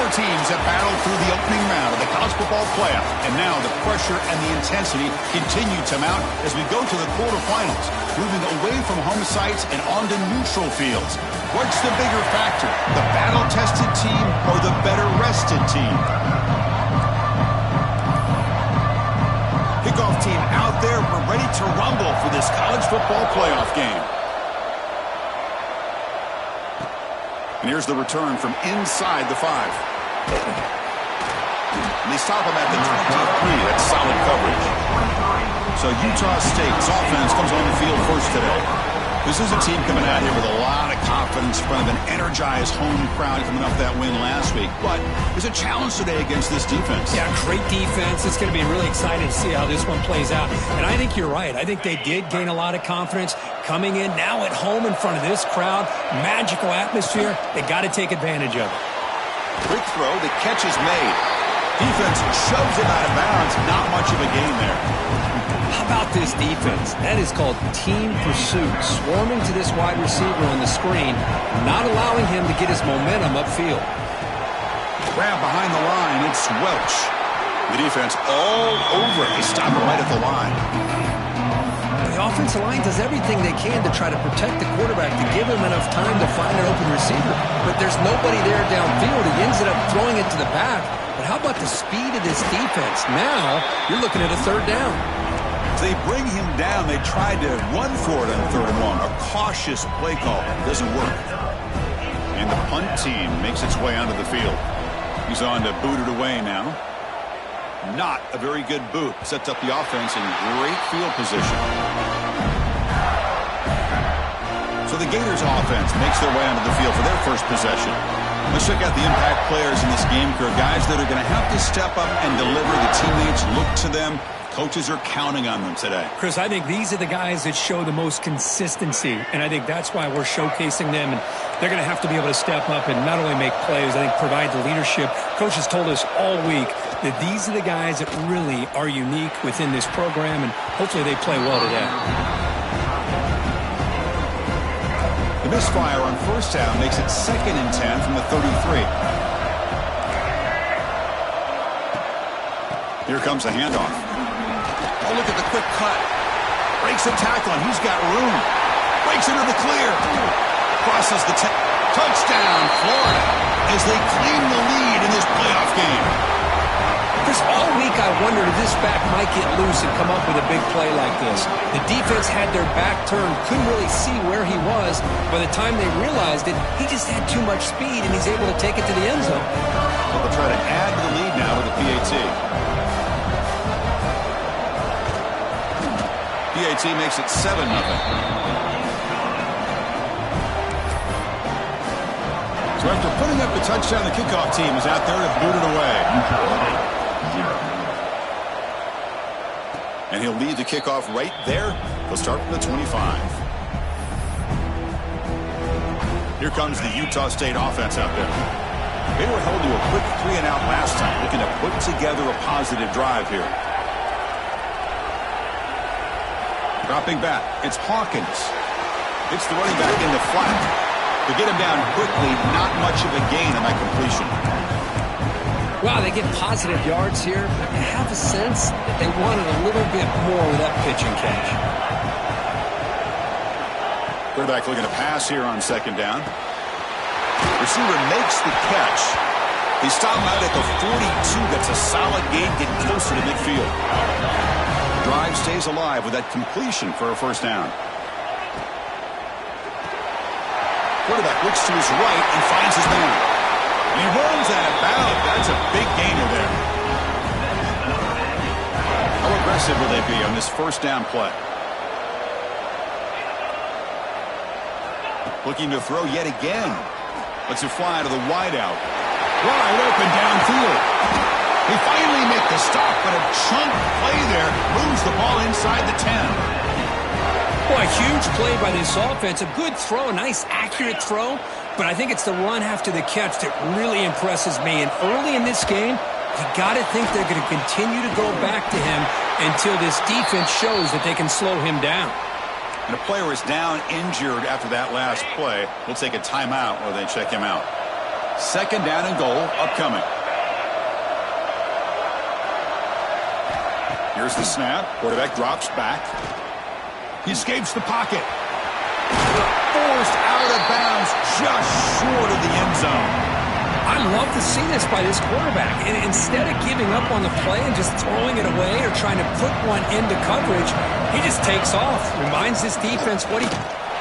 Four teams have battled through the opening round of the college football playoff, and now the pressure and the intensity continue to mount as we go to the quarterfinals, moving away from home sites and onto neutral fields. What's the bigger factor, the battle-tested team or the better-rested team? Kickoff team out there. We're ready to rumble for this college football playoff game. And here's the return from inside the 5. And they stop him at the 23. That's solid coverage. So Utah State's offense comes on the field first today. This is a team coming out here with a lot of confidence in front of an energized home crowd coming off that win last week. But there's a challenge today against this defense. Yeah, great defense. It's going to be really exciting to see how this one plays out. And I think you're right. I think they did gain a lot of confidence coming in now at home in front of this crowd. Magical atmosphere. They got to take advantage of it. Quick throw. The catch is made. Defense shoves him out of bounds. Not much of a gain there. How about this defense? That is called team pursuit. Swarming to this wide receiver on the screen, not allowing him to get his momentum upfield. Grab behind the line. It's Welch. The defense all over. They stop him right at the line. The offensive line does everything they can to try to protect the quarterback, to give him enough time to find an open receiver. But there's nobody there downfield. He ends up throwing it to the back. But how about the speed of this defense? Now you're looking at a third down. They bring him down. They tried to run for it on 3rd and 1. A cautious play call. Doesn't work. And the punt team makes its way onto the field. He's on to boot it away now. Not a very good boot. Sets up the offense in great field position. So the Gators offense makes their way onto the field for their first possession. Let's check out the impact players in this game. Guys that are going to have to step up and deliver. The teammates look to them. Coaches are counting on them today. Chris, I think these are the guys that show the most consistency, and I think that's why we're showcasing them, and they're going to have to be able to step up and not only make plays, I think provide the leadership. Coach has told us all week that these are the guys that really are unique within this program, and hopefully they play well today. The misfire on first down makes it 2nd and 10 from the 33. Here comes the handoff. Oh, look at the quick cut. Breaks a tackle, and he's got room. Breaks into the clear. Crosses the touchdown, Florida, as they claim the lead in this playoff game. Chris, all week I wondered if this back might get loose and come up with a big play like this. The defense had their back turned, couldn't really see where he was. By the time they realized it, he just had too much speed, and he's able to take it to the end zone. Well, they'll try to add to the lead now with the PAT. PAT makes it 7-0. So after putting up the touchdown, the kickoff team is out there to boot it away. And he'll lead the kickoff right there. He'll start from the 25. Here comes the Utah State offense out there. They were held to a quick 3-and-out last time, looking to put together a positive drive here. Dropping back, it's Hawkins. It's the running back in the flat. To get him down quickly, not much of a gain on that completion. Wow, they get positive yards here. I have a sense that they wanted a little bit more with that pitch and catch. Quarterback looking to pass here on 2nd down. Receiver makes the catch. He stopped out at the 42. That's a solid gain, getting closer to midfield. Drive stays alive with that completion for a first down. Quarterback looks to his right and finds his man. And he rolls out of bounds. That's a big gainer there. How aggressive will they be on this first down play? Looking to throw yet again. Lets it fly to the wideout. Wide open downfield. They finally make the stop, but a chunk play there moves the ball inside the 10. Boy, a huge play by this offense. A good throw, a nice accurate throw. But I think it's the run after the catch that really impresses me. And early in this game, you got to think they're going to continue to go back to him until this defense shows that they can slow him down. And a player is down injured after that last play. We'll take a timeout while they check him out. Second down and goal upcoming. Here's the snap. Quarterback drops back. He escapes the pocket. Forced out of bounds just short of the end zone. I love to see this by this quarterback. And instead of giving up on the play and just throwing it away or trying to put one into coverage, he just takes off. Reminds his defense what he...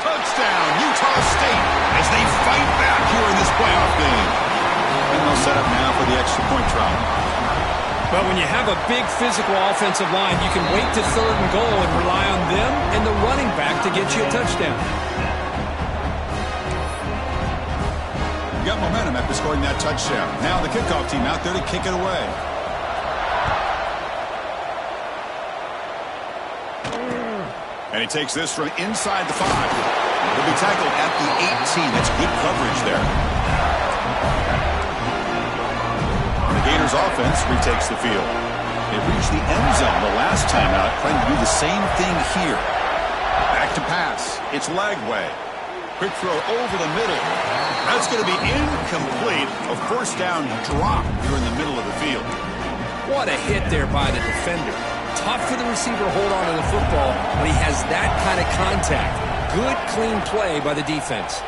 Touchdown, Utah State, as they fight back here in this playoff game. And they'll set up now for the extra point try. But when you have a big physical offensive line, you can wait to third and goal and rely on them and the running back to get you a touchdown. You got momentum after scoring that touchdown. Now the kickoff team out there to kick it away. And he takes this from inside the 5. He'll be tackled at the 18. That's good coverage there. And the Gators offense retakes the field. They reached the end zone the last time out, trying to do the same thing here. Back to pass. It's Lagway. Quick throw over the middle. That's going to be incomplete. A first down drop here in the middle of the field. What a hit there by the defender. Tough for the receiver to hold on to the football when he has that kind of contact. Good, clean play by the defense.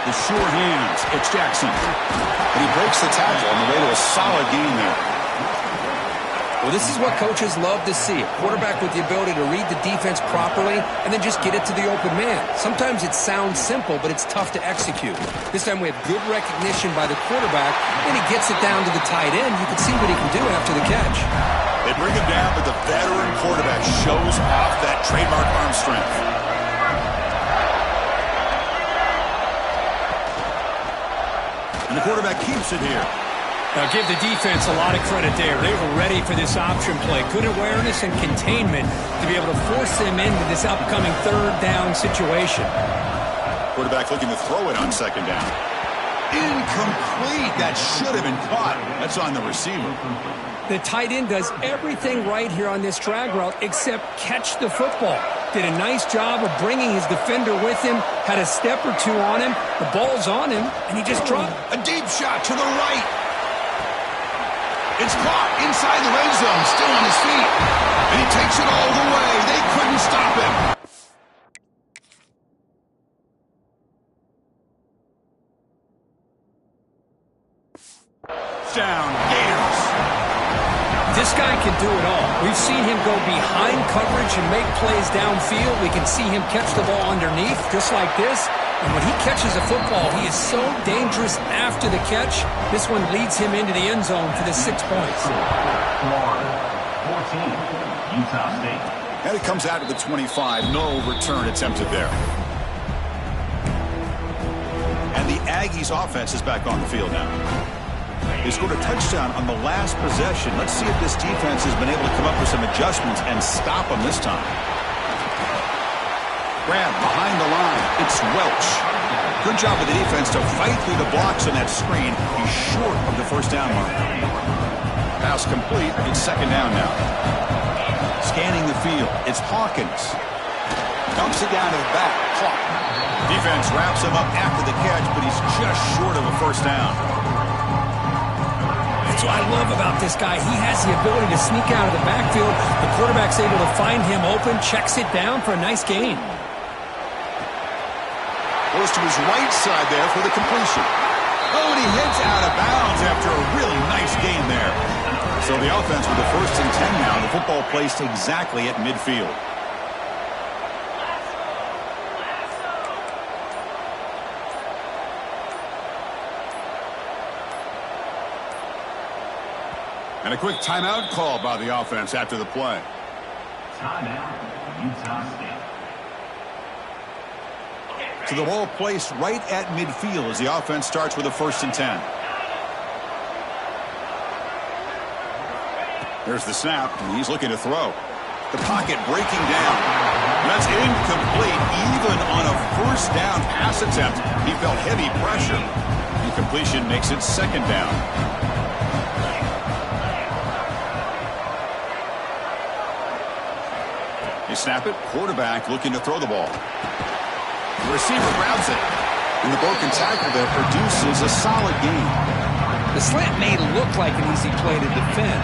The short hands. It's Jackson. And he breaks the tackle on the way to a solid gain there. Well, this is what coaches love to see. A quarterback with the ability to read the defense properly and then just get it to the open man. Sometimes it sounds simple, but it's tough to execute. This time we have good recognition by the quarterback, and he gets it down to the tight end. You can see what he can do after the catch. They bring him down, but the veteran quarterback shows off that trademark arm strength. And the quarterback keeps it here. Now give the defense a lot of credit there. They were ready for this option play. Good awareness and containment to be able to force them into this upcoming third down situation. Quarterback looking to throw it on second down. Incomplete. That should have been caught. That's on the receiver. The tight end does everything right here on this drag route except catch the football. Did a nice job of bringing his defender with him, had a step or two on him, the ball's on him, and he just dropped. A deep shot to the right. It's caught inside the red zone, still on his feet. And he takes it all the way. They couldn't stop him. Down, Gators. This guy can do it all. We've seen him go behind coverage and make plays downfield. We can see him catch the ball underneath, just like this. And when he catches a football, he is so dangerous after the catch. This one leads him into the end zone for the 6 points. 14, Utah State. And it comes out of the 25. No return attempted there. And the Aggies offense is back on the field now. They scored a touchdown on the last possession. Let's see if this defense has been able to come up with some adjustments and stop them this time. Grab behind the line. It's Welch. Good job of the defense to fight through the blocks on that screen. He's short of the first down mark. Pass complete. It's second down now. Scanning the field. It's Hawkins. Dumps it down to the back. Clock. Defense wraps him up after the catch, but he's just short of a first down. That's what I love about this guy. He has the ability to sneak out of the backfield. The quarterback's able to find him open, checks it down for a nice gain. Goes to his right side there for the completion. Oh, and he heads out of bounds after a really nice gain there. So the offense with the first and 10 now. The football placed exactly at midfield. And a quick timeout call by the offense after the play. Timeout, Utah State. So the ball placed right at midfield as the offense starts with a first and 10. There's the snap, and he's looking to throw. The pocket breaking down. That's incomplete. Even on a first down pass attempt, he felt heavy pressure. Incompletion makes it second down. They snap it. Quarterback looking to throw the ball. The receiver grabs it. And the broken tackle there produces a solid gain. The slant may look like an easy play to defend,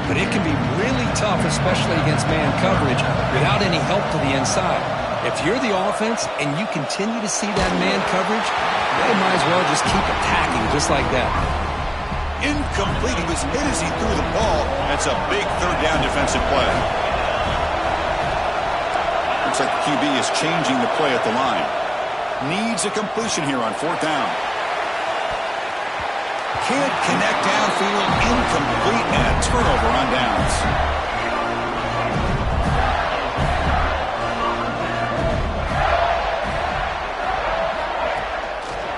but it can be really tough, especially against man coverage, without any help to the inside. If you're the offense and you continue to see that man coverage, they might as well just keep attacking just like that. Incomplete. He was hit as he threw the ball. That's a big third down defensive play. Looks like the QB is changing the play at the line. Needs a completion here on fourth down. Can't connect downfield. Incomplete, and a turnover on downs.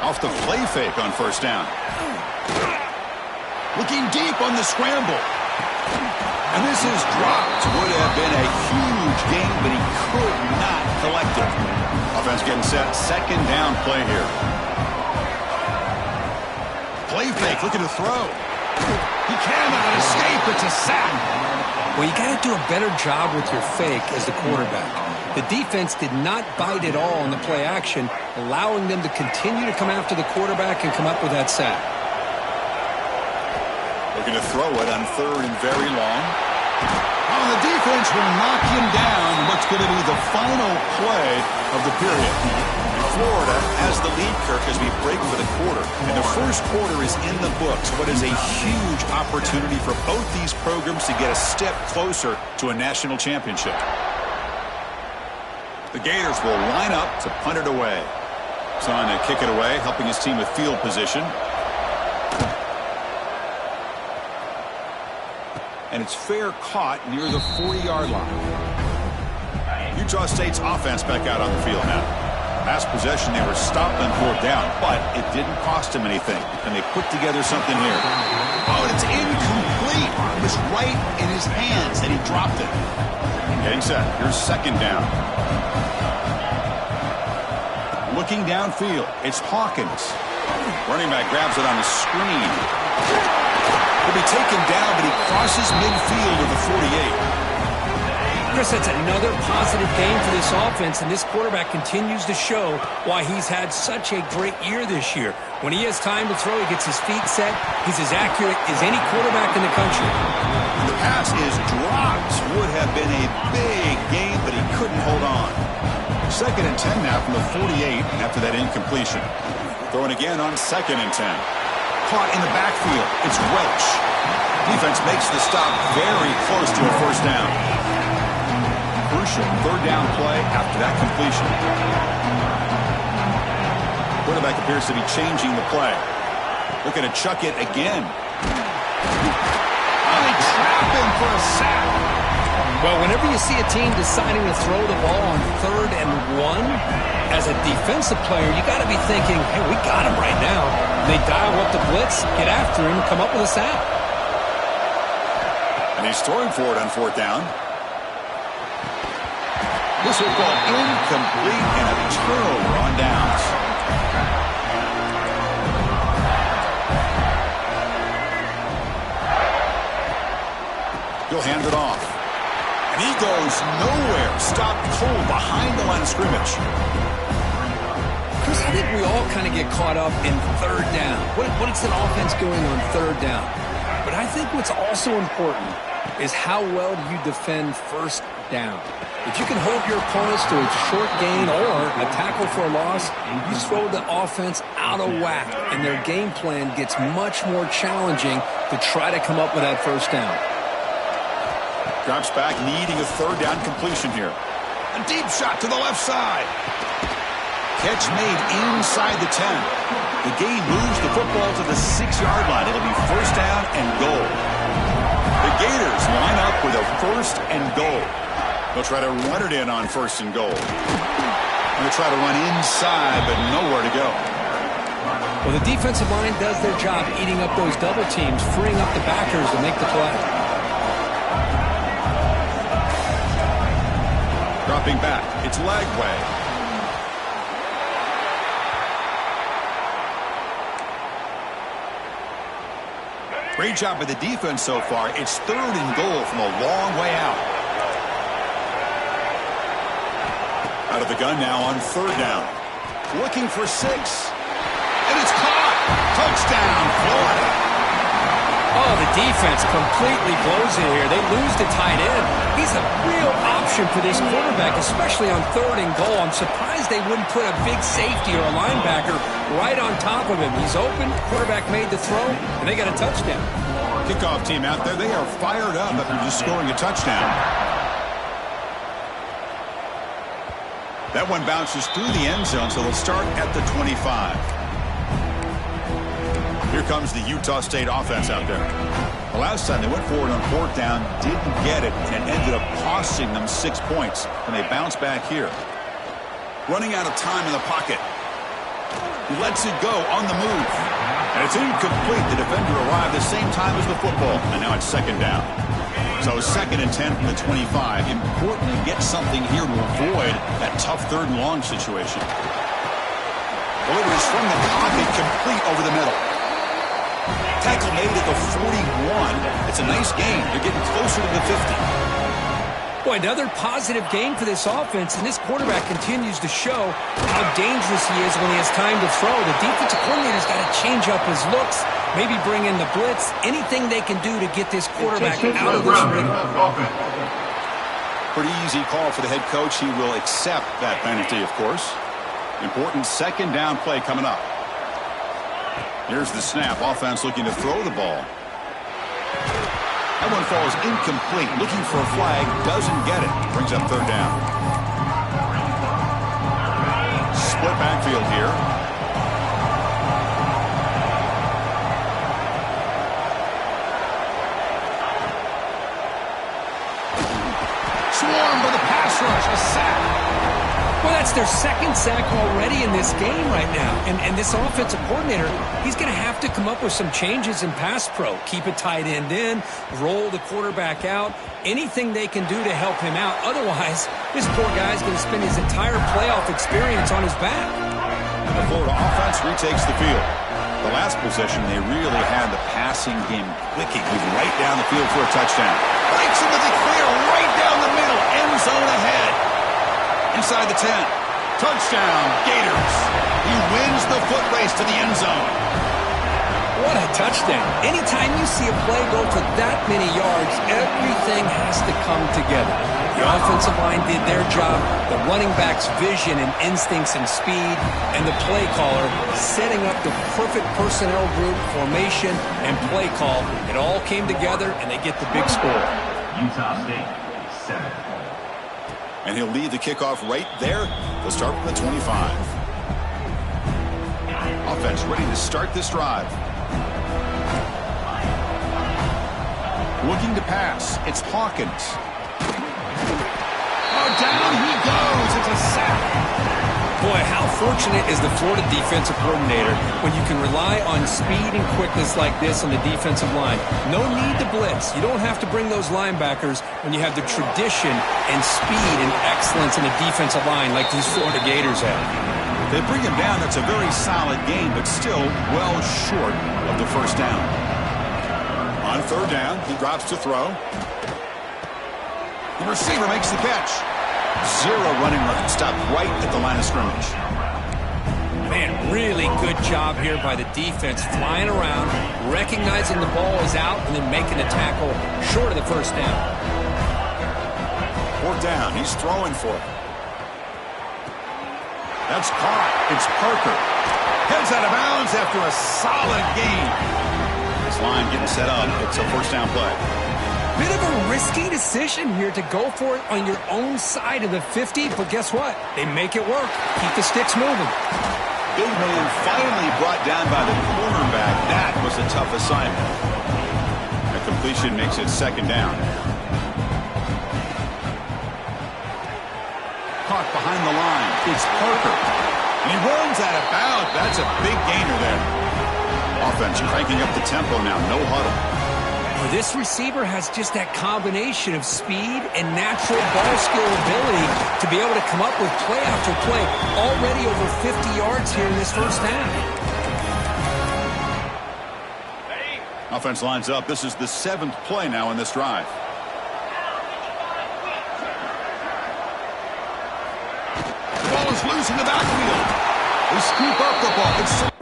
Off the play fake on first down. Looking deep on the scramble. And this is dropped. Would have been a huge gain, but he could not collect it. Offense getting set. Second down play here. Play fake, looking to throw. He cannot escape. It's a sack. Well, you got to do a better job with your fake as the quarterback. The defense did not bite at all on the play action, allowing them to continue to come after the quarterback and come up with that sack. Looking to throw it on third and very long. Oh, the defense will knock him down. What's going to be the final play of the period? Florida has the lead, Kirk, as we break for the quarter. And the first quarter is in the books. What is a huge opportunity for both these programs to get a step closer to a national championship. The Gators will line up to punt it away. He's on to kick it away, helping his team with field position. And it's fair caught near the 40-yard line. Utah State's offense back out on the field now. Last possession, they were stopped on fourth down, but it didn't cost him anything. And they put together something here. Oh, and it's incomplete. It was right in his hands, and he dropped it. Getting set. Here's second down. Looking downfield, it's Hawkins. Running back grabs it on the screen. He'll be taken down, but he crosses midfield of the 48. Chris, that's another positive game for this offense, and this quarterback continues to show why he's had such a great year this year. When he has time to throw, he gets his feet set. He's as accurate as any quarterback in the country. And the pass is dropped. Would have been a big game, but he couldn't hold on. Second and 10 now from the 48 after that incompletion. Throwing again on second and 10. Caught in the backfield. It's Welch. Defense makes the stop very close to a first down. Crucial third down play after that completion. Quarterback appears to be changing the play. Looking to chuck it again. Oh, they trap him for a sack. Well, whenever you see a team deciding to throw the ball on 3rd and 1, as a defensive player, you got to be thinking, hey, we got him right now. And they dial up the blitz, get after him, come up with a sack. And he's throwing for it on fourth down. This will fall incomplete and a turnover on downs. He'll hand it off. And he goes nowhere. Stopped cold behind the line of scrimmage. Chris, I think we all kind of get caught up in third down. What is an offense going on third down? But I think what's also important is how well do you defend first down. If you can hold your opponents to a short gain or a tackle for a loss, you throw the offense out of whack, and their game plan gets much more challenging to try to come up with that first down. Drops back, needing a third down completion here. A deep shot to the left side. Catch made inside the 10. The game moves the football to the 6-yard line. It'll be first down and goal. The Gators line up with a first and goal. They'll try to run it in on first and goal. They'll try to run inside, but nowhere to go. Well, the defensive line does their job eating up those double teams, freeing up the backers to make the play. Dropping back, it's Lagway. Great job by the defense so far. It's third and goal from a long way out. Out of the gun now on third down. Looking for 6. And it's caught. Touchdown, Florida. Oh, the defense completely blows it here. They lose the tight end. He's a real option for this quarterback, especially on 3rd and goal. I'm surprised they wouldn't put a big safety or a linebacker right on top of him. He's open, quarterback made the throw, and they got a touchdown. Kickoff team out there, they are fired up after just scoring a touchdown. That one bounces through the end zone, so they'll start at the 25. Here comes the Utah State offense out there. The last time they went forward on 4th down, didn't get it, and it ended up costing them 6 points. And they bounce back here. Running out of time in the pocket. He lets it go on the move. And it's incomplete. The defender arrived the same time as the football. And now it's 2nd down. So 2nd and 10 from the 25. Important to get something here to avoid that tough 3rd and long situation. Delivers from the pocket, complete over the middle. Tackle made at the 41. It's a nice gain. They're getting closer to the 50. Boy, another positive game for this offense, and this quarterback continues to show how dangerous he is when he has time to throw. The defensive coordinator's got to change up his looks, maybe bring in the blitz, anything they can do to get this quarterback out of this rhythm. Pretty easy call for the head coach. He will accept that penalty, of course. Important 2nd down play coming up. Here's the snap. Offense looking to throw the ball. That one falls incomplete. Looking for a flag. Doesn't get it. Brings up 3rd down. Split backfield here. Swarmed by the pass rush. A sack. Well, that's their 2nd sack already in this game right now. And this offensive coordinator, he's going to have to come up with some changes in pass pro. Keep a tight end in, roll the quarterback out, anything they can do to help him out. Otherwise, this poor guy's going to spend his entire playoff experience on his back. And the Florida offense retakes the field. The last possession, they really had the passing game clicking. Moving right down the field for a touchdown. Breaks into the clear, right down the middle, end zone ahead. Inside the 10. Touchdown, Gators. He wins the foot race to the end zone. What a touchdown. Anytime you see a play go for that many yards, everything has to come together. The offensive line did their job, the running back's vision and instincts and speed, and the play caller setting up the perfect personnel group, formation, and play call. It all came together, and they get the big score. Utah State, 7. And he'll lead the kickoff right there. They'll start from the 25. Offense ready to start this drive. Looking to pass. It's Hawkins. Oh, down he goes. It's a sack. Boy, how fortunate is the Florida defensive coordinator when you can rely on speed and quickness like this on the defensive line. No need to blitz. You don't have to bring those linebackers when you have the tradition and speed and excellence in the defensive line like these Florida Gators have. They bring him down. That's a very solid game, but still well short of the 1st down. On 3rd down, he drops to throw. The receiver makes the catch. 0 running room. Stopped right at the line of scrimmage. Man, really good job here by the defense, flying around, recognizing the ball is out, and then making a tackle short of the 1st down. 4th down. He's throwing for it. That's caught. It's Parker. Heads out of bounds after a solid gain. This line getting set up. It's a 1st down play. Bit of a risky decision here to go for it on your own side of the 50, but guess what? They make it work. Keep the sticks moving. Big man finally brought down by the cornerback. That was a tough assignment. A completion makes it 2nd down. Caught behind the line. It's Parker. And he runs out of bounds. That's a big gainer there. Offense cranking up the tempo now. No huddle. This receiver has just that combination of speed and natural ball skill ability to be able to come up with play after play. Already over 50 yards here in this 1st half. Offense lines up. This is the 7th play now in this drive. The ball is loose in the backfield. They scoop up the ball.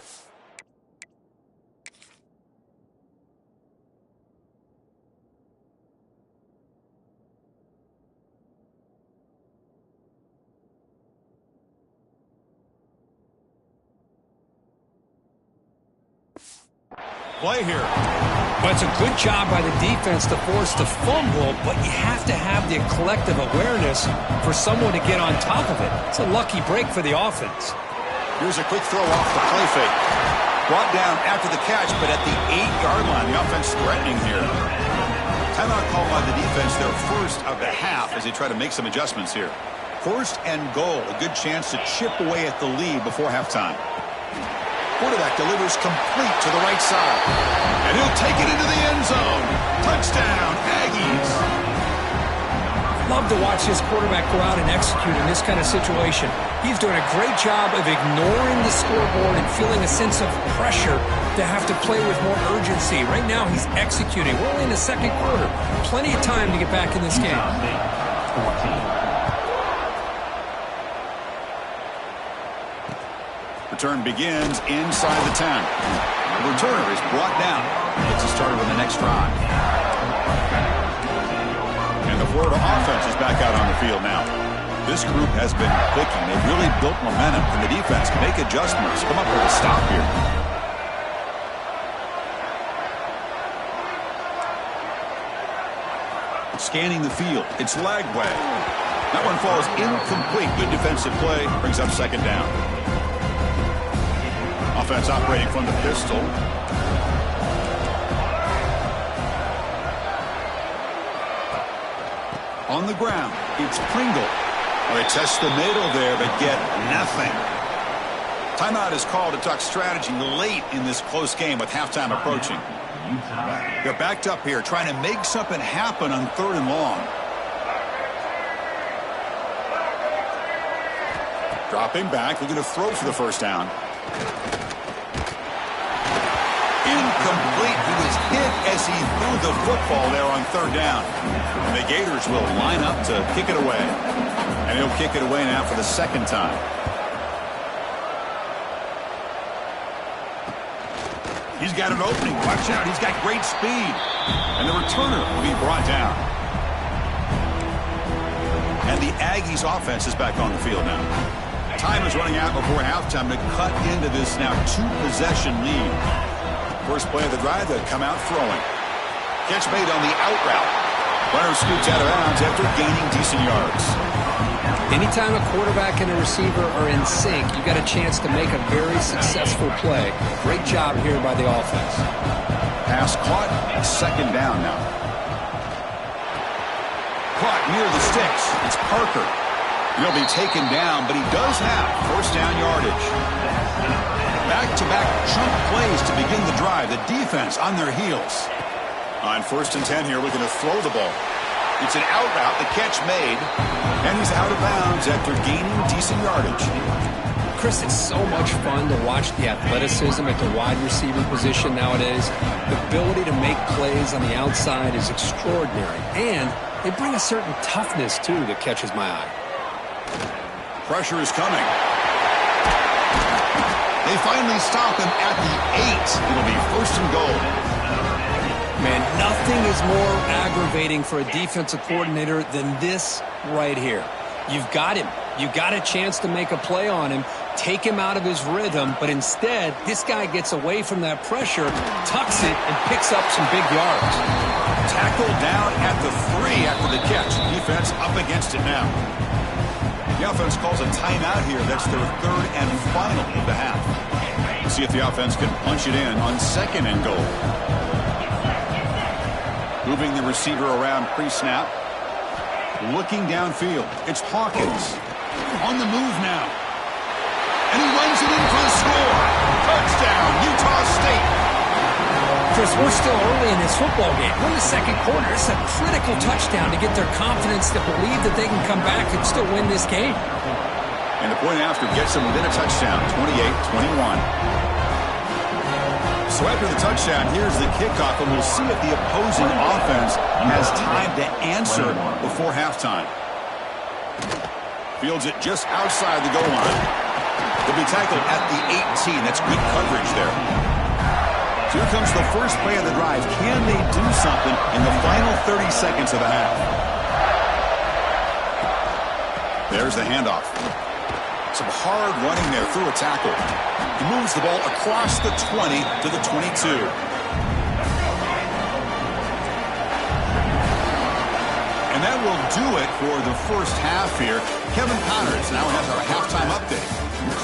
play here. Well, it's a good job by the defense to force the fumble, but you have to have the collective awareness for someone to get on top of it. It's a lucky break for the offense. Here's a quick throw off the play fake. Brought down after the catch, but at the 8-yard line, the offense threatening here. Timeout called by the defense, their first of the half, as they try to make some adjustments here. First and goal, a good chance to chip away at the lead before halftime. Quarterback delivers complete to the right side. And he'll take it into the end zone. Touchdown, Aggies. Love to watch this quarterback go out and execute in this kind of situation. He's doing a great job of ignoring the scoreboard and feeling a sense of pressure to have to play with more urgency. Right now, he's executing. We're only in the second quarter. Plenty of time to get back in this game. Return begins inside the 10. The returner is brought down. Gets us started on the next drive. And the Florida offense is back out on the field now. This group has been clicking. They've really built momentum, and the defense can make adjustments. Come up with a stop here. Scanning the field. It's Lagway. That one falls incomplete. Good defensive play. Brings up second down. Offense operating from the pistol. On the ground, it's Pringle. Well, they test the middle there, but get nothing. Timeout is called to talk strategy late in this close game with halftime approaching. They're backed up here, trying to make something happen on 3rd and long. Dropping back, looking to throw for the first down. Incomplete. He was hit as he threw the football there on 3rd down. And the Gators will line up to kick it away. And he'll kick it away now for the second time. He's got an opening. Watch out. He's got great speed. And the returner will be brought down. And the Aggies offense is back on the field now. Time is running out before halftime to cut into this now 2-possession lead. First play of the drive, they'll come out throwing. Catch made on the out route. Runner scoots out of bounds after gaining decent yards. Anytime a quarterback and a receiver are in sync, you got a chance to make a very successful play. Great job here by the offense. Pass caught, second down now. Caught near the sticks. It's Parker. He'll be taken down, but he does have first down yardage. Back-to-back chunk plays to begin the drive. The defense on their heels. On 1st and 10 here, looking to throw the ball. It's an out route, the catch made, and he's out of bounds after gaining decent yardage. Chris, it's so much fun to watch the athleticism at the wide receiver position nowadays. The ability to make plays on the outside is extraordinary, and they bring a certain toughness, too, that catches my eye. Pressure is coming. They finally stop him at the 8. It'll be 1st and goal. Man, nothing is more aggravating for a defensive coordinator than this right here. You've got him. You've got a chance to make a play on him, take him out of his rhythm, but instead, this guy gets away from that pressure, tucks it, and picks up some big yards. Tackled down at the 3 after the catch. Defense up against it now. The offense calls a timeout here. That's their 3rd and final of the half. Let's see if the offense can punch it in on 2nd and goal. Moving the receiver around pre-snap. Looking downfield. It's Hawkins. On the move now. And he runs it in for the score. Touchdown, Utah State. Chris, we're still early in this football game. We're in the second quarter. It's a critical touchdown to get their confidence to believe that they can come back and still win this game. And the point after gets them within a touchdown, 28-21. So after the touchdown, here's the kickoff, and we'll see if the opposing offense has time to answer before halftime. Fields it just outside the goal line. They'll be tackled at the 18. That's good coverage there. So here comes the first play of the drive. Can they do something in the final 30 seconds of the half? There's the handoff. Some hard running there through a tackle. He moves the ball across the 20 to the 22. And that will do it for the first half here. Kevin Connors now has our halftime update.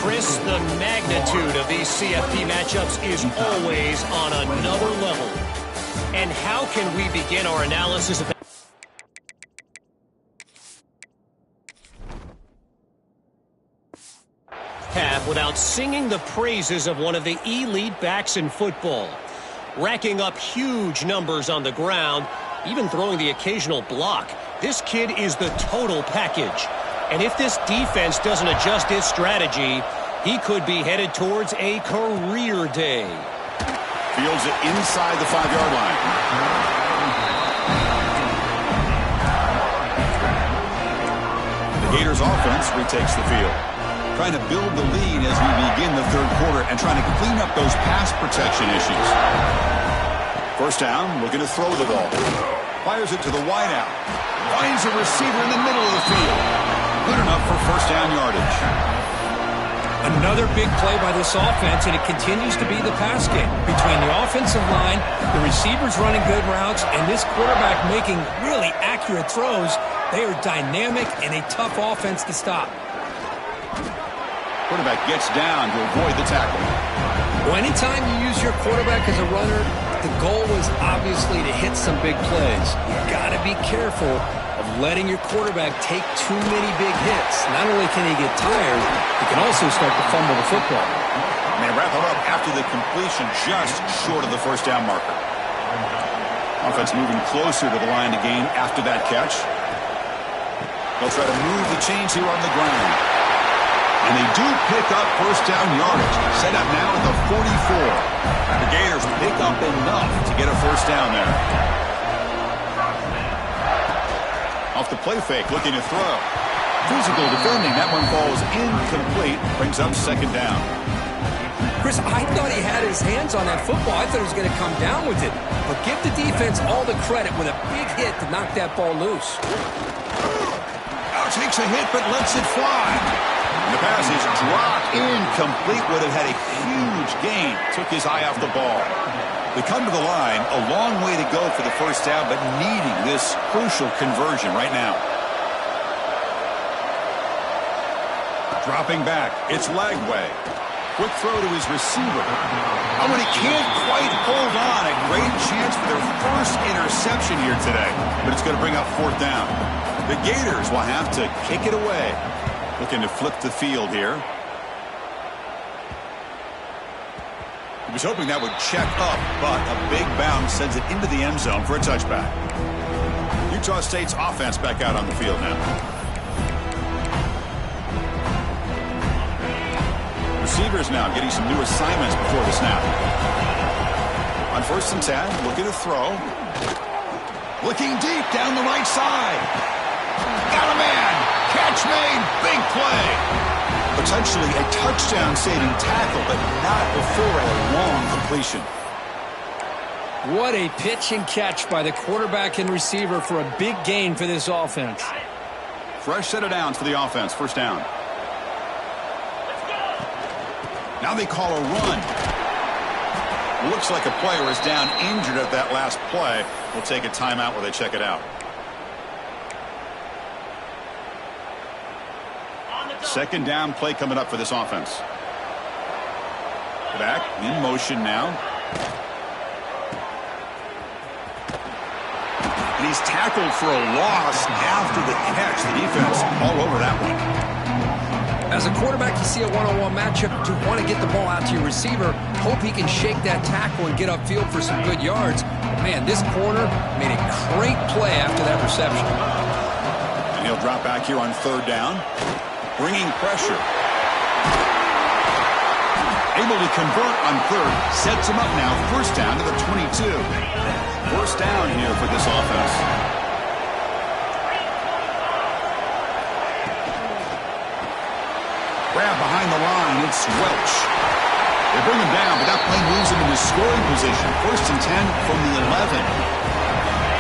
Chris, the magnitude of these CFP matchups is always on another level. And how can we begin our analysis of that? Half without singing the praises of one of the elite backs in football. Racking up huge numbers on the ground, even throwing the occasional block. This kid is the total package. And if this defense doesn't adjust its strategy, he could be headed towards a career day. Fields it inside the 5-yard line. The Gators offense retakes the field. Trying to build the lead as we begin the third quarter and trying to clean up those pass protection issues. First down, looking to throw the ball. Fires it to the wideout. Finds a receiver in the middle of the field. Good enough for first down yardage. Another big play by this offense, and it continues to be the pass game. Between the offensive line, the receivers running good routes, and this quarterback making really accurate throws, they are dynamic and a tough offense to stop. Quarterback gets down to avoid the tackle. Well, anytime you use your quarterback as a runner, the goal is obviously to hit some big plays. You've got to be careful of letting your quarterback take too many big hits. Not only can he get tired, he can also start to fumble the football. And they wrap it up after the completion just short of the first down marker. Offense moving closer to the line to gain after that catch. They'll try to move the chains here on the ground. And they do pick up first down yardage. Set up now at the 44. The Gators pick up enough to get a first down there. Off the play fake, looking to throw. Physical defending. That one falls incomplete. Brings up second down. Chris, I thought he had his hands on that football. I thought he was going to come down with it. But give the defense all the credit with a big hit to knock that ball loose. Now takes a hit but lets it fly. The pass is dropped incomplete. Would have had a huge gain. Took his eye off the ball. They come to the line. A long way to go for the first down, but needing this crucial conversion right now. Dropping back. It's Lagway. Quick throw to his receiver. Oh, and he can't quite hold on. A great chance for their first interception here today. But it's going to bring up fourth down. The Gators will have to kick it away. Looking to flip the field here. He was hoping that would check up, but a big bounce sends it into the end zone for a touchback. Utah State's offense back out on the field now. Receivers now getting some new assignments before the snap. On 1st and 10, looking to throw. Looking deep down the right side. Got a man. Catch made. Big play. Potentially a touchdown-saving tackle, but not before a long completion. What a pitch and catch by the quarterback and receiver for a big gain for this offense. Fresh set of downs for the offense. First down. Now they call a run. Looks like a player is down injured at that last play. We'll take a timeout while they check it out. Second down play coming up for this offense. Back in motion now. And he's tackled for a loss after the catch. The defense all over that one. As a quarterback, you see a one-on-one matchup. You want to get the ball out to your receiver. Hope he can shake that tackle and get upfield for some good yards. Man, this corner made a great play after that reception. And he'll drop back here on third down. Bringing pressure. Able to convert on third. Sets him up now. First down to the 22. First down here for this offense. Grab behind the line. It's Welch. They bring him down, but that play moves him into scoring position. 1st and 10 from the 11.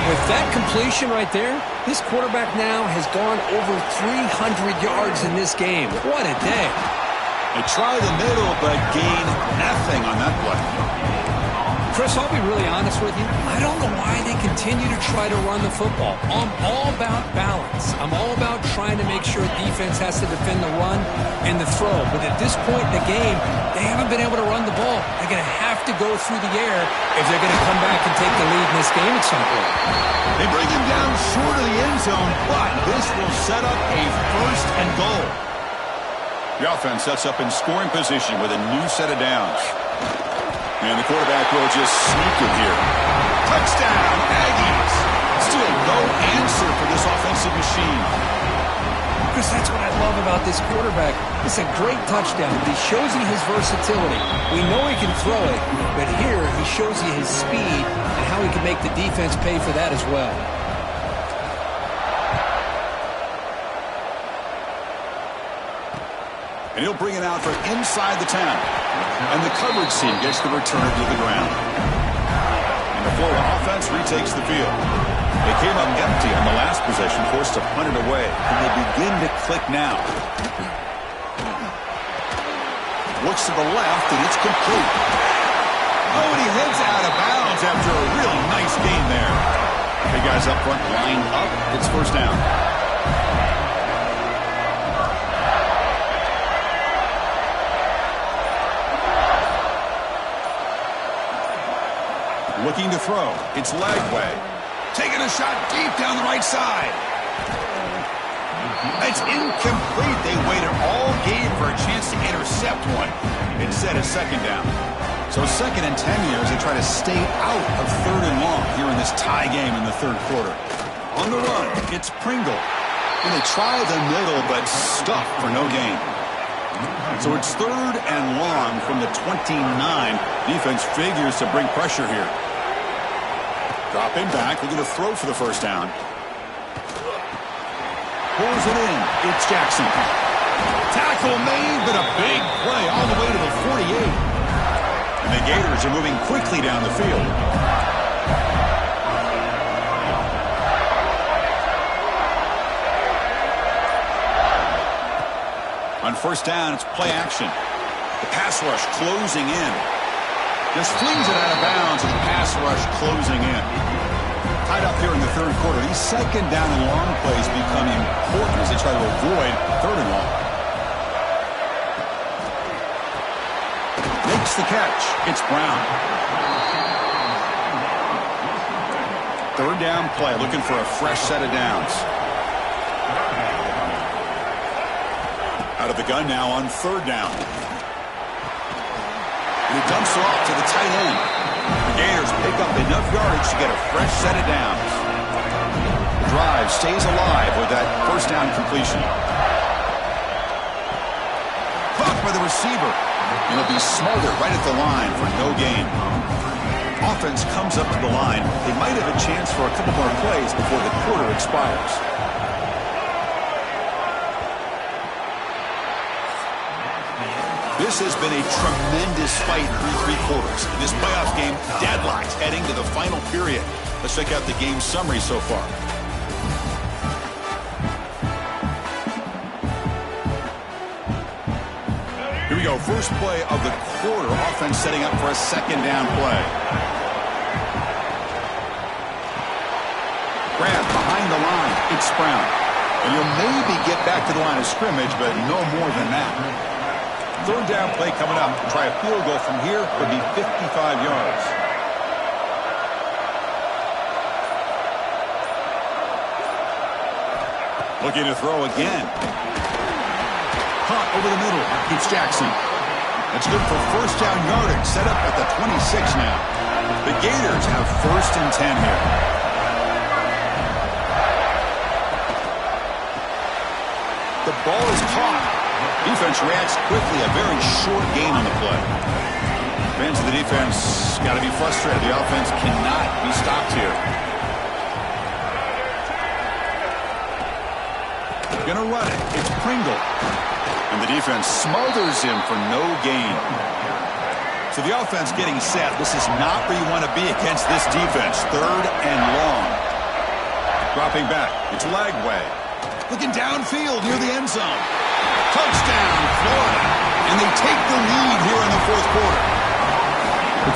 With that completion right there, this quarterback now has gone over 300 yards in this game. What a day. They try the middle, but gain nothing on that play. Chris, I'll be really honest with you. I don't know why they continue to try to run the football. I'm all about balance. I'm all about trying to make sure defense has to defend the run and the throw. But at this point in the game, they haven't been able to run the ball. They're going to have to go through the air if they're going to come back and take the lead in this game at some point. They bring him down short of the end zone, but this will set up a 1st and goal. The offense sets up in scoring position with a new set of downs. And the quarterback will just sneak it here. Touchdown, Aggies. Still no answer for this offensive machine. Chris, that's what I love about this quarterback. It's a great touchdown. He shows you his versatility. We know he can throw it, but here he shows you his speed and how he can make the defense pay for that as well. And he'll bring it out from inside the 10. And the coverage team gets the return to the ground. And the Florida offense retakes the field. They came up empty on the last possession, forced to punt it away. And they begin to click now. Looks to the left, and it's complete. Oh, and he heads out of bounds after a really nice gain there. The guys up front lined up. It's 1st down. Looking to throw. It's Lagway. Taking a shot deep down the right side. It's incomplete. They waited all game for a chance to intercept one. Instead of 2nd down. So 2nd and 10 here as they try to stay out of 3rd and long here in this tie game in the 3rd quarter. On the run, it's Pringle. And they try the middle, but stuffed for no gain. So it's 3rd and long from the 29. Defense figures to bring pressure here. Dropping back, looking to throw for the 1st down. Pulls it in. It's Jackson. Tackle made, but a big play all the way to the 48. And the Gators are moving quickly down the field. On 1st down, it's play action. The pass rush closing in. Just flings it out of bounds, and the pass rush closing in. Tied up here in the 3rd quarter. These 2nd down and long plays become important as they try to avoid 3rd and long. Makes the catch. It's Brown. 3rd down play, looking for a fresh set of downs. Out of the gun now on 3rd down. And he dumps off to the tight end. The Gators pick up enough yardage to get a fresh set of downs. The drive stays alive with that 1st down completion. Caught by the receiver. And it'll be Smothered right at the line for no gain. Offense comes up to the line. They might have a chance for a couple more plays before the quarter expires. This has been a tremendous fight through 3 quarters. In this playoff game, deadlocked heading to the final period. Let's check out the game summary so far. Here we go. First play of the quarter. Offense setting up for a 2nd down play. Grab behind the line. It's Brown. And you'll maybe get back to the line of scrimmage, but no more than that. 3rd down play coming up. Try a field goal from here. Would be 55 yards. Looking to throw again. Caught over the middle. It's Jackson. That's good for 1st down yardage. Set up at the 26 now. The Gators have 1st and 10 here. The ball is caught. Defense reacts quickly. A very short gain on the play. Fans of the defense got to be frustrated. The offense cannot be stopped here. Gonna run it. It's Pringle. And the defense smothers him for no gain. So the offense getting set. This is not where you want to be against this defense. 3rd and long. Dropping back. It's Lagway. Looking downfield near the end zone. Touchdown, Florida. And they take the lead here in the 4th quarter.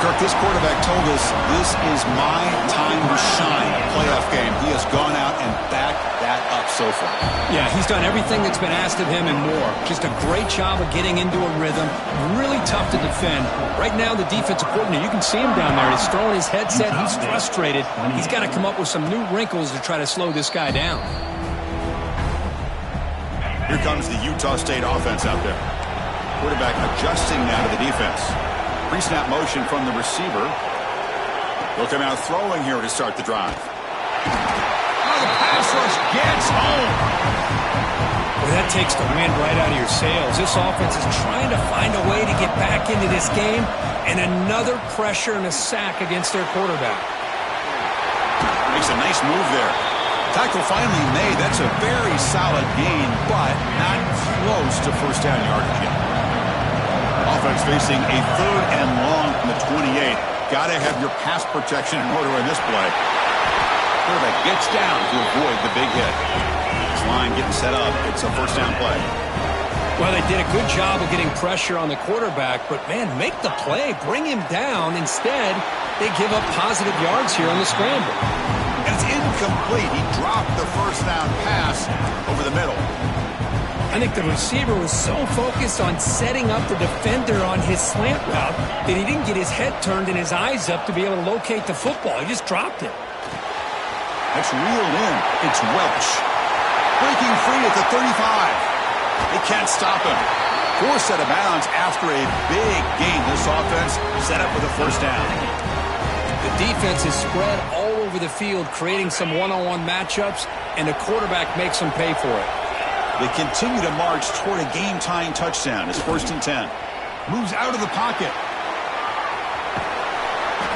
Kirk, this quarterback told us this is my time to shine playoff game. He has gone out and backed that up so far. Yeah, he's done everything that's been asked of him and more. Just a great job of getting into a rhythm. Really tough to defend. Right now, the defensive coordinator, you can see him down there. He's throwing his headset. He's frustrated. He's got to come up with some new wrinkles to try to slow this guy down. Here comes the Utah State offense out there. Quarterback adjusting now to the defense. Pre-snap motion from the receiver. He'll come out throwing here to start the drive. Oh, the pass rush gets home. Well, that takes the wind right out of your sails. This offense is trying to find a way to get back into this game, and another pressure and a sack against their quarterback. Makes a nice move there. Tackle finally made. That's a very solid gain, but not close to first down yardage yet. Offense facing a 3rd and long from the 28. Got to have your pass protection in order in this play. Quarterback gets down to avoid the big hit. This line getting set up. It's a first down play. Well, they did a good job of getting pressure on the quarterback, but, man, make the play. Bring him down. Instead, they give up positive yards here on the scramble. And it's incomplete. He dropped the first down pass over the middle. I think the receiver was so focused on setting up the defender on his slant route that he didn't get his head turned and his eyes up to be able to locate the football. He just dropped it. That's reeled in. It's Welch. Breaking free at the 35. They can't stop him. Forced out of bounds after a big gain. This offense set up with a first down. The defense is spread all over the field, creating some one-on-one matchups, and the quarterback makes them pay for it. They continue to march toward a game-tying touchdown. It's 1st and 10. Moves out of the pocket.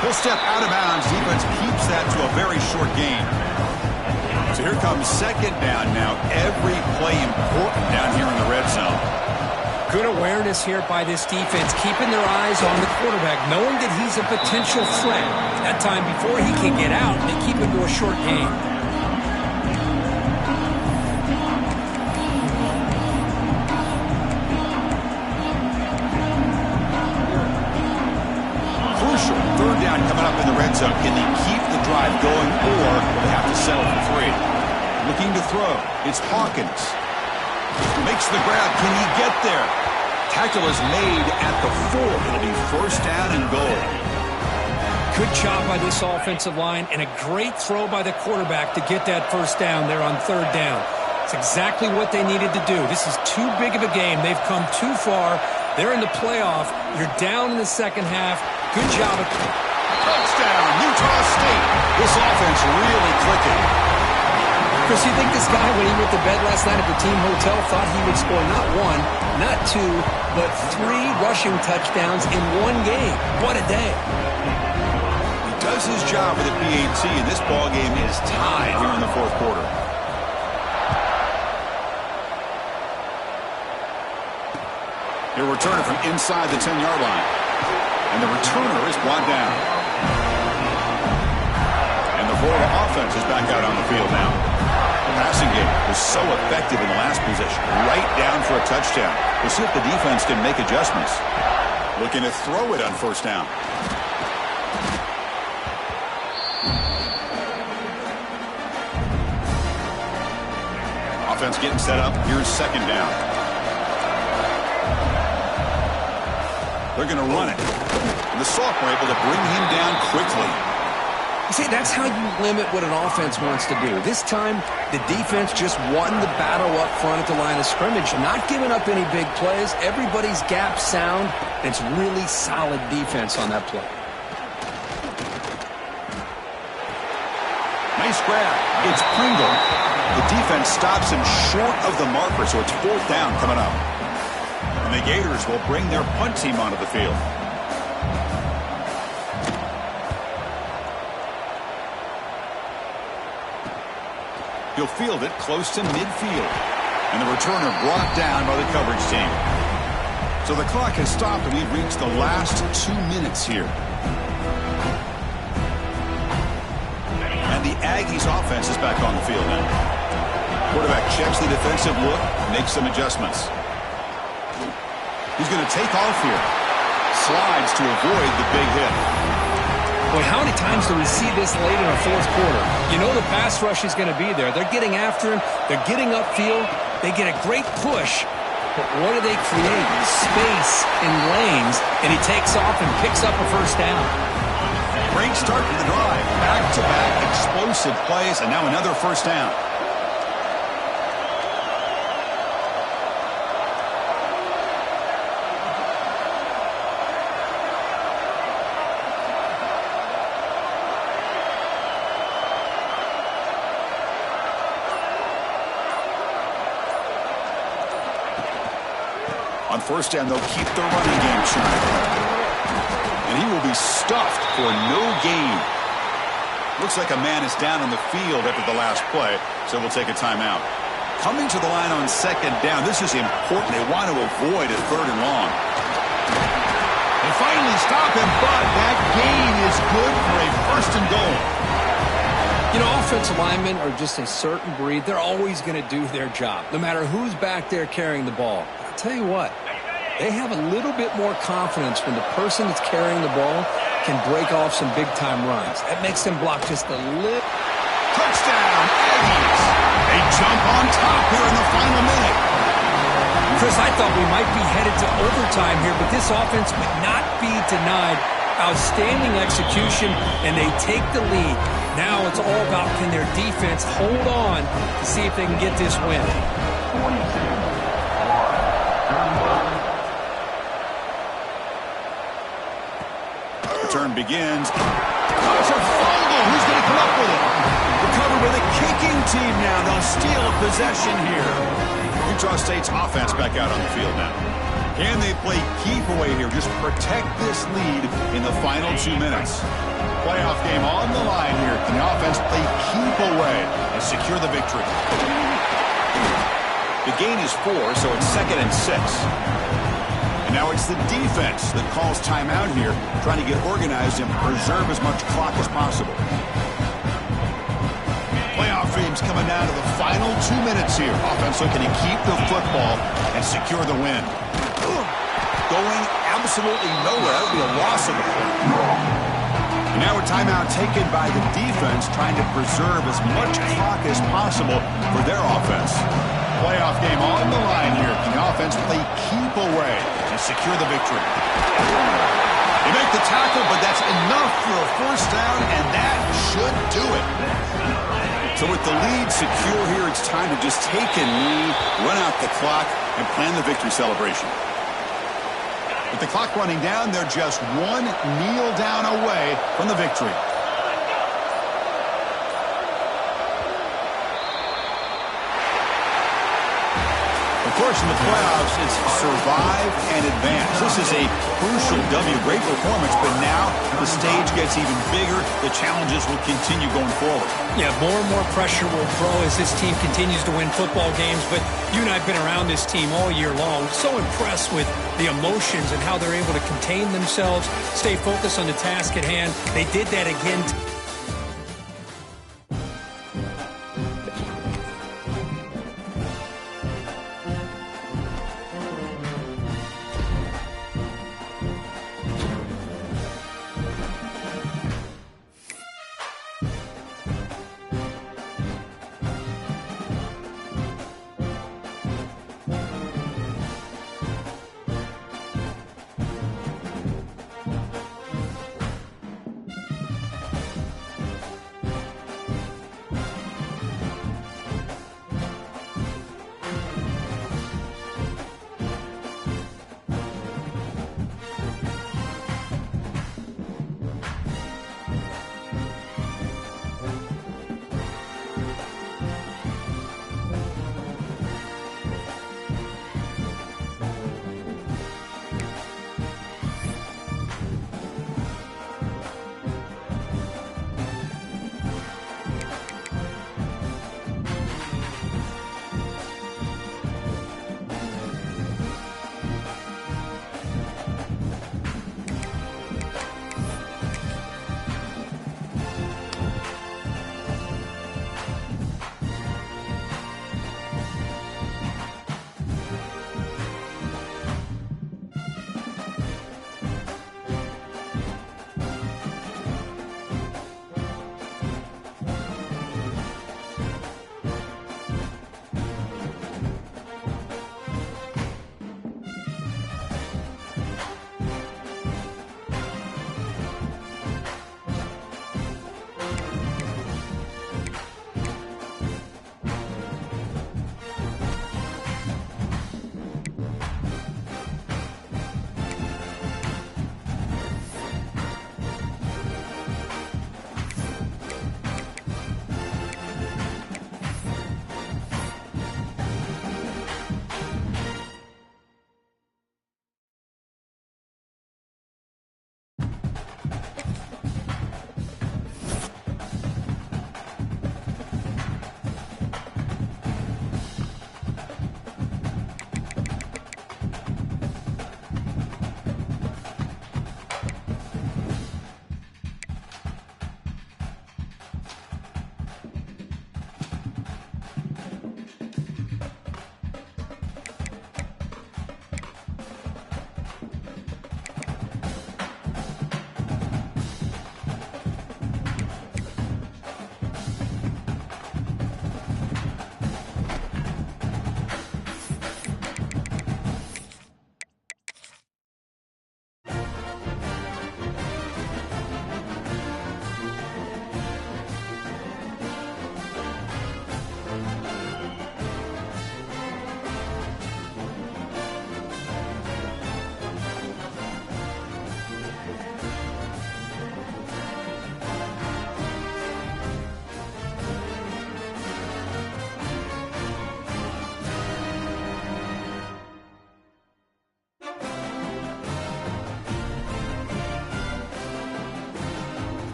He'll step out of bounds. Defense keeps that to a very short gain. So here comes 2nd down now. Every play important down here in the red zone. Good awareness here by this defense, keeping their eyes on the quarterback, knowing that he's a potential threat. That time before he can get out, they keep him to a short gain. Crucial 3rd down coming up in the red zone. Can they keep the drive going, or they have to settle for 3? Looking to throw. It's Hawkins. Makes the grab. Can he get there? Tackle is made at the 4. It'll be first down and goal. Good job by this offensive line and a great throw by the quarterback to get that first down there on 3rd down. It's exactly what they needed to do. This is too big of a game. They've come too far. They're in the playoff. You're down in the second half. Good job. Touchdown, Utah State. This offense really clicking. Chris, you think this guy, when he went to bed last night at the team hotel, thought he would score not 1, not 2, but 3 rushing touchdowns in one game? What a day. He does his job with the PAT, and this ball game is tied here in the 4th quarter. He'll return it from inside the 10-yard line. And the returner is brought down. And the Florida offense is back out on the field now. The passing game was so effective in the last possession. Right down for a touchdown. We'll see if the defense can make adjustments. Looking to throw it on first down. Offense getting set up. Here's 2nd down. They're going to run it. And the sophomore able to bring him down quickly. See, that's how you limit what an offense wants to do. This time, the defense just won the battle up front at the line of scrimmage, not giving up any big plays. Everybody's gap sound. It's really solid defense on that play. Nice grab. It's Pringle. The defense stops him short of the marker, so it's 4th down coming up. And the Gators will bring their punt team onto the field. He'll field it close to midfield. And the returner brought down by the coverage team. So the clock has stopped, and we've reached the last 2 minutes here. And the Aggies offense is back on the field now. Quarterback checks the defensive look, makes some adjustments. He's going to take off here. Slides to avoid the big hit. Boy, how many times do we see this late in a fourth quarter? You know the pass rush is going to be there. They're getting after him. They're getting upfield. They get a great push. But what do they create? Space in lanes. And he takes off and picks up a first down. Great start to the drive. Back-to-back explosive plays, and now another first down. On first down, they'll keep the running game churning. And he will be stuffed for no gain. Looks like a man is down on the field after the last play, so we'll take a timeout. Coming to the line on second down, this is important. They want to avoid a third and long. They finally stop him, but that gain is good for a first and goal. You know, offensive linemen are just a certain breed. They're always going to do their job, no matter who's back there carrying the ball. I'll tell you what, they have a little bit more confidence when the person that's carrying the ball can break off some big-time runs. That makes them block just a little. Touchdown, Aggies. They jump on top here in the final minute. Chris, I thought we might be headed to overtime here, but this offense would not be denied. Outstanding execution, and they take the lead. Now it's all about can their defense hold on to see if they can get this win. Return begins. Oh, it's a fumble. Who's going to come up with it? Recovered with a kicking team now. They'll steal a possession here. Utah State's offense back out on the field now. Can they play keep away here? Just protect this lead in the final 2 minutes. Playoff game on the line here. Can the offense play keep away and secure the victory? The gain is 4, so it's 2nd and 6. And now it's the defense that calls timeout here, trying to get organized and preserve as much clock as possible. Playoff game's coming down to the final 2 minutes here. Offense looking to keep the football and secure the win. Going absolutely nowhere. That would be a loss of the point. And now a timeout taken by the defense, trying to preserve as much clock as possible for their offense. Playoff game on the line here. Can the offense play keep away and secure the victory? They make the tackle, but that's enough for a first down, and that should do it. So with the lead secure here, it's time to just take a knee, run out the clock, and plan the victory celebration. With the clock running down, they're just one kneel down away from the victory. Of course, in the playoffs, it's survive and advance. This is a crucial W. Great performance, but now the stage gets even bigger. The challenges will continue going forward. Yeah, more and more pressure will grow as this team continues to win football games, but you and I have been around this team all year long. So impressed with the emotions and how they're able to contain themselves, stay focused on the task at hand. They did that again.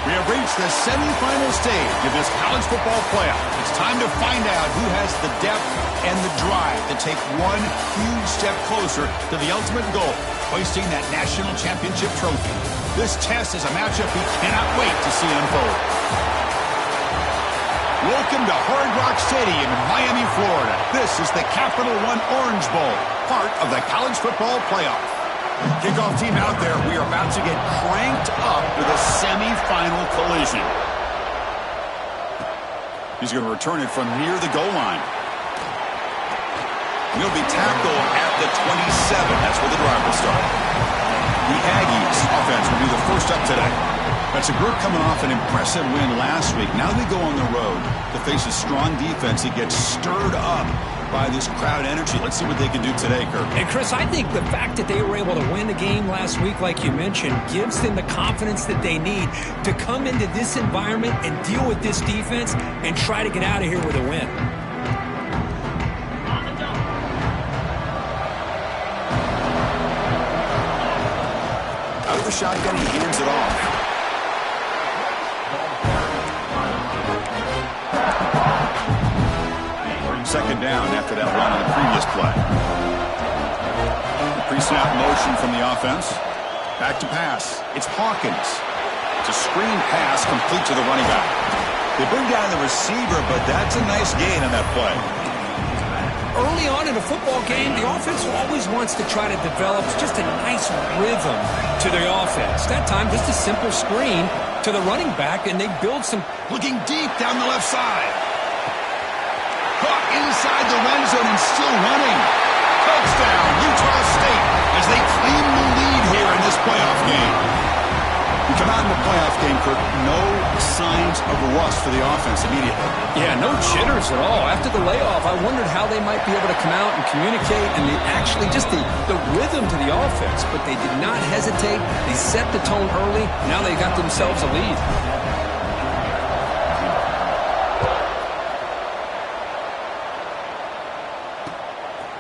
We have reached the semifinal stage of this college football playoff. It's time to find out who has the depth and the drive to take one huge step closer to the ultimate goal, hoisting that national championship trophy. This test is a matchup we cannot wait to see unfold. Welcome to Hard Rock Stadium in Miami, Florida. This is the Capital One Orange Bowl, part of the college football playoff. Kickoff team out there, we are about to get cranked up with a semi-final collision. He's going to return it from near the goal line. He'll be tackled at the 27. That's where the drive will start. The Aggies offense will be the first up today. That's a group coming off an impressive win last week. Now they go on the road to face a strong defense that gets stirred up by this crowd energy. Let's see what they can do today, Kirk. And, Chris, I think the fact that they were able to win the game last week, like you mentioned, gives them the confidence that they need to come into this environment and deal with this defense and try to get out of here with a win. Out of the shotgun, he hands it off. Second down after that run on the previous play. Pre-snap motion from the offense. Back to pass. It's Hawkins. It's a screen pass complete to the running back. They bring down the receiver, but that's a nice gain on that play. Early on in a football game, the offense always wants to try to develop just a nice rhythm to their offense. That time, just a simple screen to the running back, and they build some... Looking deep down the left side. Caught inside the end zone and still running. Touchdown, Utah State, as they claim the lead here in this playoff game. We Come out in the playoff game, Kirk. No signs of rust for the offense immediately. Yeah, no jitters at all. After the layoff, I wondered how they might be able to come out and communicate and actually just the rhythm to the offense. But they did not hesitate. They set the tone early. Now they got themselves a lead.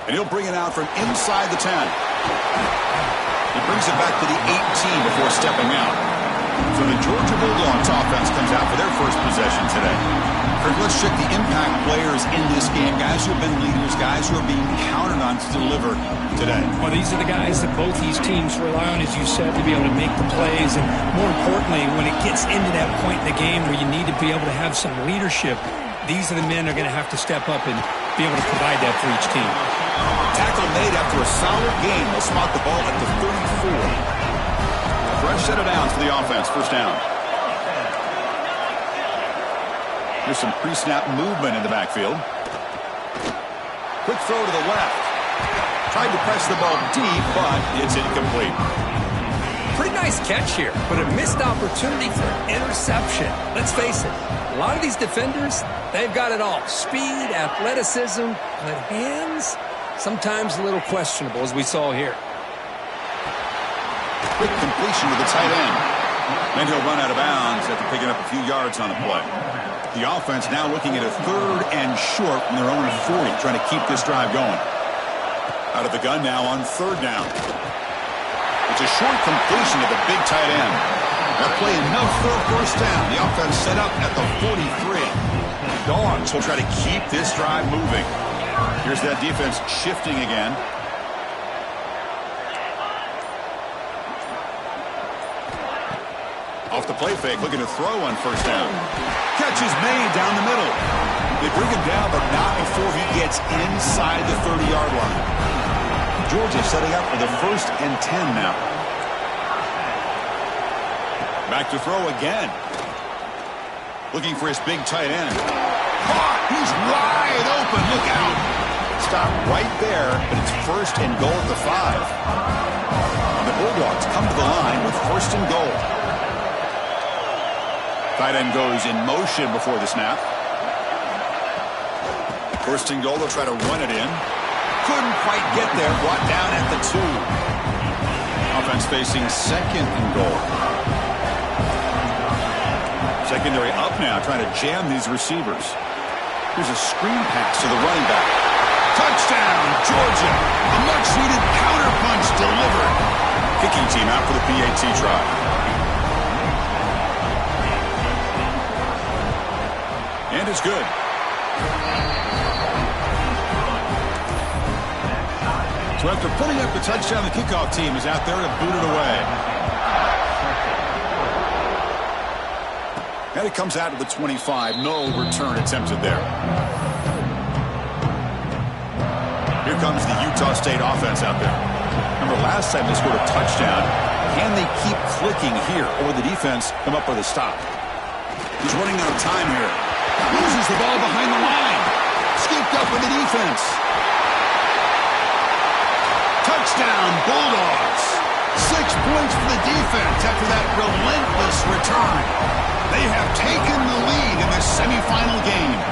And he'll bring it out from inside the 10. He brings it back to the 18 before stepping out. So the Georgia Bulldogs offense comes out for their first possession today. Kirk, let's check the impact players in this game. Guys who have been leaders, guys who are being counted on to deliver today. Well, these are the guys that both these teams rely on, as you said, to be able to make the plays. And more importantly, when it gets into that point in the game where you need to be able to have some leadership, these are the men that are going to have to step up and be able to provide that for each team. Tackle made after a solid game. They'll spot the ball at the 34. Fresh set of downs for the offense. First down. There's some pre-snap movement in the backfield. Quick throw to the left. Tried to press the ball deep, but it's incomplete. Pretty nice catch here, but a missed opportunity for an interception. Let's face it, a lot of these defenders, they've got it all. Speed, athleticism, but hands, sometimes a little questionable, as we saw here. Quick completion to the tight end. Then he'll run out of bounds after picking up a few yards on the play. The offense now looking at a 3rd and short from their own 40, trying to keep this drive going. Out of the gun now on 3rd down. It's a short completion to the big tight end. They'll play enough for a first down. The offense set up at the 43. Dogs will try to keep this drive moving. Here's that defense shifting again. Off the play fake, looking to throw on first down. Catch is made down the middle. They bring him down, but not before he gets inside the 30-yard line. Georgia setting up for the 1st and 10 now. Back to throw again. Looking for his big tight end. Caught! He's wide open. Look out. Stop right there, but it's 1st and goal at the 5. And the Bulldogs come to the line with 1st and goal. Tight end goes in motion before the snap. 1st and goal, they'll try to run it in. Couldn't quite get there, brought down at the 2. Offense facing 2nd and goal. Secondary up now, trying to jam these receivers. Here's a screen pass to the running back. Touchdown, Georgia! A much-needed counter-punch delivered. Kicking team out for the PAT try. And it's good. So after putting up the touchdown, the kickoff team is out there to boot it away. And it comes out to the 25. No return attempted there. Here comes the Utah State offense out there. Remember last time they scored a touchdown. Can they keep clicking here, or will the defense come up with a stop? He's running out of time here. Loses the ball behind the line. Scooped up with the defense. Touchdown, Bulldogs. 6 points for the defense after that relentless return. They have taken the lead in this semifinal game.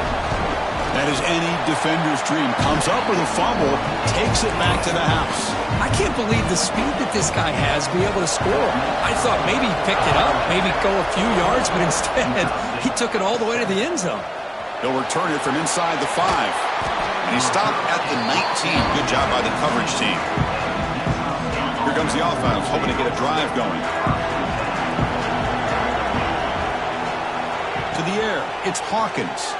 That is any defender's dream. Comes up with a fumble, takes it back to the house. I can't believe the speed that this guy has to be able to score. I thought maybe he picked it up, maybe go a few yards, but instead he took it all the way to the end zone. He'll return it from inside the 5. And he stopped at the 19. Good job by the coverage team. Here comes the offense, hoping to get a drive going. To the air, it's Hawkins.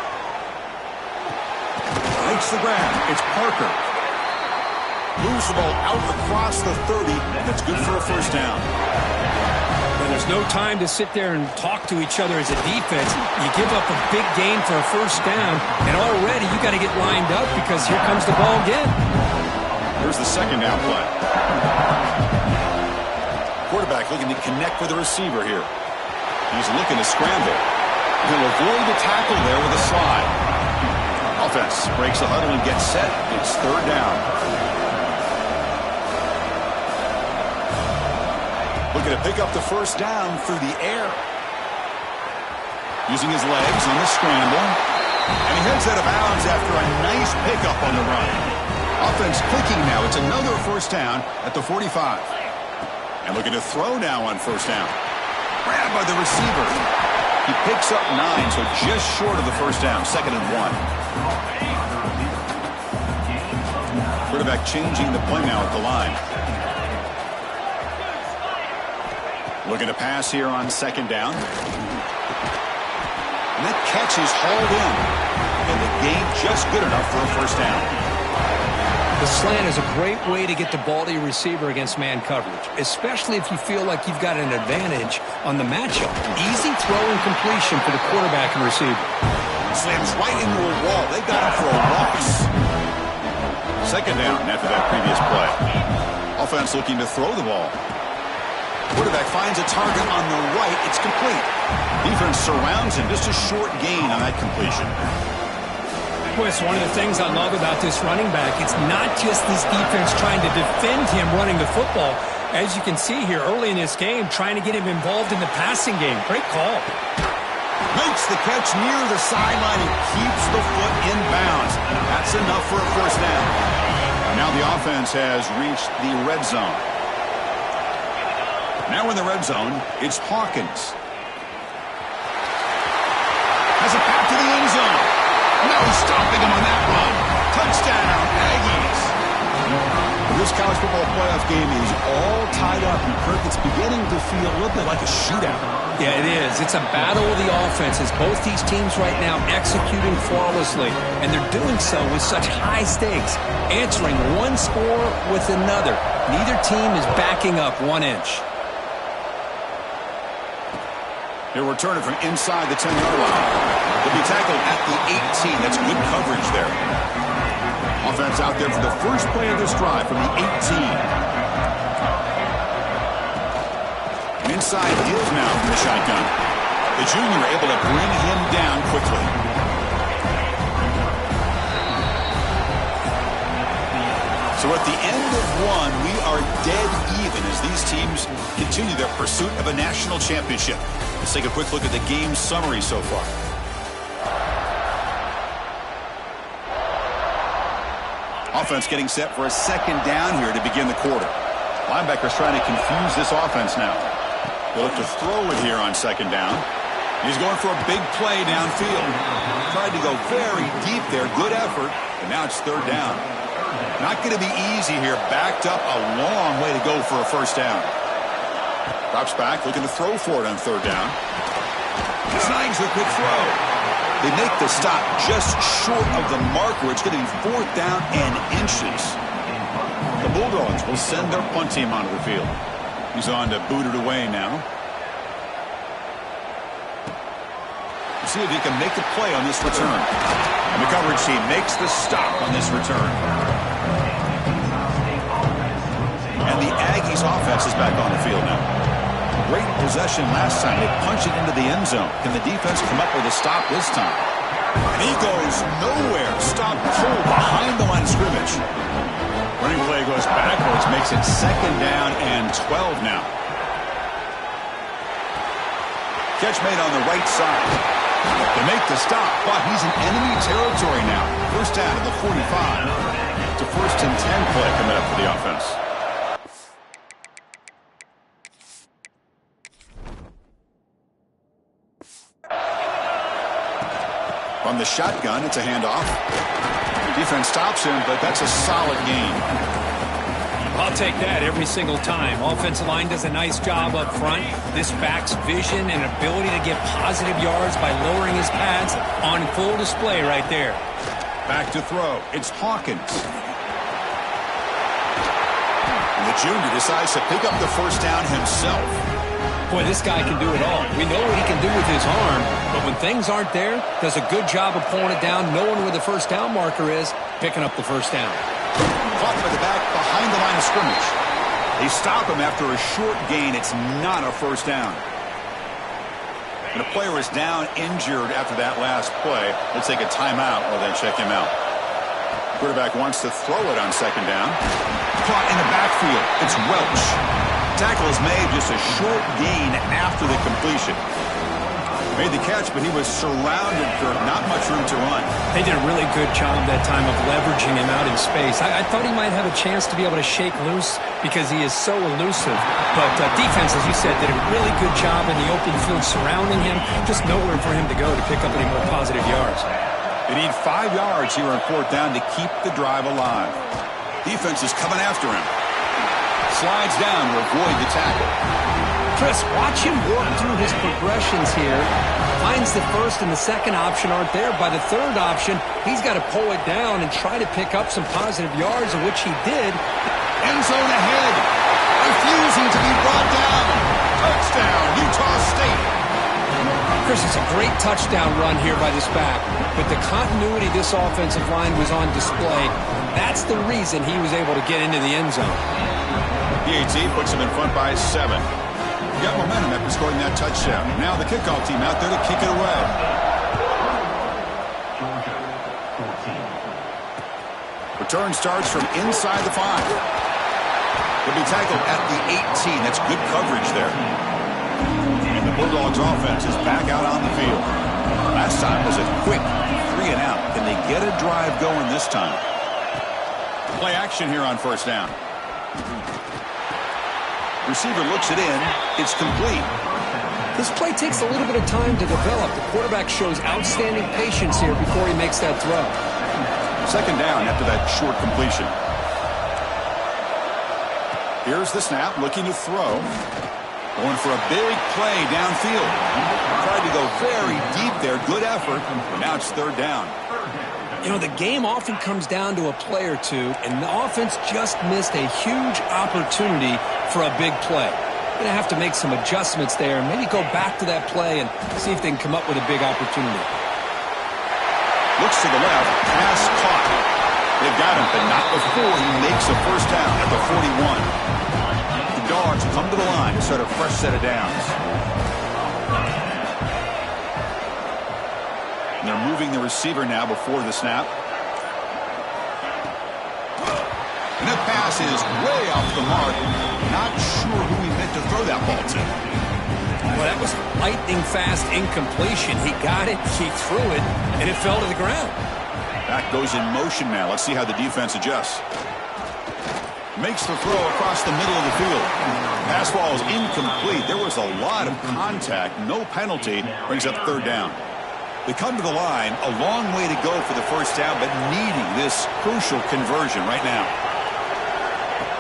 Makes the grab. It's Parker. Moves the ball out across the 30, and it's good for a first down. And there's no time to sit there and talk to each other as a defense. You give up a big gain for a first down, and already you got to get lined up because here comes the ball again. Here's the second down play. Quarterback looking to connect with the receiver here. He's looking to scramble. He'll avoid the tackle there with a slide. Offense breaks the huddle and gets set. It's 3rd down. Looking to pick up the first down through the air. Using his legs on the scramble. And he heads out of bounds after a nice pickup on the run. Offense clicking now. It's another first down at the 45. And looking to throw now on first down. Grabbed by the receiver. He picks up 9, so just short of the first down. 2nd and 1. Quarterback changing the play now at the line. Looking to pass here on 2nd down. And that catch is hauled in. And the gain just good enough for a first down. The slant is a great way to get the ball to your receiver against man coverage, especially if you feel like you've got an advantage on the matchup. Easy throw and completion for the quarterback and receiver. Slams right into a wall. They got him for a loss. 2nd down after that previous play. Offense looking to throw the ball. Quarterback finds a target on the right. It's complete. Defense surrounds him. Just a short gain on that completion. Boy, it's one of the things I love about this running back. It's not just this defense trying to defend him running the football. As you can see here early in this game, trying to get him involved in the passing game. Great call. Makes the catch near the sideline and keeps the foot in bounds. That's enough for a first down. Now the offense has reached the red zone. Now in the red zone, it's Hawkins. Has it back to the end zone. No stopping him on that run. Touchdown, Aggies. This college football playoff game is all tied up, and Kirk, it's beginning to feel a little bit like a shootout. Yeah, it is. It's a battle of the offenses. Both these teams right now executing flawlessly, and they're doing so with such high stakes, answering one score with another. Neither team is backing up 1 inch. He'll return it from inside the 10-yard line. He'll be tackled at the 18. That's good coverage there. Offense out there for the first play of this drive from the 18. And inside deals now from the shotgun. The junior able to bring him down quickly. So at the end of one, we are dead even as these teams continue their pursuit of a national championship. Let's take a quick look at the game summary so far. Offense getting set for a 2nd down here to begin the quarter. Linebackers trying to confuse this offense now. They'll look to throw it here on 2nd down. He's going for a big play downfield. Tried to go very deep there. Good effort. And now it's 3rd down. Not going to be easy here. Backed up a long way to go for a first down. Drops back, looking to throw for it on 3rd down. Snags the quick throw. They make the stop just short of the marker. It's going to be 4th down and inches. The Bulldogs will send their punt team onto the field. He's on to boot it away now. We'll see if he can make the play on this return. And the coverage team makes the stop on this return. And the Aggies offense is back on the field now. Great possession last time. They punch it into the end zone. Can the defense come up with a stop this time? And he goes nowhere. Stop pulled behind the line of scrimmage. Running play goes backwards. Makes it 2nd down and 12 now. Catch made on the right side. They make the stop, but he's in enemy territory now. First down at the 45. It's a 1st and 10 play coming up for the offense. From the shotgun, it's a handoff. Defense stops him, but that's a solid gain. I'll take that every single time. Offensive line does a nice job up front. This back's vision and ability to get positive yards by lowering his pads on full display right there. Back to throw. It's Hawkins. And the junior decides to pick up the first down himself. Boy, this guy can do it all. We know what he can do with his arm, but when things aren't there, does a good job of pulling it down, knowing where the first down marker is, picking up the first down. Caught by the back behind the line of scrimmage. They stop him after a short gain. It's not a first down. And a player is down injured after that last play. We'll take a timeout while they check him out. Quarterback wants to throw it on 2nd down. Caught in the backfield. It's Welch. Tackle is made, just a short gain after the completion. Made the catch, but he was surrounded for not much room to run. They did a really good job that time of leveraging him out in space. I thought he might have a chance to be able to shake loose because he is so elusive. But defense, as you said, did a really good job in the open field surrounding him. Just nowhere for him to go to pick up any more positive yards. They need 5 yards here on 4th down to keep the drive alive. Defense is coming after him. Slides down to avoid the tackle. Chris, watch him work through his progressions here. Finds the first and the second option aren't there. By the third option, he's got to pull it down and try to pick up some positive yards, of which he did. End zone ahead. Refusing to be brought down. Touchdown, Utah State. Chris, it's a great touchdown run here by this back. But the continuity of this offensive line was on display. That's the reason he was able to get into the end zone. PAT puts him in front by 7. Got momentum after scoring that touchdown. Now the kickoff team out there to kick it away. Georgia, 14. Return starts from inside the 5. He'll be tackled at the 18. That's good coverage there. And the Bulldogs offense is back out on the field. Last time was a quick 3 and out. Can they get a drive going this time? Play action here on 1st down. Receiver looks it in. It's complete. This play takes a little bit of time to develop. The quarterback shows outstanding patience here before he makes that throw. 2nd down after that short completion. Here's the snap, looking to throw. Going for a big play downfield. Tried to go very deep there. Good effort. Now it's 3rd down. You know, the game often comes down to a play or two, and the offense just missed a huge opportunity for a big play. Going to have to make some adjustments there and maybe go back to that play and see if they can come up with a big opportunity. Looks to the left. Pass caught. They've got him, but not before he makes a 1st down at the 41. The Dogs come to the line to start a fresh set of downs. And they're moving the receiver now before the snap. And that pass is way off the mark. Not sure who he meant to throw that ball to. Well, that was lightning fast incompletion. He got it, he threw it, and it fell to the ground. Back goes in motion now. Let's see how the defense adjusts. Makes the throw across the middle of the field. Pass ball is incomplete. There was a lot of contact. No penalty. Brings up 3rd down. They come to the line, a long way to go for the 1st down, but needing this crucial conversion right now.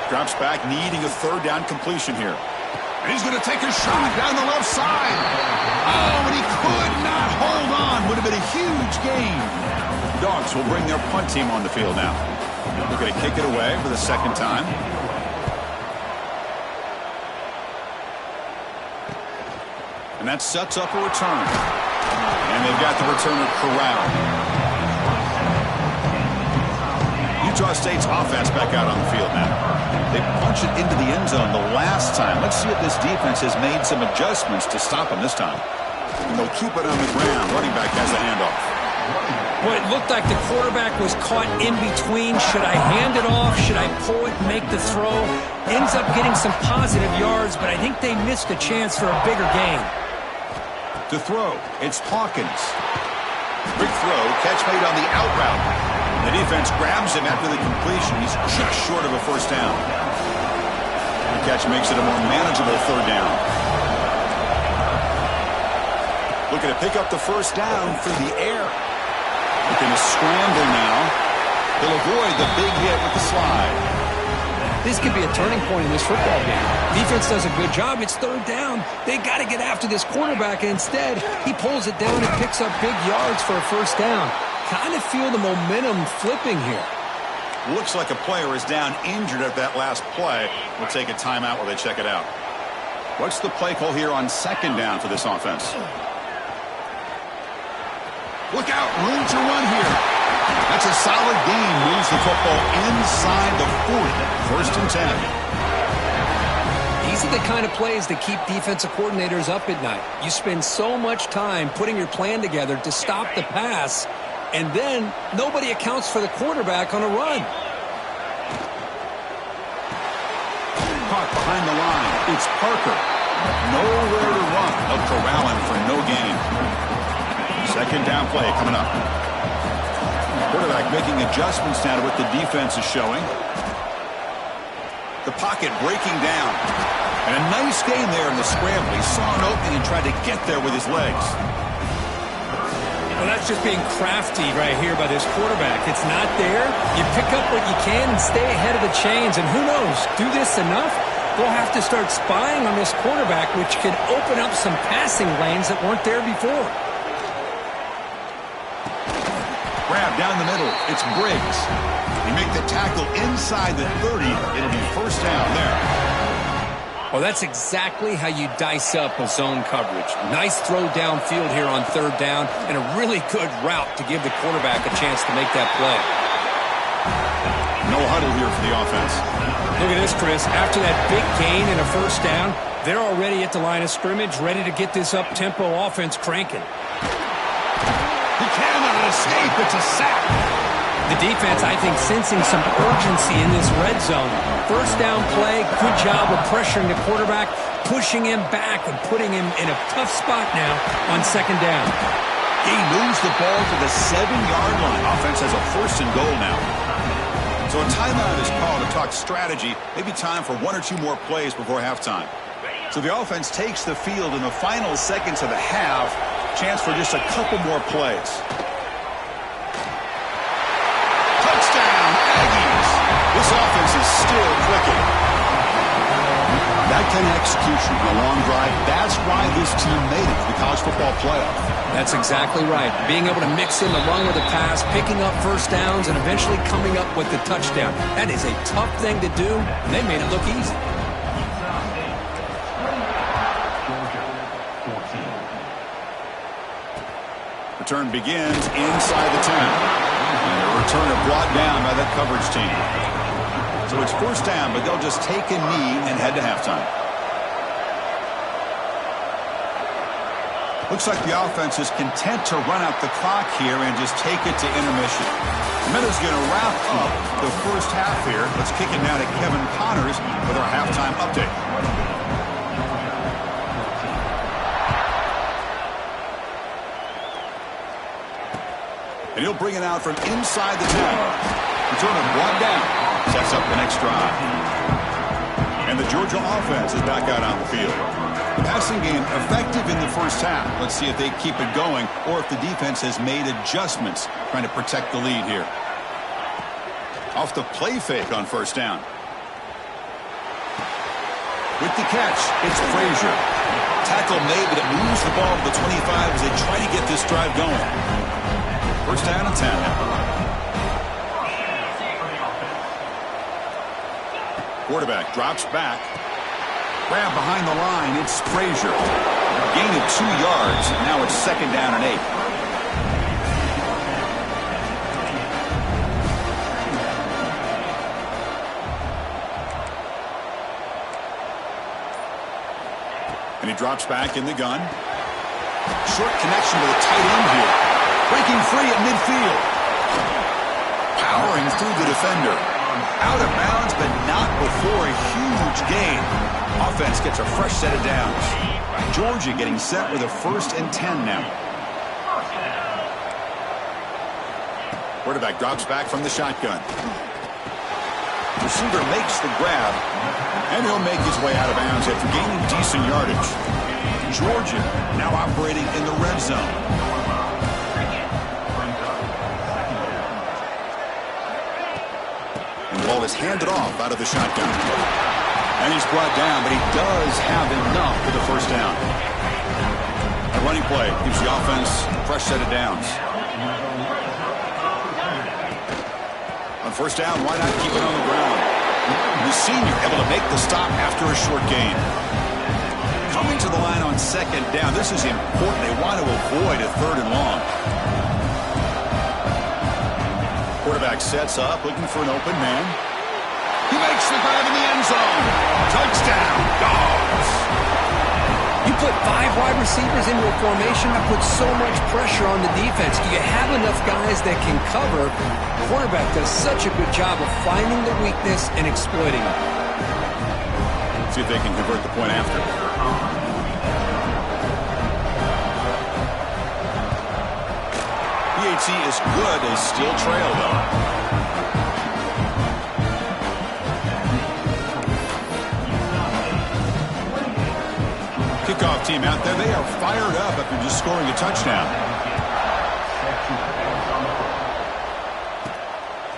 Drops back, needing a 3rd down completion here. And he's going to take a shot down the left side. Oh, and he could not hold on. Would have been a huge gain. Dogs will bring their punt team on the field now. They're going to kick it away for the 2nd time. And that sets up a return. And they've got the returner corralled. Utah State's offense back out on the field now. They punch it into the end zone the last time. Let's see if this defense has made some adjustments to stop them this time. And they'll keep it on the ground. Running back has the handoff. Well, it looked like the quarterback was caught in between. Should I hand it off? Should I pull it and make the throw? Ends up getting some positive yards, but I think they missed a chance for a bigger gain. To throw, it's Hawkins. Big throw, catch made on the out route. The defense grabs him after the completion. He's just short of a 1st down. The catch makes it a more manageable 3rd down. Looking to pick up the 1st down through the air. Looking to scramble now. He'll avoid the big hit with the slide. This could be a turning point in this football game. Defense does a good job. It's 3rd down. They got to get after this quarterback. And instead, he pulls it down and picks up big yards for a 1st down. Kind of feel the momentum flipping here. Looks like a player is down injured at that last play. We'll take a timeout while they check it out. What's the play call here on 2nd down for this offense? Look out, room to run here. That's a solid gain. Moves the football inside the 40. 1st and 10. These are the kind of plays that keep defensive coordinators up at night. You spend so much time putting your plan together to stop the pass, and then nobody accounts for the quarterback on a run. Caught behind the line. It's Parker. Nowhere to run. They'll corral him for no gain. Second down play coming up. Quarterback making adjustments now to what the defense is showing. The pocket breaking down. And a nice gain there in the scramble. He saw an opening and tried to get there with his legs. Well, that's just being crafty right here by this quarterback. It's not there. You pick up what you can and stay ahead of the chains. And who knows, do this enough, they'll have to start spying on this quarterback, which could open up some passing lanes that weren't there before. Grab down the middle. It's Briggs. You make the tackle inside the 30. It'll be first down there. Well, that's exactly how you dice up a zone coverage. Nice throw downfield here on third down, and a really good route to give the quarterback a chance to make that play. No huddle here for the offense. Look at this, Chris. After that big gain and a first down, they're already at the line of scrimmage, ready to get this up-tempo offense cranking. He cannot escape. It's a sack. The defense, I think, sensing some urgency in this red zone. First down play, good job of pressuring the quarterback, pushing him back and putting him in a tough spot now on second down. He moves the ball to the 7-yard line. Offense has a first and goal now. So a timeout is called to talk strategy. Maybe time for one or two more plays before halftime. So the offense takes the field in the final seconds of the half. Chance for just a couple more plays. Touchdown, Aggies. This offense is still clicking. That kind of execution on a long drive, that's why this team made it to the college football playoff. That's exactly right. Being able to mix in the run with the pass, picking up first downs, and eventually coming up with the touchdown. That is a tough thing to do, and they made it look easy. Return begins inside the 10. And a returner brought down by that coverage team. So it's first down, but they'll just take a knee and head to halftime. Looks like the offense is content to run out the clock here and just take it to intermission. Minutes going to wrap up the first half here. Let's kick it now to Kevin Connors with our halftime update. And he'll bring it out from inside the 10. Returner brought down. Sets up the next drive. And the Georgia offense is back out on the field. The passing game effective in the first half. Let's see if they keep it going or if the defense has made adjustments trying to protect the lead here. Off the play fake on first down. With the catch, it's Frazier. Tackle made, but it moves the ball to the 25 as they try to get this drive going. First down and 10 now. Quarterback drops back. Grab behind the line. It's Frazier. Gain of 2 yards. Now it's second down and 8. And he drops back in the gun. Short connection to the tight end here. Breaking free at midfield. Powering through the defender. Out of bounds, but not before a huge gain. Offense gets a fresh set of downs. Georgia getting set with a first and 10 now. Quarterback drops back from the shotgun. Receiver makes the grab, and he'll make his way out of bounds after gaining decent yardage. Georgia now operating in the red zone. The ball is handed off out of the shotgun. And he's brought down, but he does have enough for the first down. A running play gives the offense a fresh set of downs. On first down, why not keep it on the ground? The senior able to make the stop after a short gain. Coming to the line on second down, this is important. They want to avoid a third and long. Quarterback sets up, looking for an open man. He makes the grab in the end zone. Touchdown, Dogs. You put 5 wide receivers into a formation that puts so much pressure on the defense. Do you have enough guys that can cover? The quarterback does such a good job of finding the weakness and exploiting it. See if they can convert the point after. PAT is good. They still trail, though. Kickoff team out there. They are fired up after just scoring a touchdown.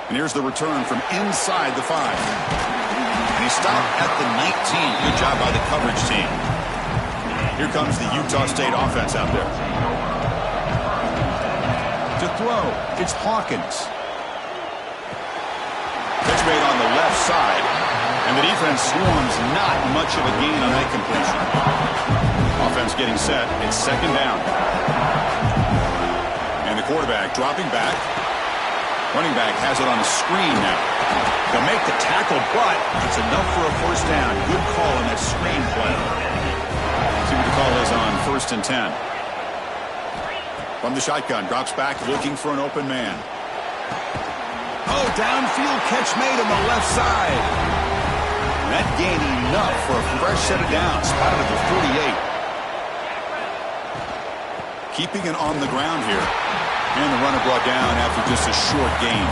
And here's the return from inside the 5. And he stopped at the 19. Good job by the coverage team. Here comes the Utah State offense out there. To throw, it's Hawkins. Catch made on the left side. And the defense swarms, not much of a gain on that completion. Offense getting set. It's second down. And the quarterback dropping back. Running back has it on the screen now. They'll make the tackle, but it's enough for a first down. Good call on that screen play. See what the call is on 1st and 10. From the shotgun, drops back looking for an open man. Oh, downfield catch made on the left side. That gained enough for a fresh set of downs. Spotted at the 48. Keeping it on the ground here. And the runner brought down after just a short gain.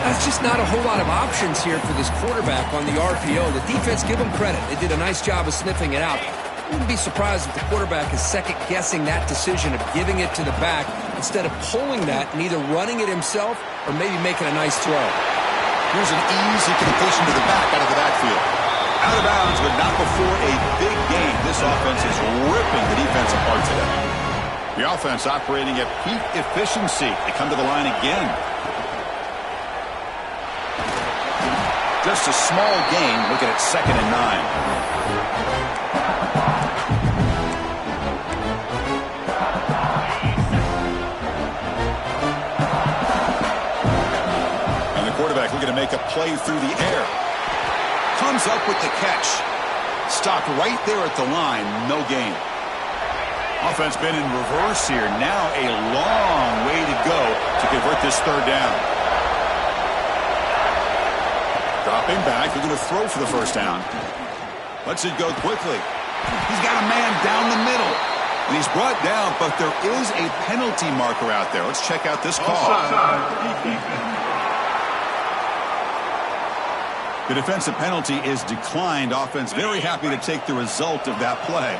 That's just not a whole lot of options here for this quarterback on the RPO. The defense, give them credit. They did a nice job of sniffing it out. I wouldn't be surprised if the quarterback is second-guessing that decision of giving it to the back instead of pulling that and either running it himself or maybe making a nice throw. Here's an easy completion to the back out of the backfield. Out of bounds, but not before a big gain. This offense is ripping the defense apart today. The offense operating at peak efficiency. They come to the line again. Just a small gain. Look at it, 2nd and 9. And the quarterback looking to make a play through the air. Comes up with the catch. Stopped right there at the line. No gain. Offense been in reverse here. Now a long way to go to convert this 3rd down. Dropping back. They're going to throw for the first down. Lets it go quickly. He's got a man down the middle. And he's brought down, but there is a penalty marker out there. Let's check out this call. The defensive penalty is declined. Offense very happy to take the result of that play.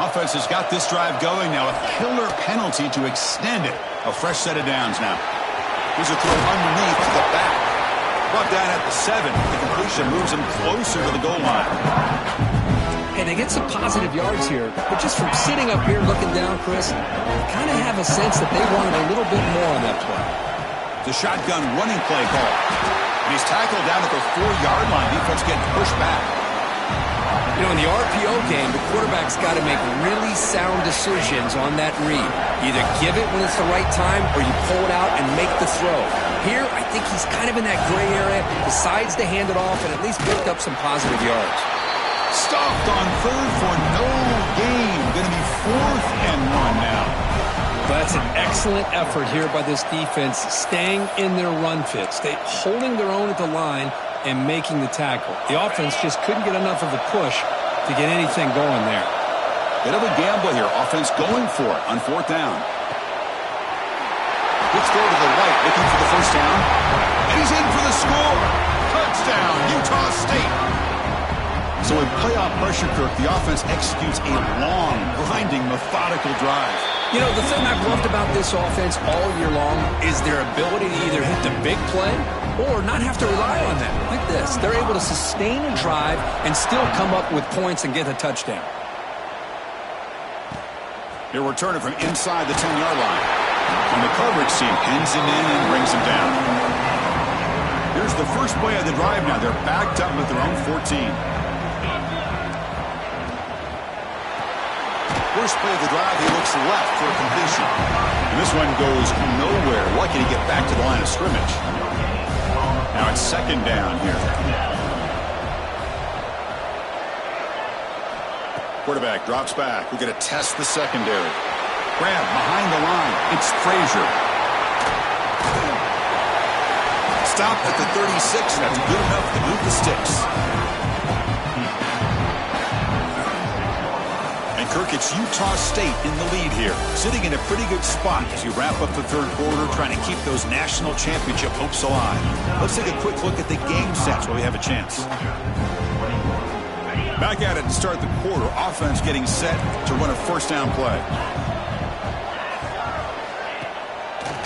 Offense has got this drive going now. A killer penalty to extend it. A fresh set of downs now. Here's a throw underneath to the back. Brought down at the 7. The completion moves him closer to the goal line. And they get some positive yards here. But just from sitting up here looking down, Chris, I kind of have a sense that they wanted a little bit more on that play. The shotgun running play call. And he's tackled down at the 4-yard line. Defense getting pushed back. You know, in the RPO game, the quarterback's got to make really sound decisions on that read. Either give it when it's the right time or you pull it out and make the throw. Here, I think he's kind of in that gray area, decides to hand it off and at least picked up some positive yards. Stopped on 3rd for no gain. Going to be 4th and 1 now. That's an excellent effort here by this defense, staying in their run fit, holding their own at the line and making the tackle. The offense just couldn't get enough of a push to get anything going there. Bit of a gamble here. Offense going for it on 4th down. Let's go to the right, looking for the first down. And he's in for the score. Touchdown, Utah State. So in playoff pressure, Kirk, the offense executes a long, grinding, methodical drive. You know, the thing I've loved about this offense all year long is their ability to either hit the big play or not have to rely on that. Like this. They're able to sustain a drive and still come up with points and get a touchdown. He'll return it from inside the 10-yard line. And the coverage team pins him in and brings him down. Here's the first play of the drive now. They're backed up at their own 14. First play of the drive, he looks left for a completion. And this one goes nowhere. Lucky to get back to the line of scrimmage. Now it's 2nd down here. Quarterback drops back. We're going to test the secondary. Grab behind the line. It's Frazier. Stopped at the 36. That's good enough to move the sticks. Kirk, it's Utah State in the lead here, sitting in a pretty good spot as you wrap up the third quarter, trying to keep those national championship hopes alive. Let's take a quick look at the game sets while we have a chance. Back at it to start the quarter. Offense getting set to run a first down play.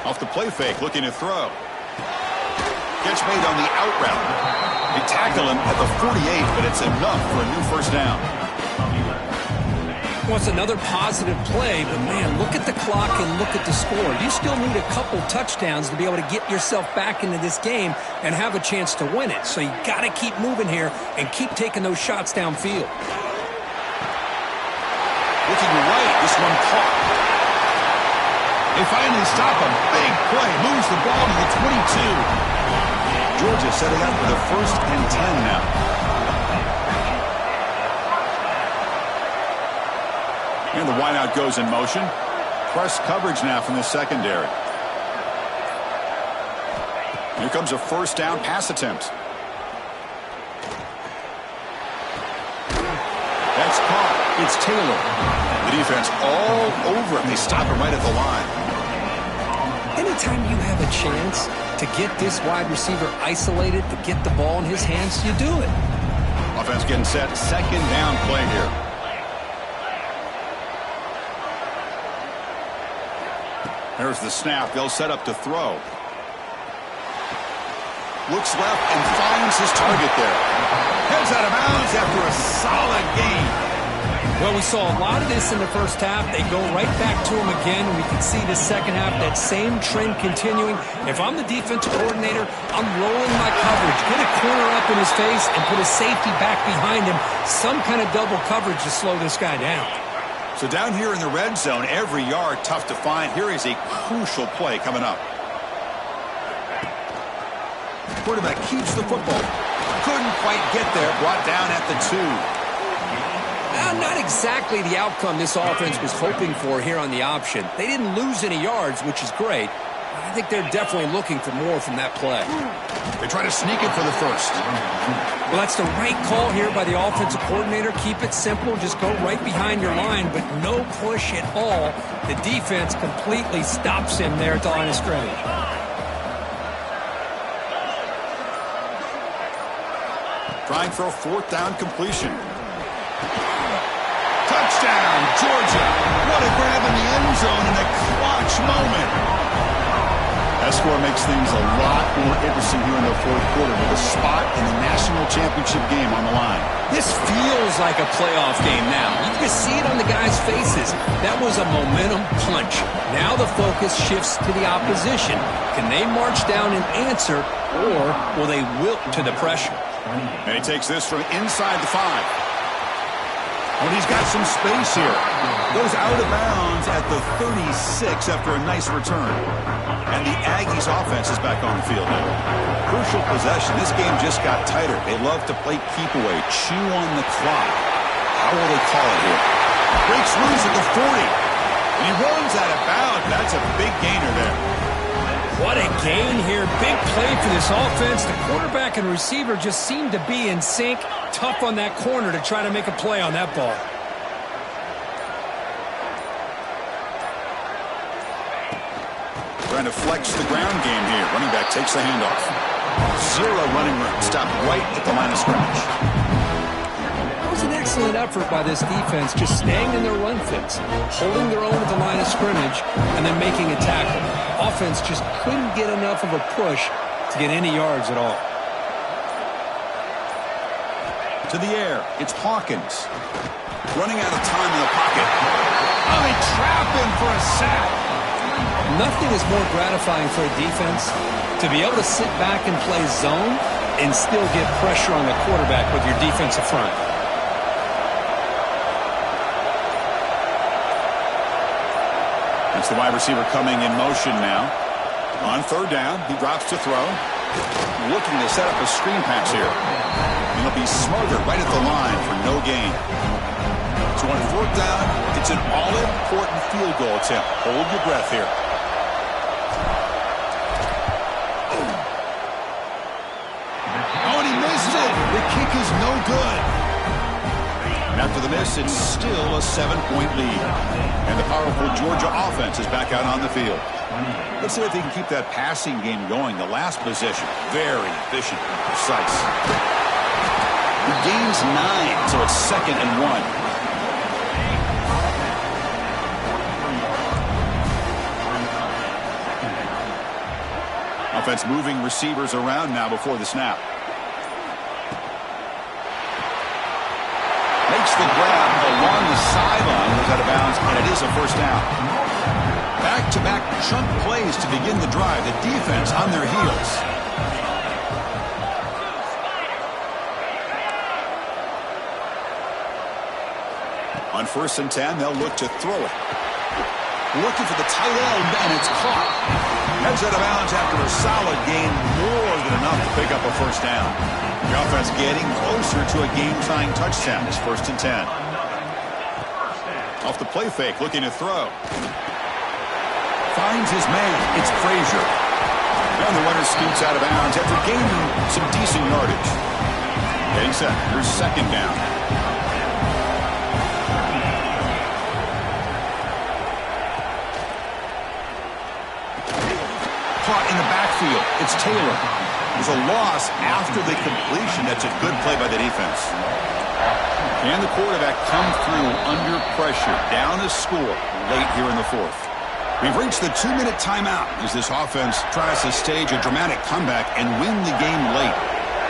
Off the play fake, looking to throw. Catch made on the out route. They tackle him at the 48, but it's enough for a new first down. Well, it's another positive play, but man, look at the clock and look at the score. You still need a couple touchdowns to be able to get yourself back into this game and have a chance to win it. So you got to keep moving here and keep taking those shots downfield. Looking right, this one caught. They finally stop him. Big play, moves the ball to the 22. Georgia setting up for the 1st and 10 now. And the wideout goes in motion. Press coverage now from the secondary. Here comes a first down pass attempt. That's caught. It's Taylor. The defense all over him. They stop him right at the line. Anytime you have a chance to get this wide receiver isolated, to get the ball in his hands, you do it. Offense getting set. Second down play here. There's the snap. They'll set up to throw. Looks left and finds his target there. Heads out of bounds after a solid game. Well, we saw a lot of this in the first half. They go right back to him again. We can see the second half, that same trend continuing. If I'm the defensive coordinator, I'm rolling my coverage. Get a corner up in his face and put a safety back behind him. Some kind of double coverage to slow this guy down. So down here in the red zone, every yard tough to find. Here is a crucial play coming up. Quarterback keeps the football. Couldn't quite get there. Brought down at the 2. Not exactly the outcome this offense was hoping for here on the option. They didn't lose any yards, which is great. I think they're definitely looking for more from that play. They try to sneak it for the first. Well, that's the right call here by the offensive coordinator. Keep it simple. Just go right behind your line, but no push at all. The defense completely stops him there at the line of scrimmage. Trying for a 4th down completion. Touchdown, Georgia. What a grab in the end zone in a clutch moment. That score makes things a lot more interesting here in the fourth quarter with a spot in the national championship game on the line. This feels like a playoff game now. You can see it on the guys' faces. That was a momentum punch. Now the focus shifts to the opposition. Can they march down and answer, or will they wilt to the pressure? And he takes this from inside the 5. When he's got some space here. Goes out of bounds at the 36 after a nice return. And the Aggies offense is back on the field now. Crucial possession. This game just got tighter. They love to play keep away, chew on the clock. How will they call it here? Breaks loose at the 40. And he runs out of bounds. That's a big gainer there. What a gain here. Big play for this offense. The quarterback and receiver just seem to be in sync. Tough on that corner to try to make a play on that ball. Trying to flex the ground game here. Running back takes the handoff. 0 running room. Stopped right at the line of scrimmage. That was an excellent effort by this defense, just staying in their run fits, holding their own at the line of scrimmage, and then making a tackle. Offense just couldn't get enough of a push to get any yards at all. To the air, it's Hawkins. Running out of time in the pocket. Oh, they trap him for a sack. Nothing is more gratifying for a defense to be able to sit back and play zone and still get pressure on the quarterback with your defensive front. It's the wide receiver coming in motion now. On 3rd down, he drops to throw. Looking to set up a screen pass here. And he'll be smarter right at the line for no gain. So on 4th down, it's an all-important field goal attempt. Hold your breath here. Oh, and he missed it. The kick is no good. And after the miss, it's still a 7-point lead. And the powerful Georgia offense is back out on the field. Let's see if they can keep that passing game going. The last possession, very efficient and precise. He gains 9, so it's 2nd and 1. Offense moving receivers around now before the snap. Makes the grab along the sideline, goes out of bounds, and it is a first down. Back-to-back chunk plays to begin the drive. The defense on their heels. On 1st and 10, they'll look to throw it. Looking for the tight end, and it's caught. Heads out of bounds after a solid gain, more than enough to pick up a first down. The offense getting closer to a game-tying touchdown. It's 1st and 10. Off the play fake, looking to throw. Finds his man. It's Frazier. And the runner scoots out of bounds after gaining some decent yardage. Getting set. Here's 2nd down. Caught in the backfield. It's Taylor. There's a loss after the completion. That's a good play by the defense. Can the quarterback come through under pressure? Down a score late here in the 4th. We've reached the 2-minute timeout as this offense tries to stage a dramatic comeback and win the game late.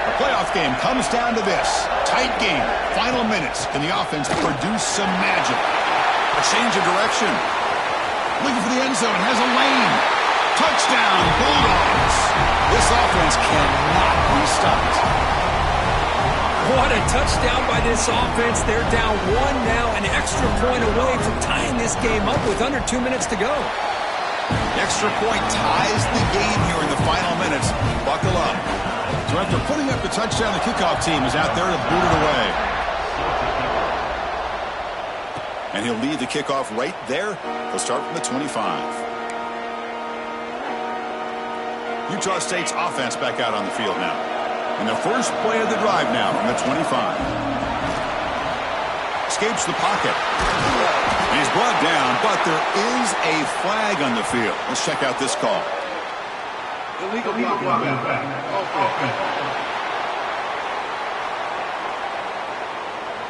The playoff game comes down to this. Tight game. Final minutes. Can the offense produce some magic? A change of direction. Looking for the end zone. Has a lane. Touchdown, Bulldogs. This offense cannot be stopped. What a touchdown by this offense. They're down 1 now, an extra point away from tying this game up with under 2 minutes to go. Extra point ties the game here in the final minutes. Buckle up. So after putting up the touchdown, the kickoff team is out there to boot it away. And he'll lead the kickoff right there. He'll start from the 25. Utah State's offense back out on the field now. And the first play of the drive now from the 25. Escapes the pocket. And he's brought down, but there is a flag on the field. Let's check out this call. Illegal blocking.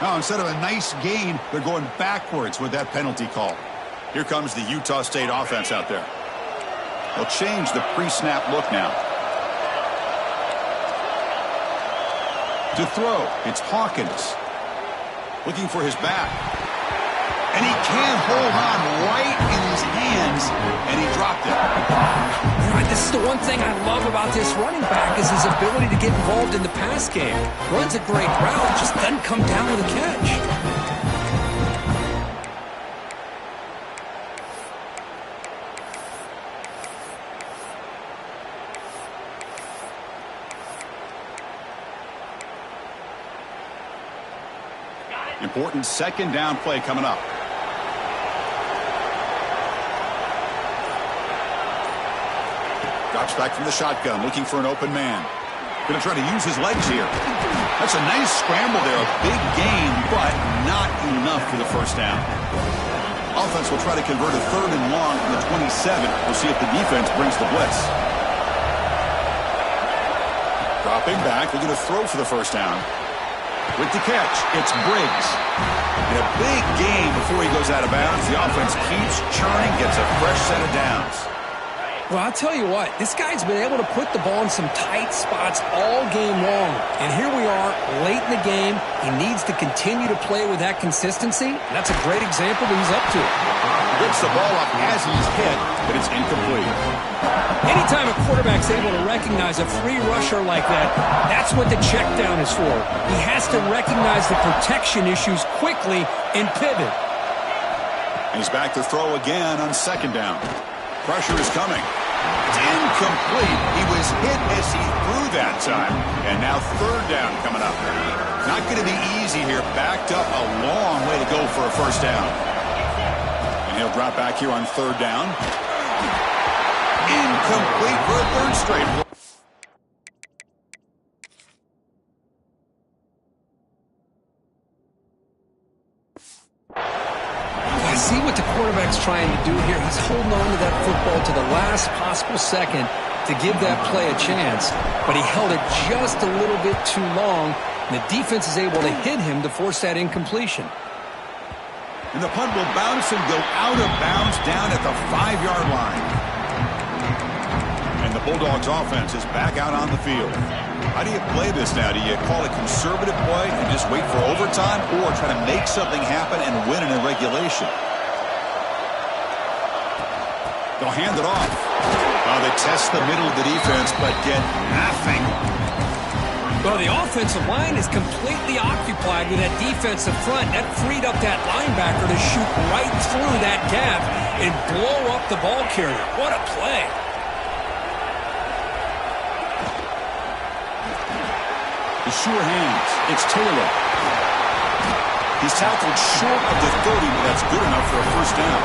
Now, instead of a nice gain, they're going backwards with that penalty call. Here comes the Utah State offense out there. They'll change the pre-snap look now. To throw, it's Hawkins. Looking for his back. And he can't hold on right in his hands, and he dropped it. Right, this is the one thing I love about this running back is his ability to get involved in the pass game. Runs a great route, just doesn't come down with a catch. Important 2nd down play coming up. Drops back from the shotgun, looking for an open man. Going to try to use his legs here. That's a nice scramble there. A big gain, but not enough for the first down. Offense will try to convert a 3rd and long from the 27. We'll see if the defense brings the blitz. Dropping back, looking to throw for the first down. With the catch, it's Briggs. And a big gain before he goes out of bounds. The offense keeps churning, gets a fresh set of downs. Well, I'll tell you what, this guy's been able to put the ball in some tight spots all game long. And here we are, late in the game. He needs to continue to play with that consistency. And that's a great example that he's up to it. Gets the ball up as he's hit, but it's incomplete. Anytime a quarterback's able to recognize a free rusher like that, that's what the check down is for. He has to recognize the protection issues quickly and pivot. And he's back to throw again on 2nd down. Pressure is coming. It's incomplete. He was hit as he threw that time. And now 3rd down coming up. Not going to be easy here. Backed up a long way to go for a first down. And he'll drop back here on 3rd down. Incomplete for a 3rd straight. what the quarterback's trying to do here. He's holding on to that football to the last possible second to give that play a chance, but he held it just a little bit too long, and the defense is able to hit him to force that incompletion. And the punt will bounce and go out of bounds down at the 5-yard line. And the Bulldogs offense is back out on the field. How do you play this now? Do you call it conservative play and just wait for overtime, or try to make something happen and win it in regulation? They'll hand it off. Well, they test the middle of the defense, but get nothing. Well, the offensive line is completely occupied with that defensive front. That freed up that linebacker to shoot right through that gap and blow up the ball carrier. What a play. The sure hands. It's Taylor. He's tackled short of the 30, but that's good enough for a first down.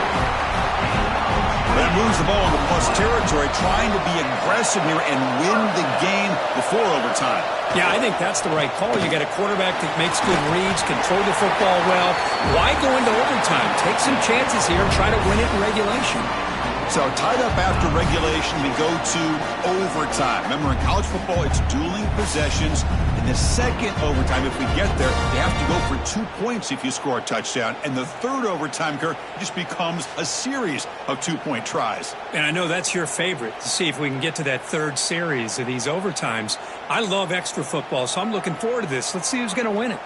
That moves the ball into plus territory, trying to be aggressive here and win the game before overtime. Yeah, I think that's the right call. You got a quarterback that makes good reads, control the football well. Why go into overtime? Take some chances here and try to win it in regulation. So tied up after regulation, we go to overtime. Remember, in college football, it's dueling possessions. In the second overtime, if we get there, you have to go for 2 points if you score a touchdown. And the third overtime, Kirk, just becomes a series of 2-point tries. And I know that's your favorite, to see if we can get to that third series of these overtimes. I love extra football, so I'm looking forward to this. Let's see who's going to win it.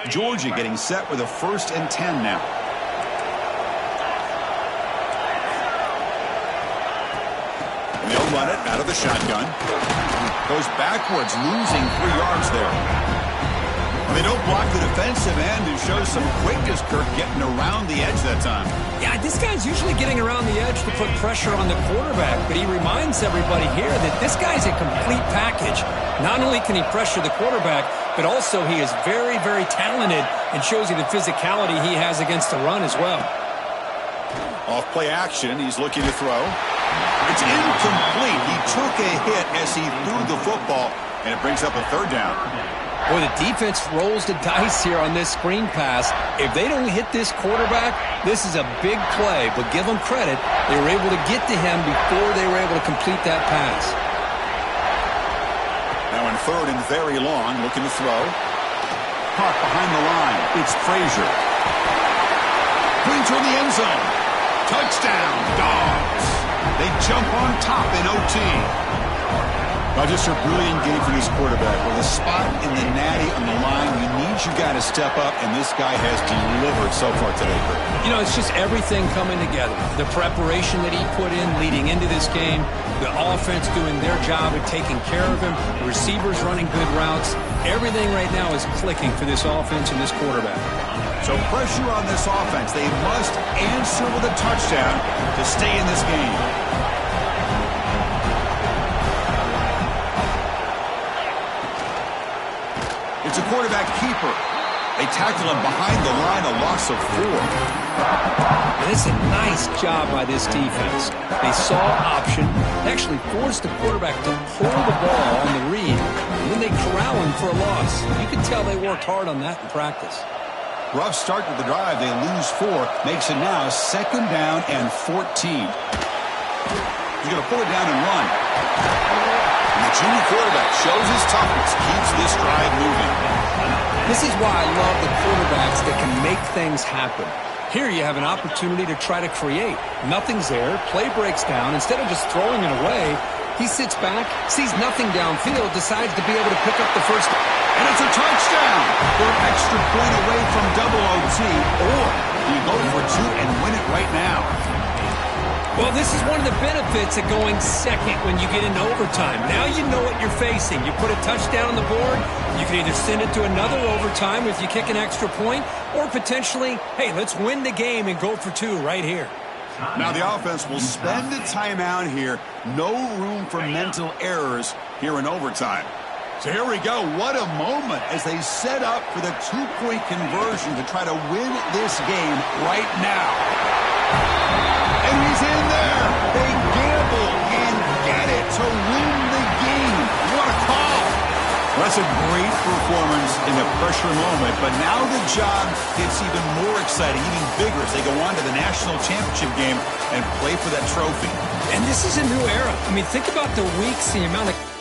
Georgia getting set with a 1st and 10 now. And they'll run it out of the shotgun. Goes backwards, losing 3 yards there. And they don't block the defensive end, who shows some quickness, Kirk, getting around the edge that time. Yeah, this guy's usually getting around the edge to put pressure on the quarterback, but he reminds everybody here that this guy's a complete package. Not only can he pressure the quarterback, but also he is very, very talented and shows you the physicality he has against the run as well. Off play action, he's looking to throw. It's incomplete. He took a hit as he threw the football, and it brings up a 3rd down. Boy, the defense rolls the dice here on this screen pass. If they don't hit this quarterback, this is a big play, but give them credit. They were able to get to him before they were able to complete that pass. Now in 3rd and very long, looking to throw. Caught behind the line. It's Frazier. Clean toward the end zone. Touchdown, Dogs. They jump on top in OT. Now just a brilliant game for this quarterback. With a spot in the natty on the line, you need your guy to step up, and this guy has delivered so far today, Kurt. You know, it's just everything coming together. The preparation that he put in leading into this game, the offense doing their job of taking care of him, the receivers running good routes. Everything right now is clicking for this offense and this quarterback. So pressure on this offense. They must answer with a touchdown to stay in this game. It's a quarterback keeper. They tackle him behind the line, a loss of 4. And it's a nice job by this defense. They saw option, actually forced the quarterback to pull the ball on the read, and then they corral him for a loss. You can tell they worked hard on that in practice. Rough start to the drive. They lose 4. Makes it now 2nd down and 14. He's going to pull it down and run. And the junior quarterback shows his toughness, keeps this drive moving. This is why I love the quarterbacks that can make things happen. Here you have an opportunity to try to create. Nothing's there. Play breaks down. Instead of just throwing it away, he sits back, sees nothing downfield, decides to be able to pick up the first. And it's a touchdown. They're an extra point away from double OT. Or you go for 2 and win it right now. Well, this is one of the benefits of going second when you get into overtime. Now you know what you're facing. You put a touchdown on the board, you can either send it to another overtime if you kick an extra point, or potentially, hey, let's win the game and go for 2 right here. Now the offense will spend a timeout here. No room for mental errors here in overtime. So here we go. What a moment as they set up for the 2-point conversion to try to win this game right now. in there. They gamble and get it to win the game. What a call. That's a great performance in a pressure moment, but now the job gets even more exciting, even bigger as they go on to the national championship game and play for that trophy. And this is a new era. I mean, think about the weeks, the amount of...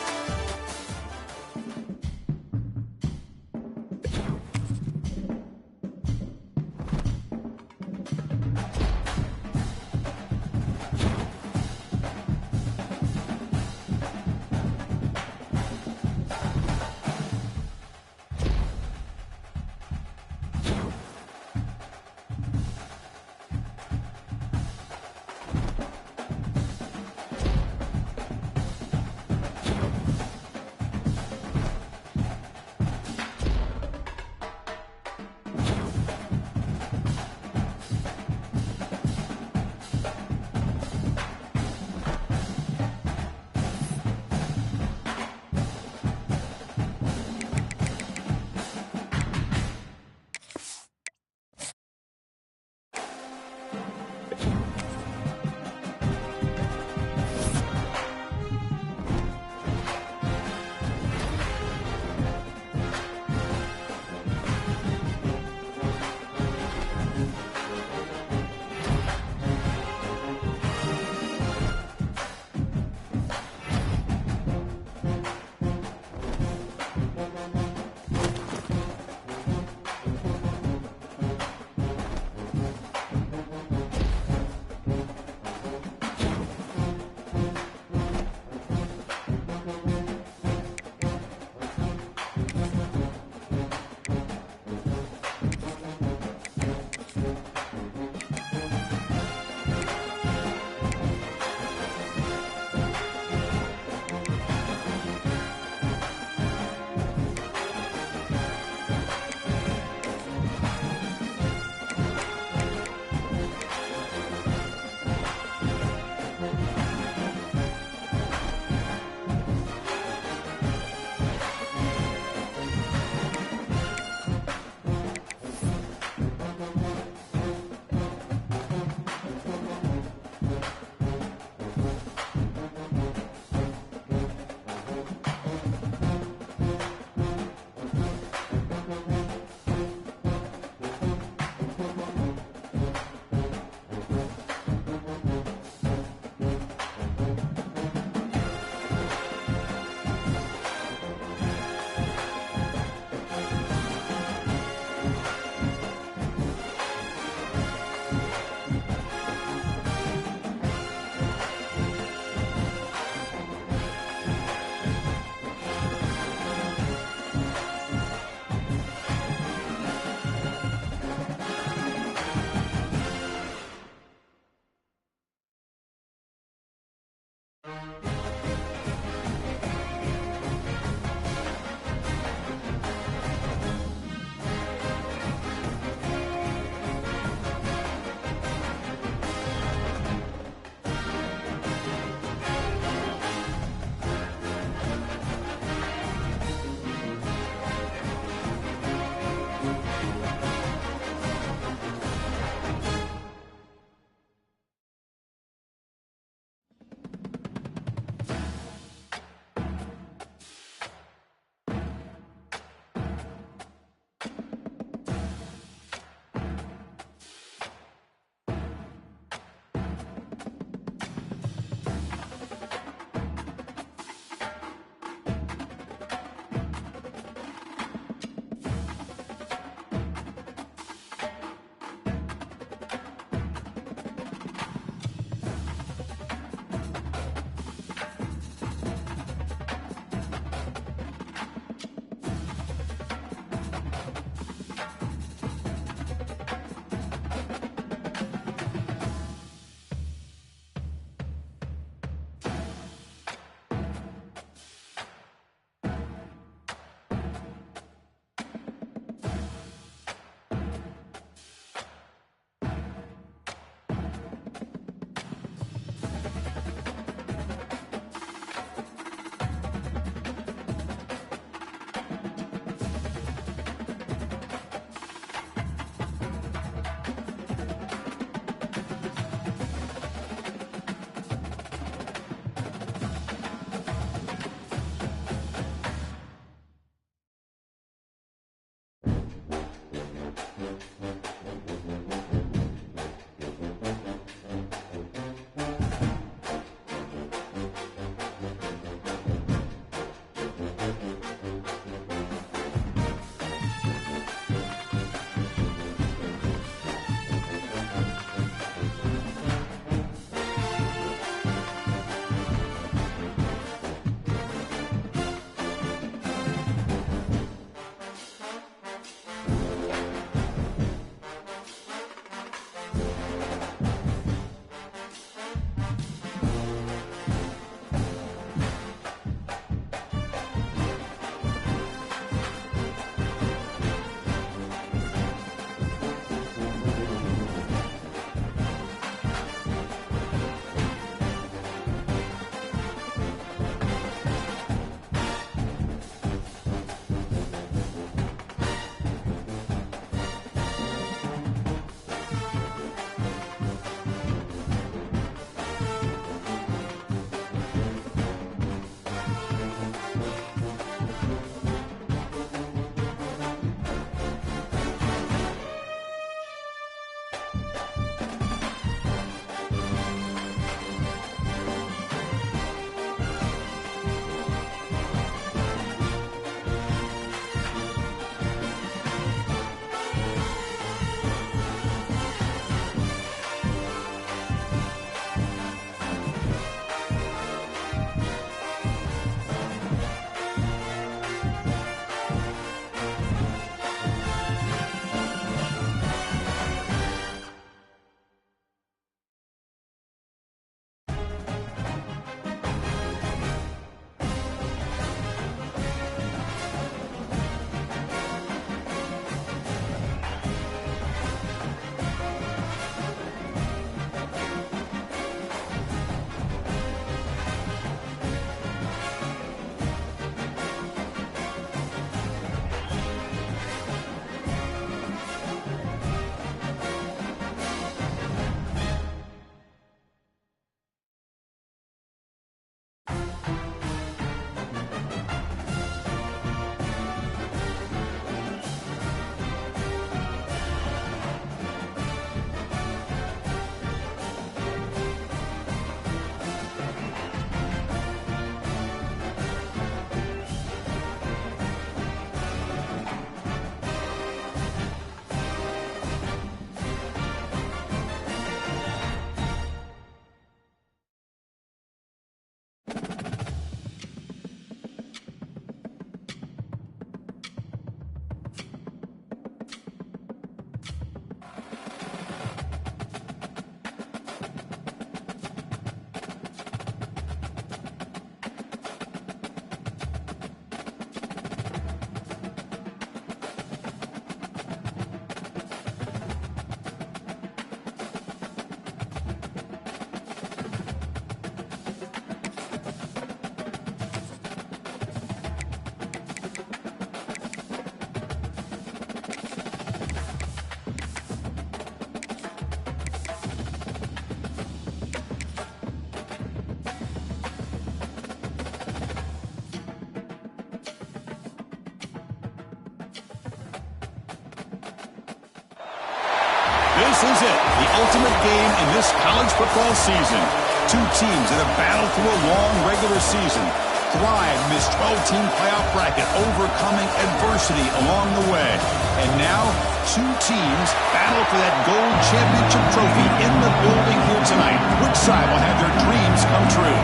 This is it, the ultimate game in this college football season. Two teams that have battled through a long regular season, thrived in this 12-team playoff bracket, overcoming adversity along the way. And now, two teams battle for that gold championship trophy in the building here tonight. Which side will have their dreams come true?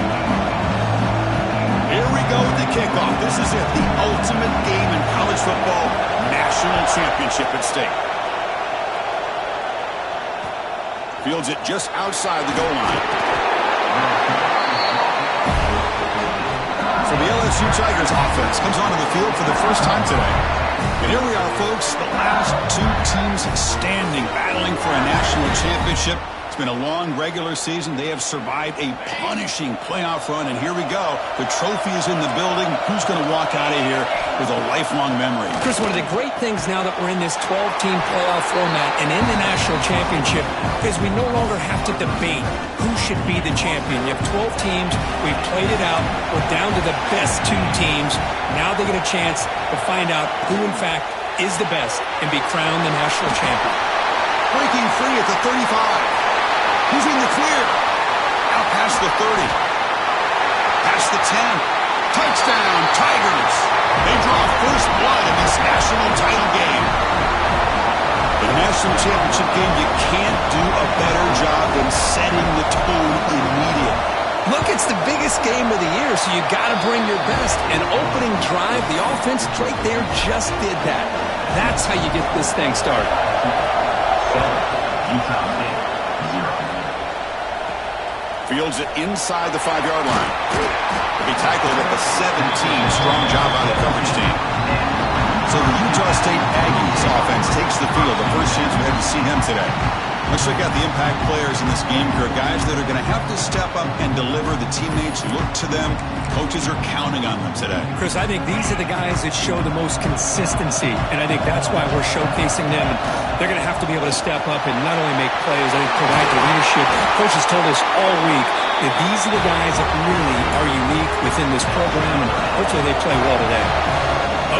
Here we go with the kickoff. This is it, the ultimate game in college football, national championship at stake. Fields it just outside the goal line. So the LSU Tigers offense comes onto the field for the first time today. And here we are, folks, the last two teams standing, battling for a national championship. It's been a long regular season. They have survived a punishing playoff run, and here we go. The trophy is in the building. Who's going to walk out of here with a lifelong memory? Chris, one of the great things now that we're in this 12-team playoff format and in the national championship is we no longer have to debate who should be the champion. You have 12 teams. We've played it out. We're down to the best two teams. Now they get a chance to find out who, in fact, is the best and be crowned the national champion. Breaking free at the 35. He's in the clear. Out past the 30. Past the 10. Touchdown, Tigers. They draw first blood in this national title game. The national championship game, you can't do a better job than setting the tone immediately. Look, it's the biggest game of the year, so you got to bring your best. An opening drive, the offense right there just did that. That's how you get this thing started. Fields it inside the 5-yard line. He'll be tackled at the 17. Strong job by the coverage team. So the Utah State Aggies offense takes the field. The first chance we had to see him today. Let's check out the impact players in this game here. Guys that are going to have to step up and deliver. The teammates look to them. Coaches are counting on them today. Chris, I think these are the guys that show the most consistency, and I think that's why we're showcasing them. They're going to have to be able to step up and not only make plays, I think provide the leadership. Coaches told us all week that these are the guys that really are unique within this program, and hopefully they play well today.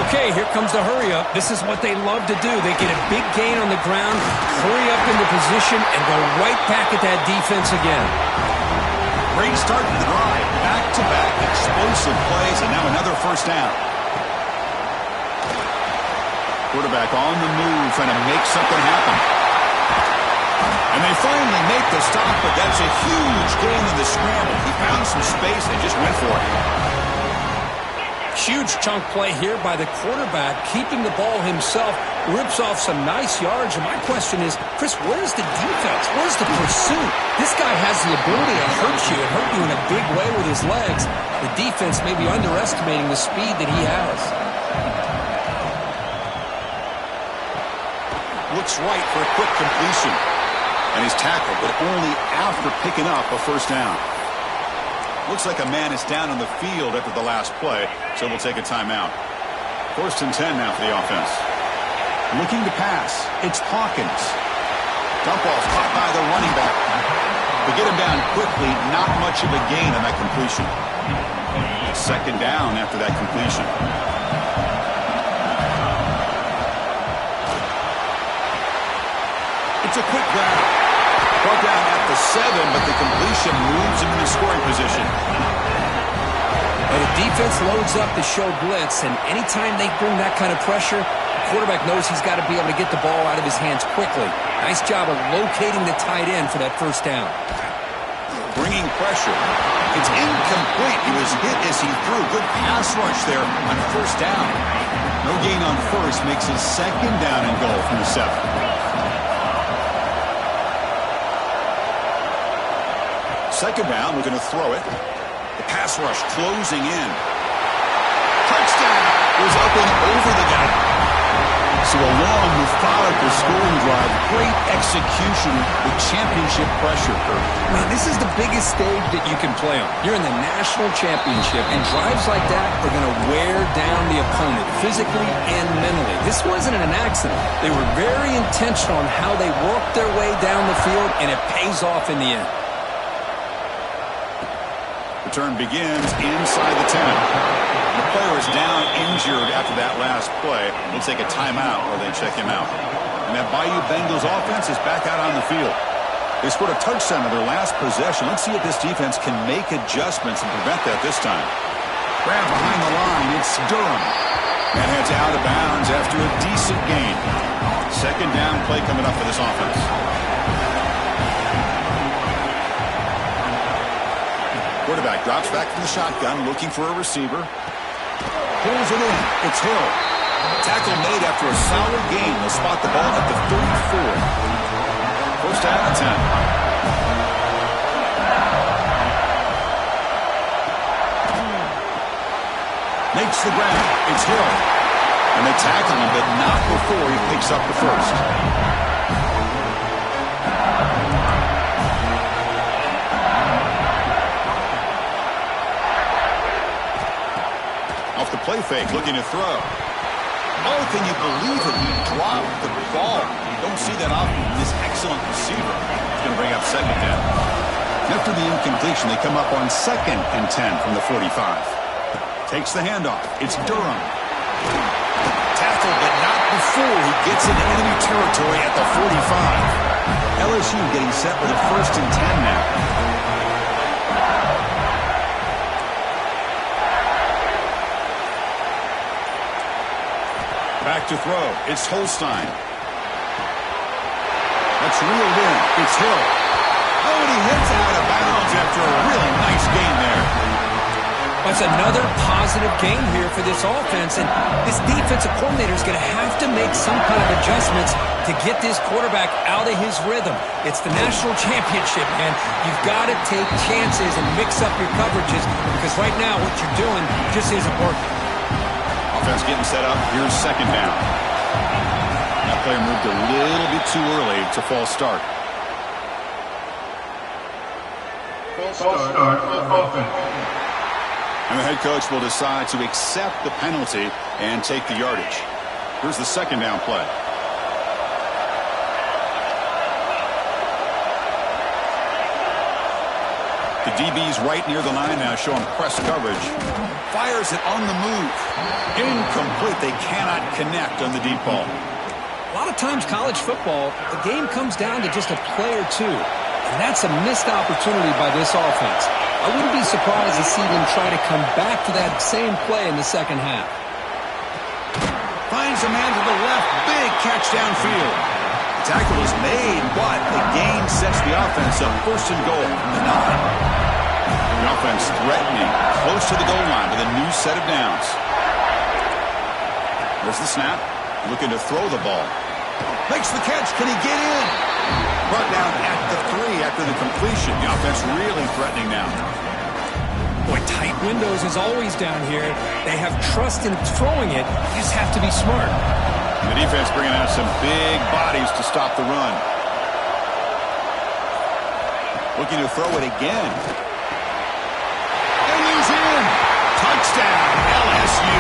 Okay, here comes the hurry up. This is what they love to do. They get a big gain on the ground, hurry up into position, and go right back at that defense again. Great start to the drive. Back-to-back explosive plays, and now another first down. Quarterback on the move, trying to make something happen. And they finally make the stop, but that's a huge gain in the scramble. He found some space and just went for it. Huge chunk play here by the quarterback, keeping the ball himself, rips off some nice yards. And my question is, Chris, where's the defense? Where's the pursuit? This guy has the ability to hurt you and hurt you in a big way with his legs. The defense may be underestimating the speed that he has. Looks right for a quick completion. And he's tackled, but only after picking up a first down. Looks like a man is down on the field after the last play, so we'll take a timeout. 1st and 10 now for the offense. Looking to pass, it's Hawkins. Dump ball's caught by the running back. They get him down quickly, not much of a gain on that completion. 2nd down after that completion. It's a quick grab. Brought down at the 7, but the completion moves him into scoring position. Well, the defense loads up to show blitz, and anytime they bring that kind of pressure, the quarterback knows he's got to be able to get the ball out of his hands quickly. Nice job of locating the tight end for that first down. Bringing pressure. It's incomplete. He was hit as he threw. Good pass rush there on first down. No gain on first, makes his 2nd down and goal from the 7. Second down, we're going to throw it. The pass rush closing in. Touchdown! Was up and over the guy. So a long, methodical scoring drive. Great execution with championship pressure. Man, this is the biggest stage that you can play on. You're in the national championship, and drives like that are going to wear down the opponent physically and mentally. This wasn't an accident. They were very intentional on how they worked their way down the field, and it pays off in the end. Return begins inside the 10. The player is down injured after that last play. We'll take a timeout while they check him out. And that Bayou Bengals offense is back out on the field. They scored a touchdown on their last possession. Let's see if this defense can make adjustments and prevent that this time. Grab behind the line. It's Durham. And heads out of bounds after a decent gain. Second down play coming up for this offense. Quarterback drops back from the shotgun, looking for a receiver. Pulls it in. It's Hill. Tackle made after a solid gain. They'll spot the ball at the 34. First down and 10. Makes the ground. It's Hill. And they tackle him, but not before he picks up the first. Off the play fake, looking to throw. Oh, can you believe it? He dropped the ball. You don't see that often from this excellent receiver. He's going to bring up second down. After the incompletion, they come up on 2nd and 10 from the 45. Takes the handoff. It's Durham. Tackle, but not before he gets into enemy territory at the 45. LSU getting set with a 1st and 10 now. Back to throw. It's Holstein. That's reeled in. It's Hill. Oh, and he hits out of bounds after a really nice gain there. That's another positive game here for this offense, and this defensive coordinator is going to have to make some kind of adjustments to get this quarterback out of his rhythm. It's the national championship, man. You've got to take chances and mix up your coverages because right now what you're doing just isn't working. Offense getting set up. Here's second down. That player moved a little bit too early. It's a false start. False start. Offense. And the head coach will decide to accept the penalty and take the yardage. Here's the second down play. The DB's right near the line now, showing press coverage. Fires it on the move. Incomplete. They cannot connect on the deep ball. A lot of times college football, the game comes down to just a play or two. And that's a missed opportunity by this offense. I wouldn't be surprised to see them try to come back to that same play in the second half. Finds a man to the left. Big catch downfield. The tackle is made, but the gain sets the offense up 1st and goal from the 9. The offense threatening, close to the goal line with a new set of downs. There's the snap. Looking to throw the ball. Makes the catch. Can he get in? Brought down at the 3 after the completion. The offense really threatening now. Boy, tight windows as always down here. They have trust in throwing it. You just have to be smart. The defense bringing out some big bodies to stop the run. Looking to throw it again. And he's in. Touchdown, LSU.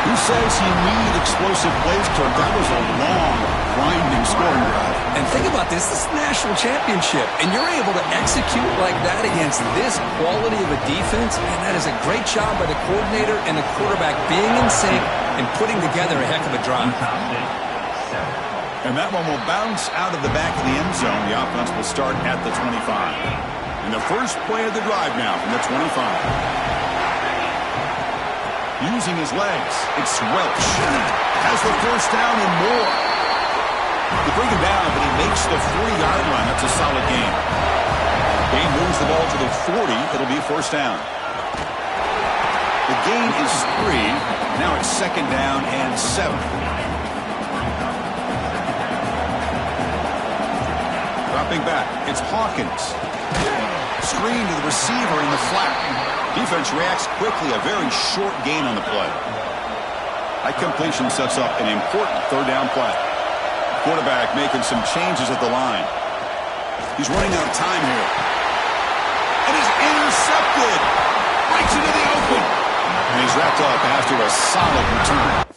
Who says you need explosive plays, Kirk? That was a long, grinding scoring drive. And think about this. This is the national championship, and you're able to execute like that against this quality of a defense, and that is a great job by the coordinator and the quarterback being in sync and putting together a heck of a drive. And that one will bounce out of the back of the end zone. The offense will start at the 25. And the first play of the drive now from the 25. Using his legs, it's Welch. Has the first down and more. They bring him down, but he makes the 40-yard line. That's a solid gain. Gain moves the ball to the 40. It'll be 1st down. The gain is 3. Now it's 2nd down and 7. Dropping back, it's Hawkins. Screen to the receiver in the flat. Defense reacts quickly, a very short gain on the play. That completion sets up an important 3rd down play. Quarterback making some changes at the line. He's running out of time here. And is intercepted. Breaks into the open. And he's wrapped up after a solid return.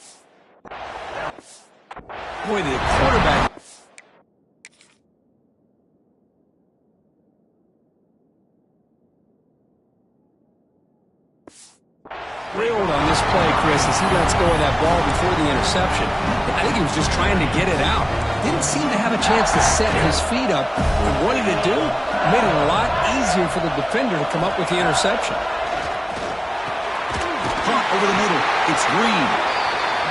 Boy, the quarterback. Thrilled on this play, Chris, as he lets go of that ball before the interception. I think he was just trying to get it out. Didn't seem to have a chance to set his feet up. And what did it do? It made it a lot easier for the defender to come up with the interception. Punt over the middle. It's Green.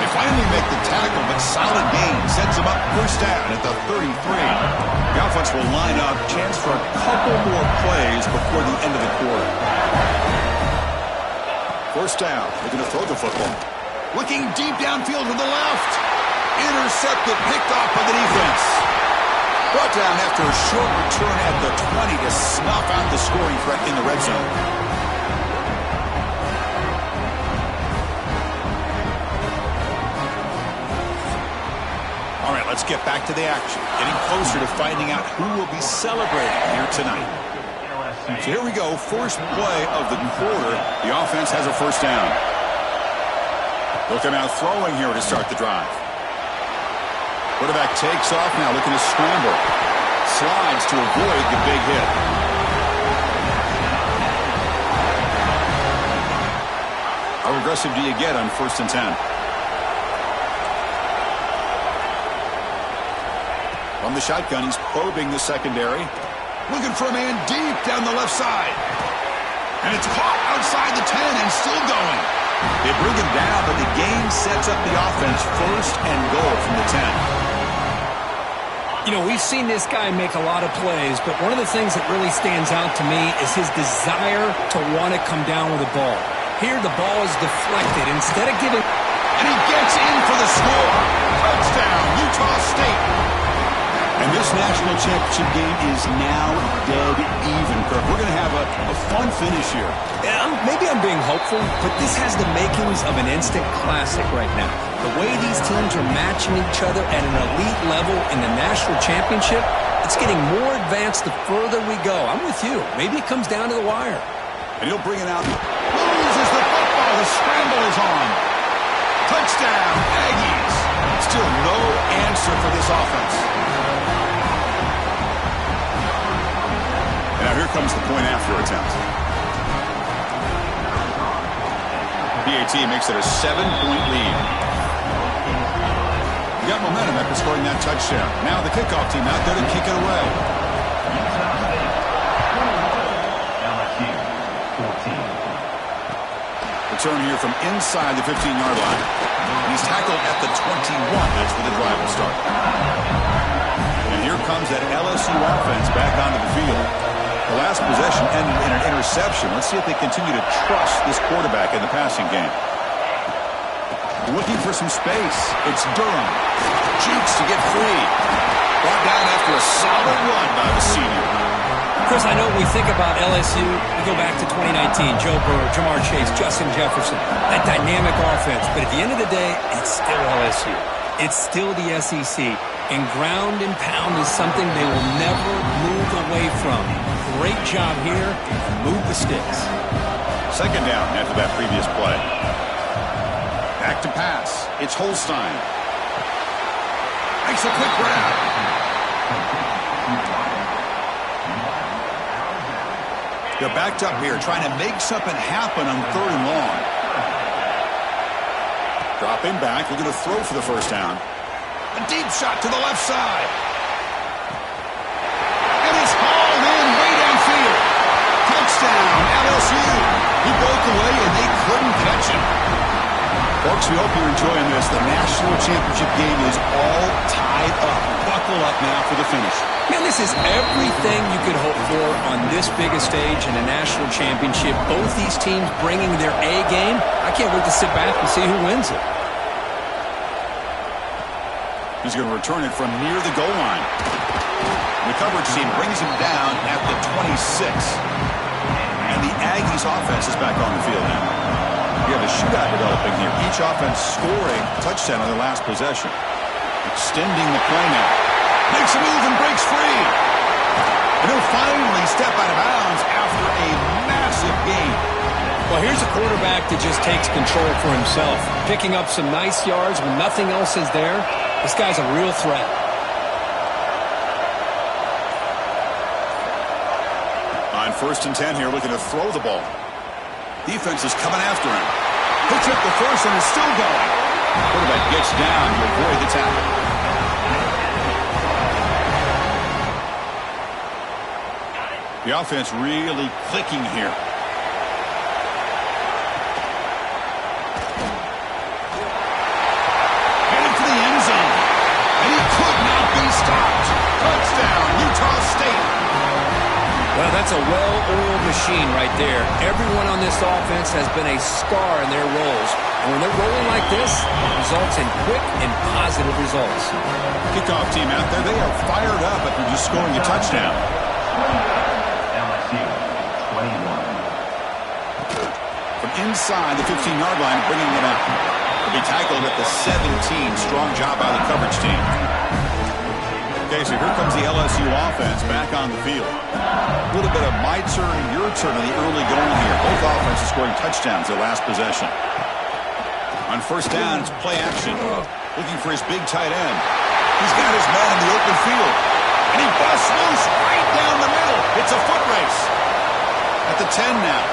They finally make the tackle, but solid gain sets them up first down at the 33. The offense will line up. Chance for a couple more plays before the end of the quarter. First down. They're going to throw the football. Looking deep downfield to the left. Intercepted, picked off by the defense. Brought down after a short return at the 20 to snuff out the scoring threat in the red zone. All right, let's get back to the action. Getting closer to finding out who will be celebrating here tonight. So here we go, first play of the quarter. The offense has a first down. They'll come out throwing here to start the drive. Quarterback takes off now, looking to scramble. Slides to avoid the big hit. How aggressive do you get on 1st and 10? From the shotgun, he's probing the secondary. Looking for a man deep down the left side. And it's caught outside the 10 and still going. They bring him down, but the game sets up the offense 1st and goal from the 10. You know, we've seen this guy make a lot of plays, but one of the things that really stands out to me is his desire to want to come down with the ball. Here, the ball is deflected. Instead of giving... And he gets in for the score. Touchdown, Utah State. And this national championship game is now dead even, Kirk. We're going to have a fun finish here. Yeah, maybe I'm being hopeful, but this has the makings of an instant classic right now. The way these teams are matching each other at an elite level in the national championship, it's getting more advanced the further we go. I'm with you. Maybe it comes down to the wire. And he'll bring it out. Loses the football. The scramble is on. Touchdown, Aggies. Still no answer for this offense. Now here comes the point after attempt. PAT makes it a 7-point lead. You got momentum after scoring that touchdown. Now the kickoff team out there to kick it away. Return here from inside the 15-yard line. He's tackled at the 21. That's where the drive will start. And here comes that LSU offense back onto the field. The last possession ended in an interception. Let's see if they continue to trust this quarterback in the passing game. Looking for some space. It's Durham. Jukes to get free. Brought down after a solid run by the senior. Chris, I know we think about LSU, we go back to 2019, Joe Burrow, Jamar Chase, Justin Jefferson, that dynamic offense. But at the end of the day, it's still LSU. It's still the SEC. And ground and pound is something they will never move away from. Great job here. Move the sticks. Second down after that previous play. Back to pass. It's Holstein. Makes a quick grab. They're backed up here, trying to make something happen on 3rd and long. Dropping back, looking to throw for the first down. A deep shot to the left side. And it's hauled in way downfield. Touchdown, LSU. He broke away and they couldn't catch him. Folks, we hope you're enjoying this. The national championship game is all tied up. Buckle up now for the finish. Man, this is everything you could hope for on this biggest stage in a national championship. Both these teams bringing their A game. I can't wait to sit back and see who wins it. He's going to return it from near the goal line. The coverage team brings him down at the 26. And the Aggies offense is back on the field now. We have a shootout developing here. Each offense scoring a touchdown on their last possession. Extending the play now. Makes a move and breaks free. And he'll finally step out of bounds after a massive gain. Well, here's a quarterback that just takes control for himself. Picking up some nice yards when nothing else is there. This guy's a real threat. On 1st and 10 here, looking to throw the ball. Defense is coming after him. He took the first and is still going. Quarterback gets down to avoid the tackle. The offense really clicking here. Headed to the end zone. And he could not be stopped. Touchdown, Utah State. Well, that's a well-oiled machine right there. Everyone on this offense has been a star in their roles. And when they're rolling like this, it results in quick and positive results. Kickoff team out there, they are fired up after just scoring a touchdown. LSU, 21. From inside the 15-yard line, bringing it out. Will be tackled at the 17. Strong job by the coverage team. Okay, so here comes the LSU offense back on the field. A little bit of my turn, your turn in the early going here. Both offenses scoring touchdowns their last possession. On first down, it's play action. Looking for his big tight end. He's got his man in the open field. And he busts loose right down the middle. It's a foot race. At the 10 now.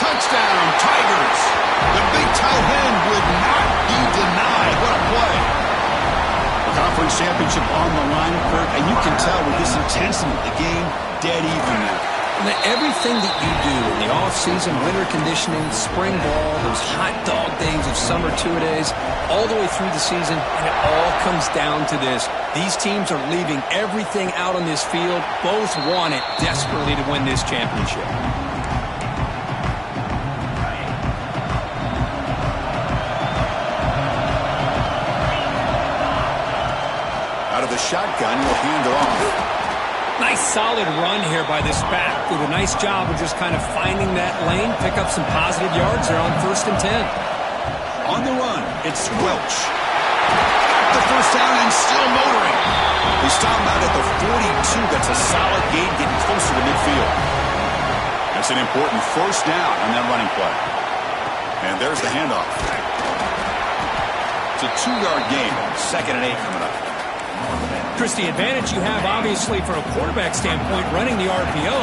Touchdown, Tigers. The big tight end would not be denied. What a play. Conference championship on the line, Kurt, and you can tell with this intensity, the game dead even now. And everything that you do in the off-season, winter conditioning, spring ball, those hot dog days of summer two-a-days, all the way through the season, and it all comes down to this. These teams are leaving everything out on this field. Both want it desperately to win this championship. Shotgun will hand it off. Nice solid run here by this back. Did a nice job of just kind of finding that lane, pick up some positive yards there on 1st and 10. On the run, it's Welch. The first down and still motoring. He stopped out at the 42. That's a solid gain, getting closer to midfield. That's an important first down on that running play. And there's the handoff. It's a 2-yard gain. 2nd and 8 coming up. Chris, the advantage you have, obviously, from a quarterback standpoint, running the RPO,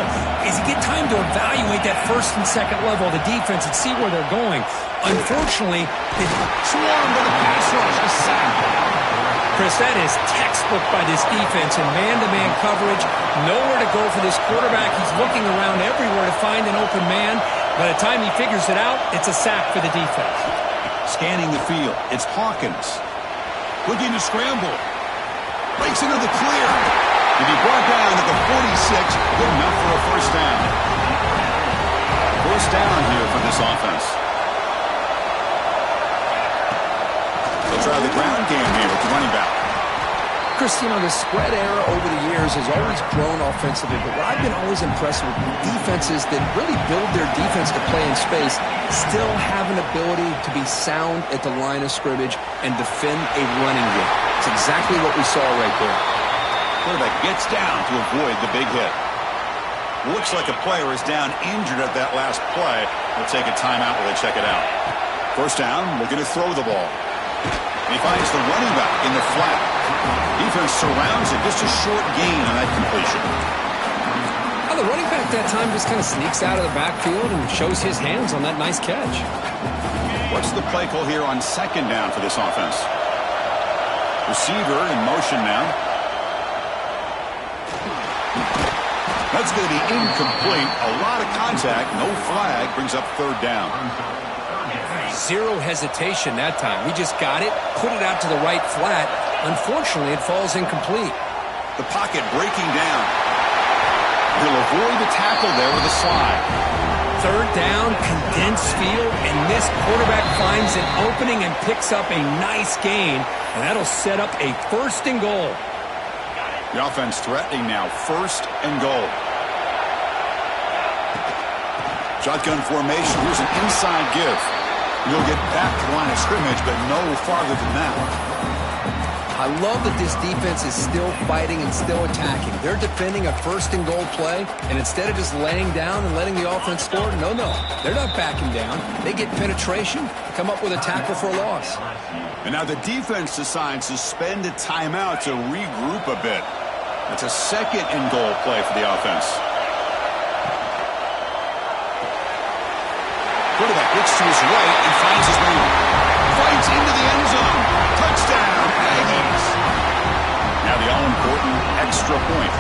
is you get time to evaluate that 1st and 2nd level of the defense and see where they're going. Unfortunately, they swarmed by the pass rush. A sack. Chris, that is textbook by this defense in man-to-man coverage. Nowhere to go for this quarterback. He's looking around everywhere to find an open man. By the time he figures it out, it's a sack for the defense. Scanning the field, it's Hawkins. Looking to scramble. Breaks into the clear. To be brought down at the 46. Good enough for a first down. First down here for this offense. They'll try the ground game here with the running back. Chris, you know, the spread era over the years has always grown offensively, but what I've been always impressed with defenses that really build their defense to play in space still have an ability to be sound at the line of scrimmage and defend a running game. It's exactly what we saw right there. Quarterback gets down to avoid the big hit. Looks like a player is down injured at that last play. They'll take a timeout while they check it out. First down, looking to throw the ball. He finds the running back in the flat. Defense surrounds it. Just a short gain on that completion. Well, the running back that time just kind of sneaks out of the backfield and shows his hands on that nice catch. What's the play call here on 2nd down for this offense? Receiver in motion now. That's going to be incomplete. A lot of contact. No flag. Brings up 3rd down. Zero hesitation that time. We just got it, put it out to the right flat. Unfortunately, it falls incomplete. The pocket breaking down. He'll avoid the tackle there with a slide. 3rd down, condensed field, and this quarterback finds an opening and picks up a nice gain, and that'll set up a 1st and goal. The offense threatening now, 1st and goal. Shotgun formation. Here's an inside give. You'll get back to the line of scrimmage, but no farther than that. I love that this defense is still fighting and still attacking. They're defending a 1st and goal play, and instead of just laying down and letting the offense score, no, they're not backing down. They get penetration, come up with a tackle for a loss. And now the defense decides to spend a timeout to regroup a bit. That's a 2nd and goal play for the offense. Quarterback looks to his right and finds his man. Fights into the end zone. Touchdown, Aggies. Now the all-important extra point.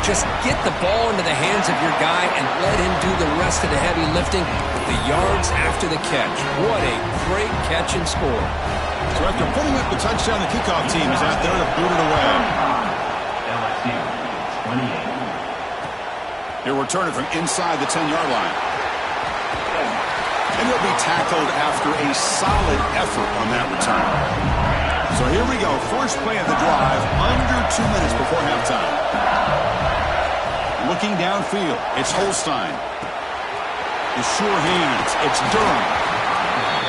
Just get the ball into the hands of your guy and let him do the rest of the heavy lifting with the yards after the catch. What a great catch and score. So after putting up the touchdown, the kickoff team is out there to boot it away. LSU 28. He'll return it from inside the 10-yard line. And he'll be tackled after a solid effort on that return. So here we go. First play of the drive, under 2 minutes before halftime. Looking downfield, it's Holstein. The sure hands, it's Durham.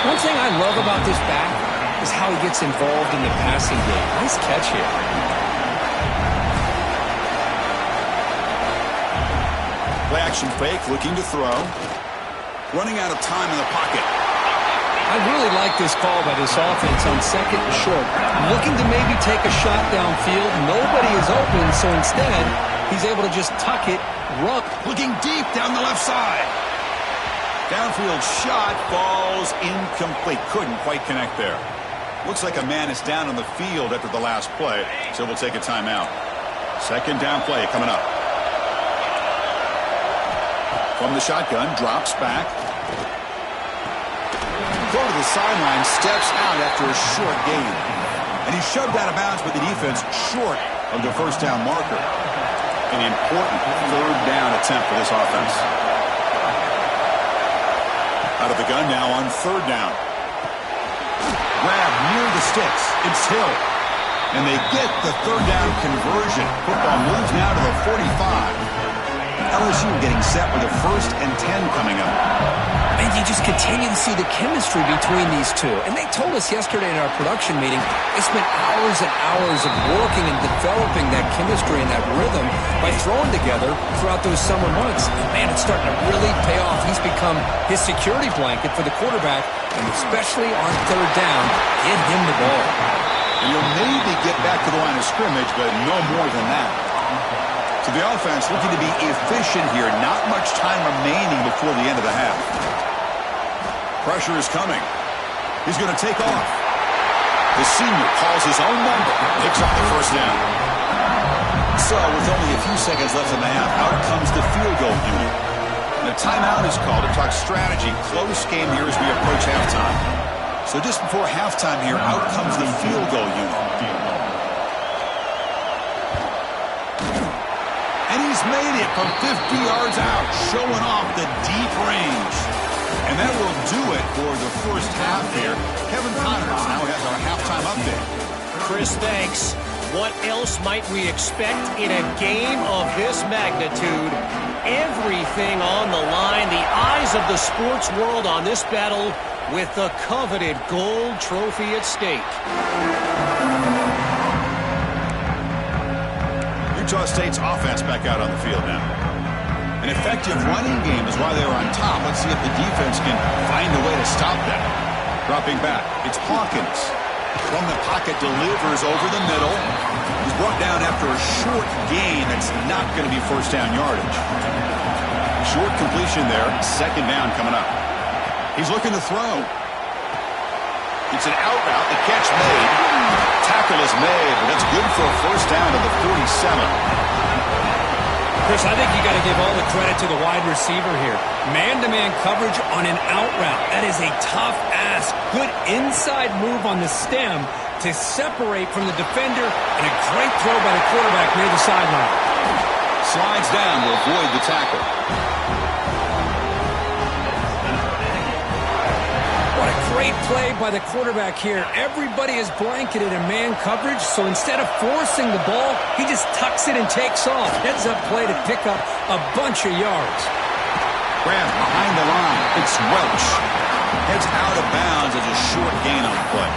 One thing I love about this back is how he gets involved in the passing game. Nice catch here. Play action fake, looking to throw. Running out of time in the pocket. I really like this call by this offense on second and short. Looking to maybe take a shot downfield. Nobody is open, so instead, he's able to just tuck it, run. Looking deep down the left side. Downfield shot falls incomplete. Couldn't quite connect there. Looks like a man is down on the field after the last play, so we'll take a timeout. Second down play coming up. From the shotgun, drops back. Go to the sideline, steps out after a short gain. And he's shoved out of bounds by the defense short of the first down marker. An important third down attempt for this offense. Out of the gun now on third down. Grab near the sticks. It's Hill. And they get the third down conversion. Football moves now to the 45. LSU getting set with a 1st and 10 coming up. And you just continue to see the chemistry between these two. And they told us yesterday in our production meeting, they spent hours and hours of working and developing that chemistry and that rhythm by throwing together throughout those summer months. And man, it's starting to really pay off. He's become his security blanket for the quarterback, and especially on third down, get him the ball. And you'll maybe get back to the line of scrimmage, but no more than that. So the offense looking to be efficient here. Not much time remaining before the end of the half. Pressure is coming. He's going to take off. The senior calls his own number. Picks up the first down. So with only a few seconds left in the half, out comes the field goal unit. And a timeout is called to talk strategy. Close game here as we approach halftime. So just before halftime here, out comes the field goal unit. And he's made it from 50 yards out, showing off the deep range. And that will do it for the first half here. Kevin Connors now has our halftime update. Chris, thanks. What else might we expect in a game of this magnitude? Everything on the line, the eyes of the sports world on this battle with the coveted gold trophy at stake. Utah State's offense back out on the field now. An effective running game is why they were on top. Let's see if the defense can find a way to stop that. Dropping back, it's Hawkins. From the pocket, delivers over the middle. He's brought down after a short gain. That's not going to be first down yardage. Short completion there. Second down coming up. He's looking to throw. It's an out route. The catch made. Tackle is made, but that's good for a first down to the 47. Chris, I think you got to give all the credit to the wide receiver here. Man-to-man coverage on an out route. That is a tough ask. Good inside move on the stem to separate from the defender, and a great throw by the quarterback near the sideline. Slides down to avoid the tackle. What a great play by the quarterback here. Everybody is blanketed in man coverage, so instead of forcing the ball, he just tucks it and takes off. Heads up play to pick up a bunch of yards. Grab behind the line. It's Welch. Heads out of bounds as a short gain on the play.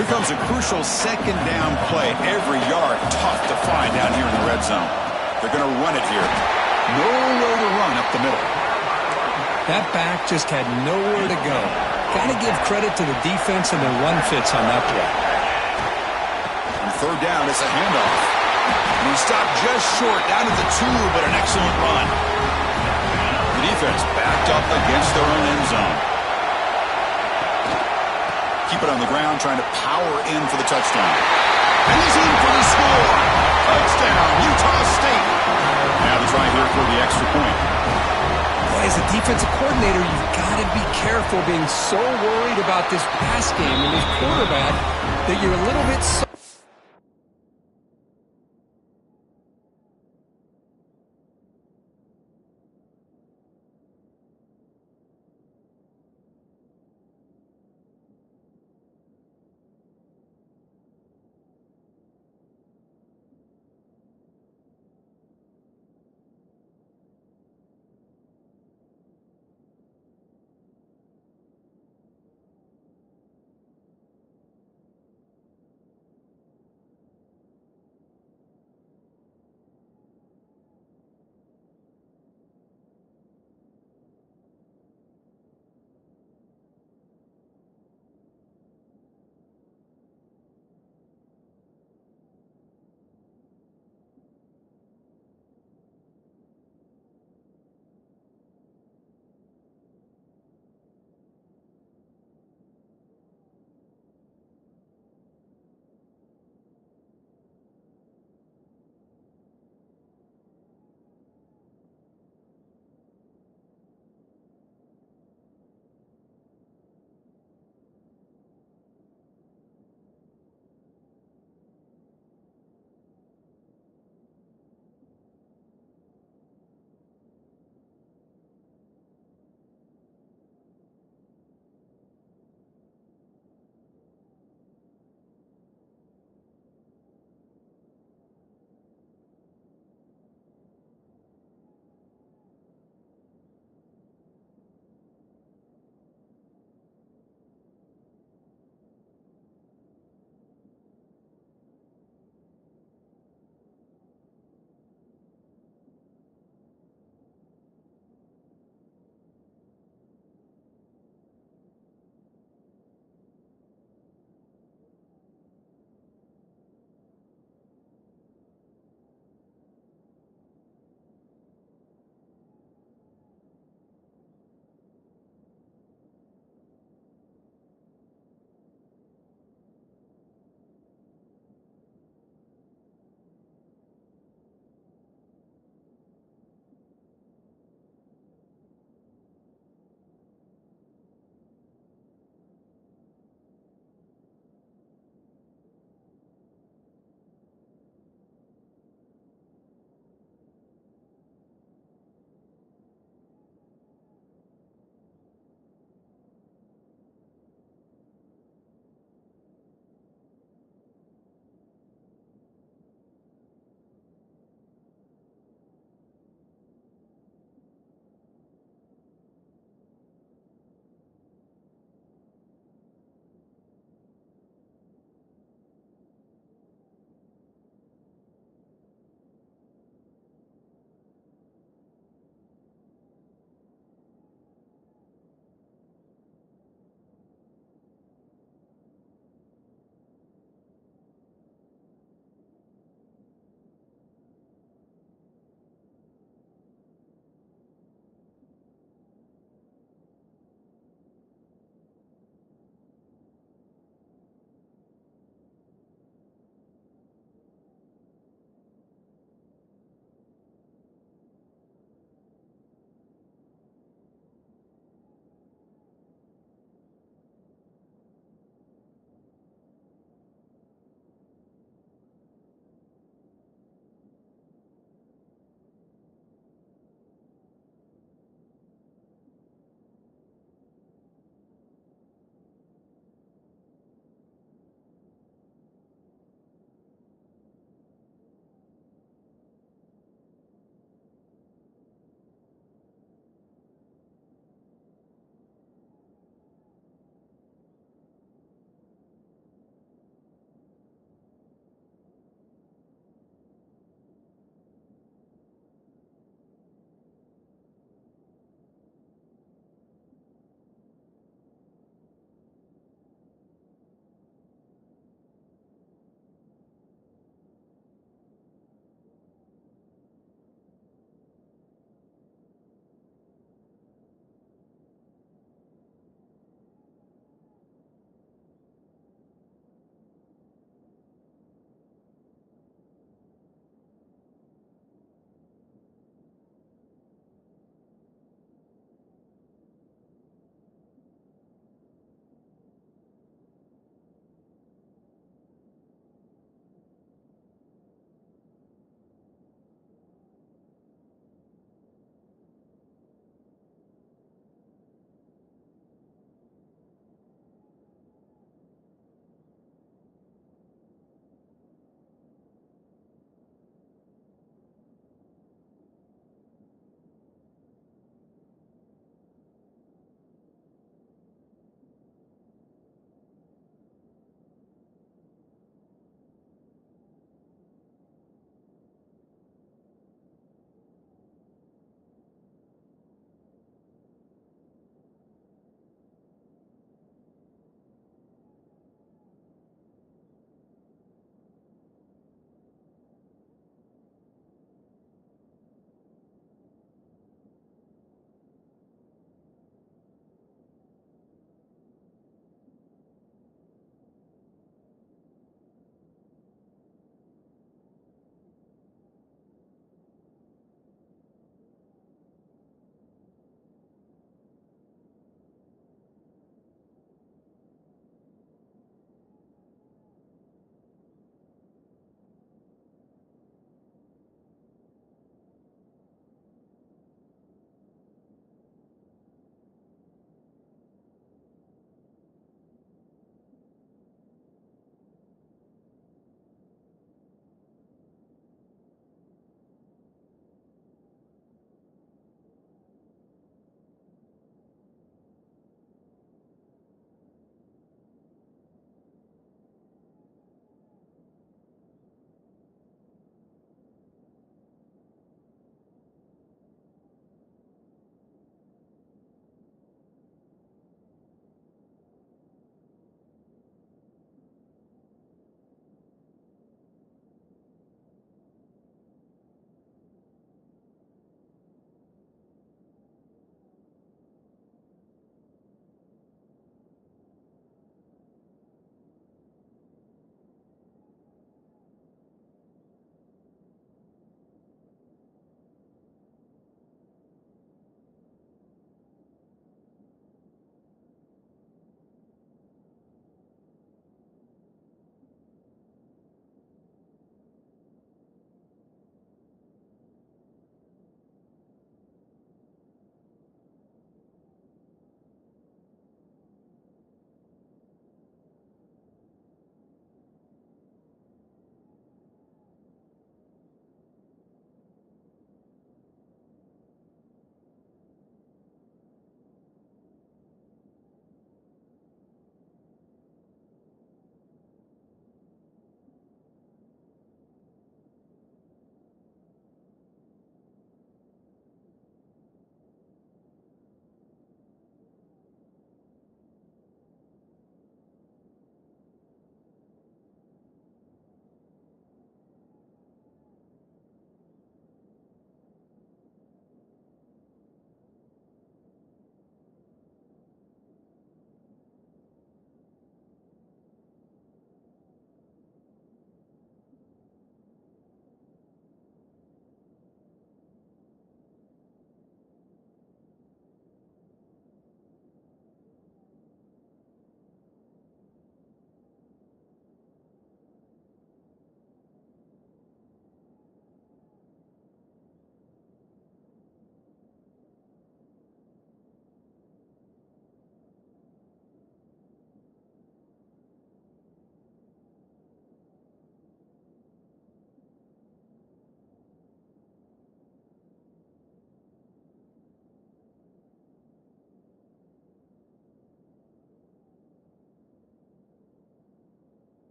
Here comes a crucial second down play. Every yard tough to find down here in the red zone. They're going to run it here. Nowhere to run up the middle. That back just had nowhere to go. Got to give credit to the defense and their run fits on that play. On third down, it's a handoff. And he stopped just short, down to the 2, but an excellent run. The defense against their own end zone. Keep it on the ground, trying to power in for the touchdown. And he's in for the score. Touchdown, Utah State. Now the try here for the extra point. Boy, as a defensive coordinator, you've got to be careful being so worried about this pass game and this quarterback that you're a little bit so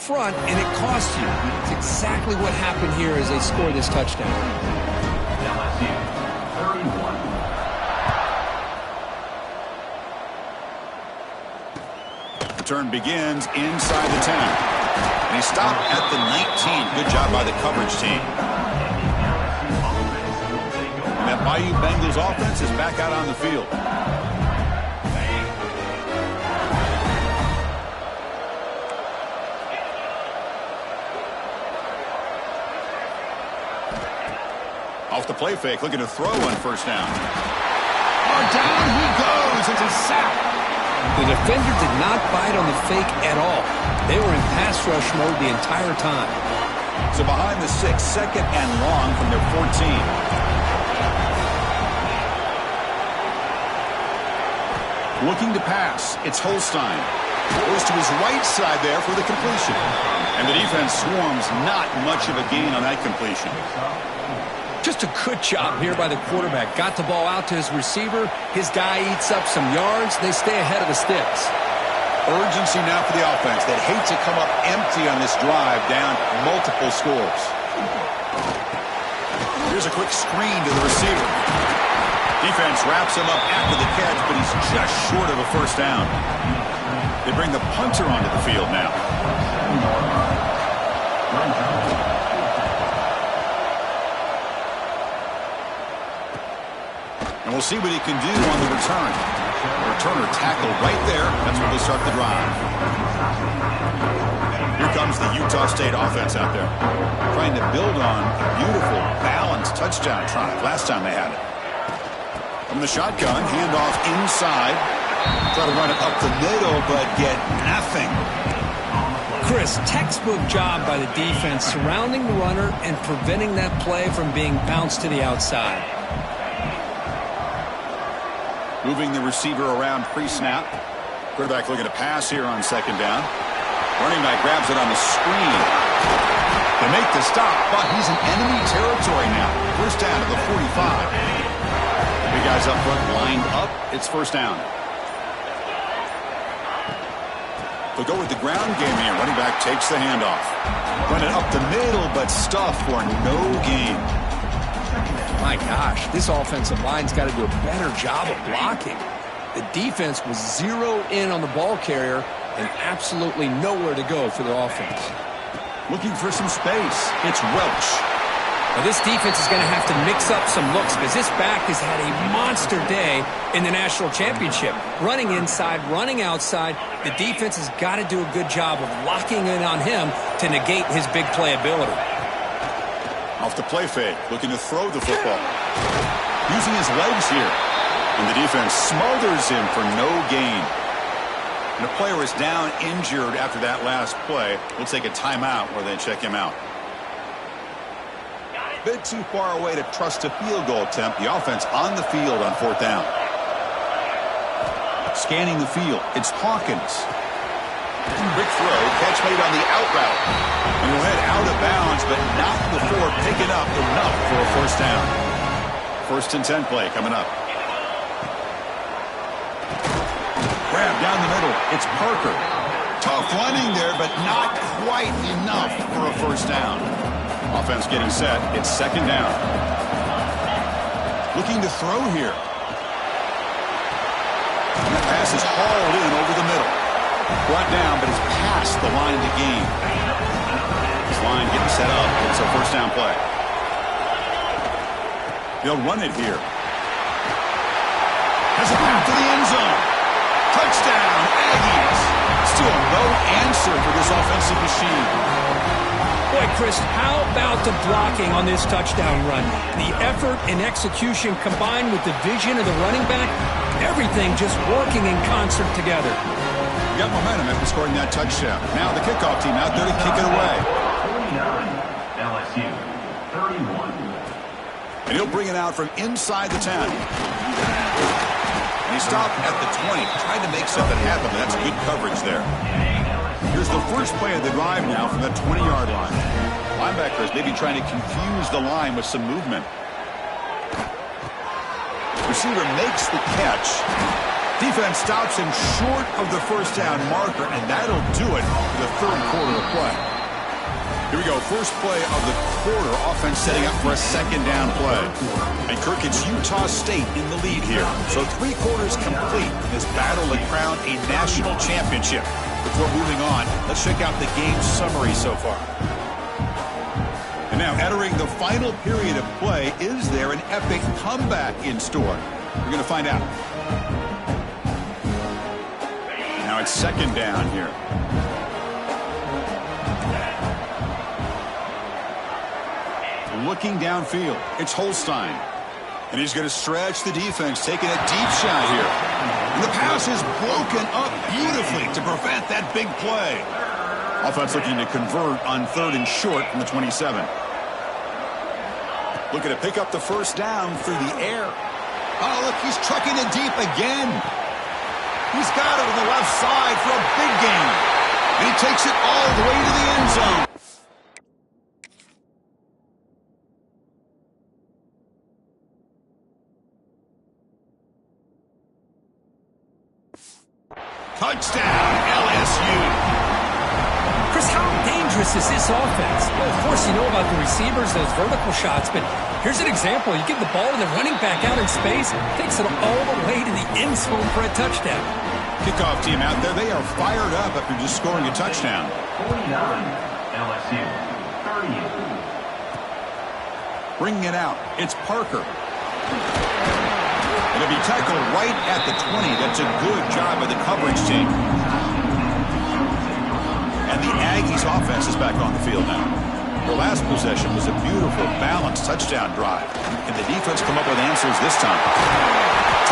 front, and it cost you. It's exactly what happened here as they score this touchdown. LSU 31. Return begins inside the 10. And he stopped at the 19. Good job by the coverage team. And that Bayou Bengals offense is back out on the field. Off the play fake, looking to throw on first down. Oh, down he goes. It's a sack. The defender did not bite on the fake at all. They were in pass rush mode the entire time. So behind the 6, second and long from their 14. Looking to pass. It's Holstein. Goes to his right side there for the completion. And the defense swarms. Not much of a gain on that completion. Just a good job here by the quarterback. Got the ball out to his receiver. His guy eats up some yards. They stay ahead of the sticks. Urgency now for the offense. They'd hate to come up empty on this drive, down multiple scores. Here's a quick screen to the receiver. Defense wraps him up after the catch, but he's just short of a first down. They bring the punter onto the field now. And we'll see what he can do on the return. The returner tackled right there. That's where they start the drive. Here comes the Utah State offense out there. Trying to build on a beautiful, balanced touchdown drive last time they had it. From the shotgun, handoff inside. Try to run it up the middle, but get nothing. Chris, textbook job by the defense surrounding the runner and preventing that play from being bounced to the outside. Moving the receiver around pre-snap. Quarterback looking to pass here on second down. Running back grabs it on the screen. They make the stop, but he's in enemy territory now. First down at the 45. Big guys up front lined up. It's first down. They'll go with the ground game here. Running back takes the handoff. Run it up the middle, but stuffed for no gain. My gosh, this offensive line's got to do a better job of blocking. The defense was zeroed in on the ball carrier and absolutely nowhere to go for the offense. Looking for some space. It's Welch. Now this defense is going to have to mix up some looks because this back has had a monster day in the national championship. Running inside, running outside. The defense has got to do a good job of locking in on him to negate his big play ability. Off the play fake, looking to throw the football. Using his legs here. And the defense smothers him for no gain. And the player is down injured after that last play. We'll take a timeout where they check him out. Bit too far away to trust a field goal attempt. The offense on the field on fourth down. Scanning the field, it's Hawkins. Quick throw, catch made on the out route. And he'll head out of bounds, but not before picking up enough for a first down. First and 10 play coming up. Grab down the middle. It's Parker. Tough running there, but not quite enough for a first down. Offense getting set. It's second down. Looking to throw here. And the pass is hauled in over the middle. Brought down, but it's past the line to gain. This line getting set up. It's a first down play. They'll run it here. Has a path to the end zone. Touchdown, Aggies. Still no answer for this offensive machine. Boy, Chris, how about the blocking on this touchdown run? The effort and execution combined with the vision of the running back, everything just working in concert together. Got momentum after scoring that touchdown. Now the kickoff team out there to kick it away. 49, LSU 31. And he'll bring it out from inside the 10. And he stopped at the 20. Tried to make something happen, but that's good coverage there. Here's the first play of the drive now from the 20-yard line. Linebackers maybe trying to confuse the line with some movement. Receiver makes the catch. Defense stops him short of the first down marker, and that'll do it for the third quarter of play. Here we go. First play of the quarter. Offense setting up for a second down play. And Kirk, it's Utah State in the lead here. So 3 quarters complete in this battle to crown a national championship. Before moving on, let's check out the game summary so far. And now entering the final period of play, is there an epic comeback in store? We're going to find out. Now it's second down here. Looking downfield, it's Holstein. And he's going to stretch the defense, taking a deep shot here. And the pass is broken up beautifully to prevent that big play. Offense looking to convert on 3rd and short from the 27. Looking to pick up the first down through the air. Oh, look, he's trucking it deep again. He's got it on the left side for a big gain. And he takes it all the way to the end zone. Touchdown, LSU. Chris, how dangerous is this offense? Well, of course, you know about the receivers, those vertical shots, but here's an example. You give the ball to the running back out in space, takes it all the way to the end zone for a touchdown. Kickoff team out there, they are fired up after just scoring a touchdown. 49, LSU, 38. Bringing it out, it's Parker. It'll be tackled right at the 20. That's a good job by the coverage team. And the Aggies offense is back on the field now. Their last possession was a beautiful, balanced touchdown drive. Can the defense come up with answers this time?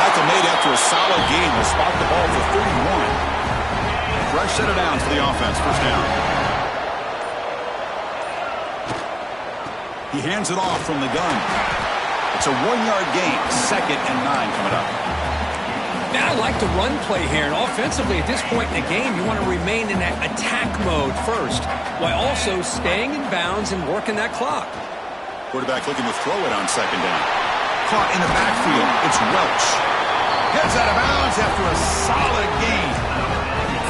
Tackle made after a solid gain. Will spot the ball for 31. Fresh set of downs for the offense. First down. He hands it off from the gun. It's a 1-yard gain. 2nd and 9 coming up. Now I like the run play here. And offensively, at this point in the game, you want to remain in that attack mode first, while also staying in bounds and working that clock. Quarterback looking to throw it on 2nd down. Caught in the backfield. It's Welch. Heads out of bounds after a solid gain.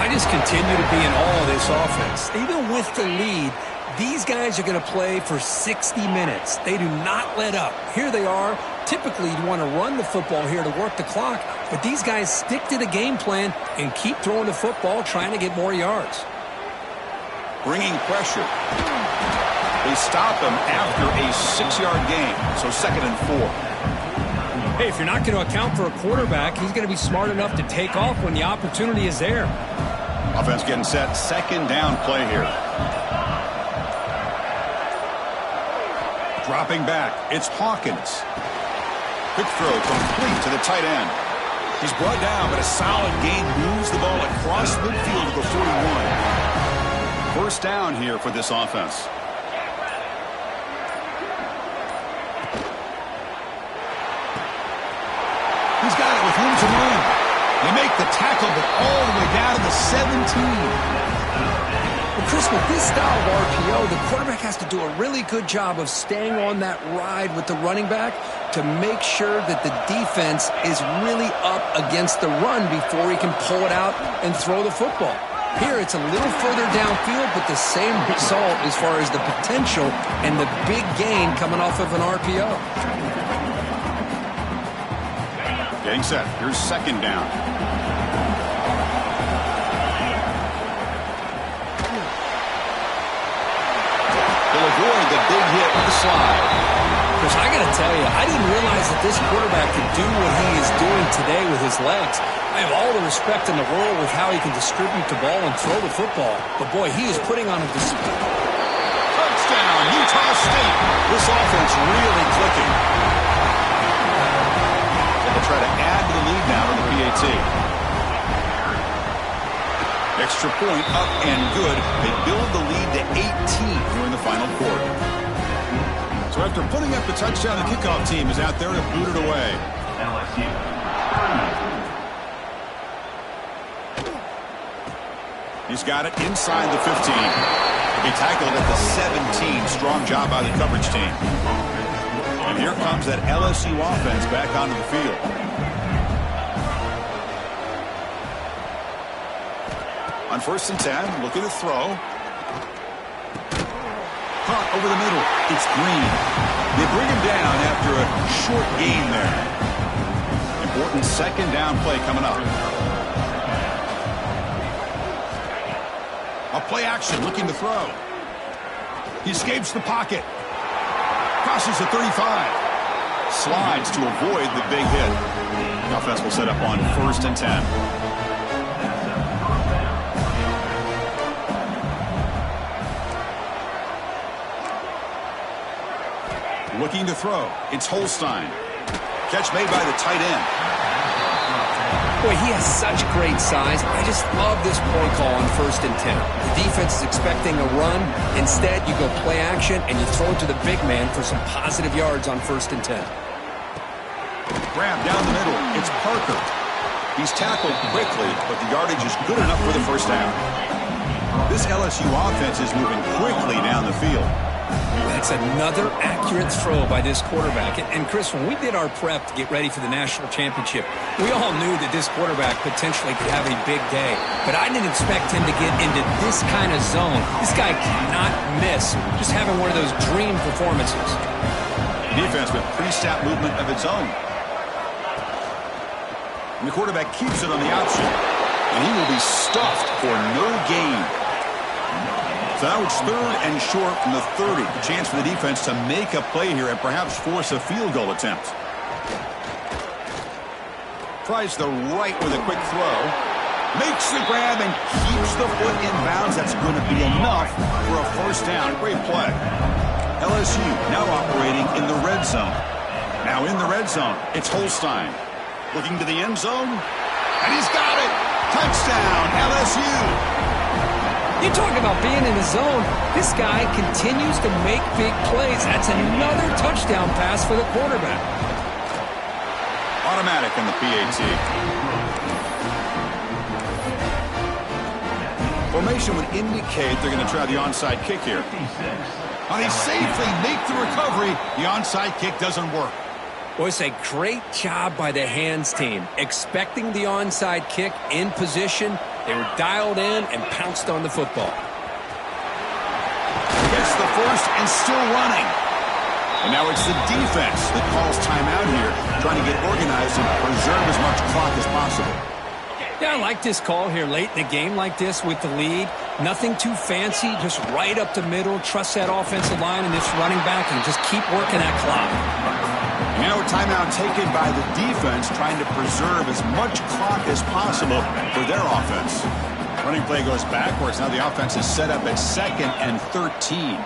I just continue to be in awe of this offense. Even with the lead, these guys are going to play for 60 minutes. They do not let up. Here they are. Typically, you want to run the football here to work the clock, but these guys stick to the game plan and keep throwing the football, trying to get more yards. Bringing pressure. They stop him after a 6-yard gain, so 2nd and 4. Hey, if you're not going to account for a quarterback, he's going to be smart enough to take off when the opportunity is there. Offense getting set. 2nd down play here. Dropping back, it's Hawkins. Quick throw complete to the tight end. He's brought down, but a solid gain moves the ball across midfield to the 41. First down here for this offense. He's got it with room to run. They make the tackle, but all the way down to the 17. Well, Chris, with this style of RPO, the quarterback has to do a really good job of staying on that ride with the running back to make sure that the defense is really up against the run before he can pull it out and throw the football. Here, it's a little further downfield, but the same result as far as the potential and the big gain coming off of an RPO. Getting set. Here's 2nd down. They'll avoid the big hit with the slide. Chris, I got to tell you, I didn't realize that this quarterback could do what he is doing today with his legs. I have all the respect in the world with how he can distribute the ball and throw the football. But, boy, he is putting on a display. Touchdown, Utah State. This offense really clicking. They'll try to add to the lead now in the PAT. Extra point up and good. They build the lead to 18 here in the final quarter. So after putting up the touchdown, the kickoff team is out there to boot it away. LSU, 32. He's got it inside the 15. He tackled at the 17. Strong job by the coverage team. And here comes that LSU offense back onto the field. On 1st and 10, looking to throw. Caught over the middle. It's Green. They bring him down after a short gain there. Important second down play coming up. A play action looking to throw. He escapes the pocket. Crosses the 35. Slides to avoid the big hit. The offense will set up on 1st and 10. Looking to throw. It's Holstein. Catch made by the tight end. Boy, he has such great size. I just love this play call on 1st and 10. The defense is expecting a run. Instead, you go play action, and you throw it to the big man for some positive yards on 1st and 10. Grab down the middle. It's Parker. He's tackled quickly, but the yardage is good enough for the first down. This LSU offense is moving quickly down the field. That's another accurate throw by this quarterback. And Chris, when we did our prep to get ready for the national championship, we all knew that this quarterback potentially could have a big day. But I didn't expect him to get into this kind of zone. This guy cannot miss. Just having one of those dream performances. Defense with pre-snap movement of its own. And the quarterback keeps it on the option. And he will be stuffed for no gain. So now it's 3rd and short from the 30. A chance for the defense to make a play here and perhaps force a field goal attempt. Tries the right with a quick throw. Makes the grab and keeps the foot in bounds. That's going to be enough for a first down. Great play. LSU now operating in the red zone. Now in the red zone, it's Holstein. Looking to the end zone. And he's got it. Touchdown, LSU. You talk about being in the zone. This guy continues to make big plays. That's another touchdown pass for the quarterback. Automatic in the PAT. Formation would indicate they're going to try the onside kick here. Now they safely make the recovery. The onside kick doesn't work. Boy, it's a great job by the hands team. Expecting the onside kick in position. They were dialed in and pounced on the football. Gets the first and still running. And now it's the defense that calls timeout here, trying to get organized and preserve as much clock as possible. Yeah, I like this call here late in the game like this with the lead. Nothing too fancy, just right up the middle. Trust that offensive line and this running back and just keep working that clock. Now a timeout taken by the defense, trying to preserve as much clock as possible for their offense. Running play goes backwards. Now the offense is set up at 2nd and 13.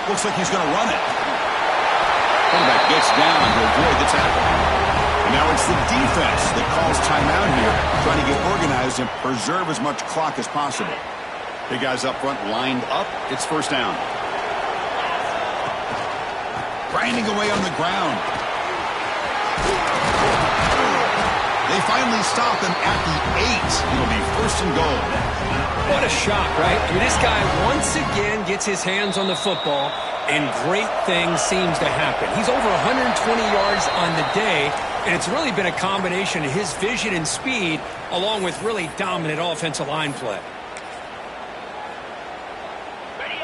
Looks like he's going to run it. Quarterback gets down to avoid the tackle. And now it's the defense that calls timeout here, trying to get organized and preserve as much clock as possible. Big guys up front lined up. It's first down. Grinding away on the ground. They finally stop him at the 8. It'll be 1st and goal. What a shock, right? I mean, this guy once again gets his hands on the football, and great things seems to happen. He's over 120 yards on the day, and it's really been a combination of his vision and speed, along with really dominant offensive line play.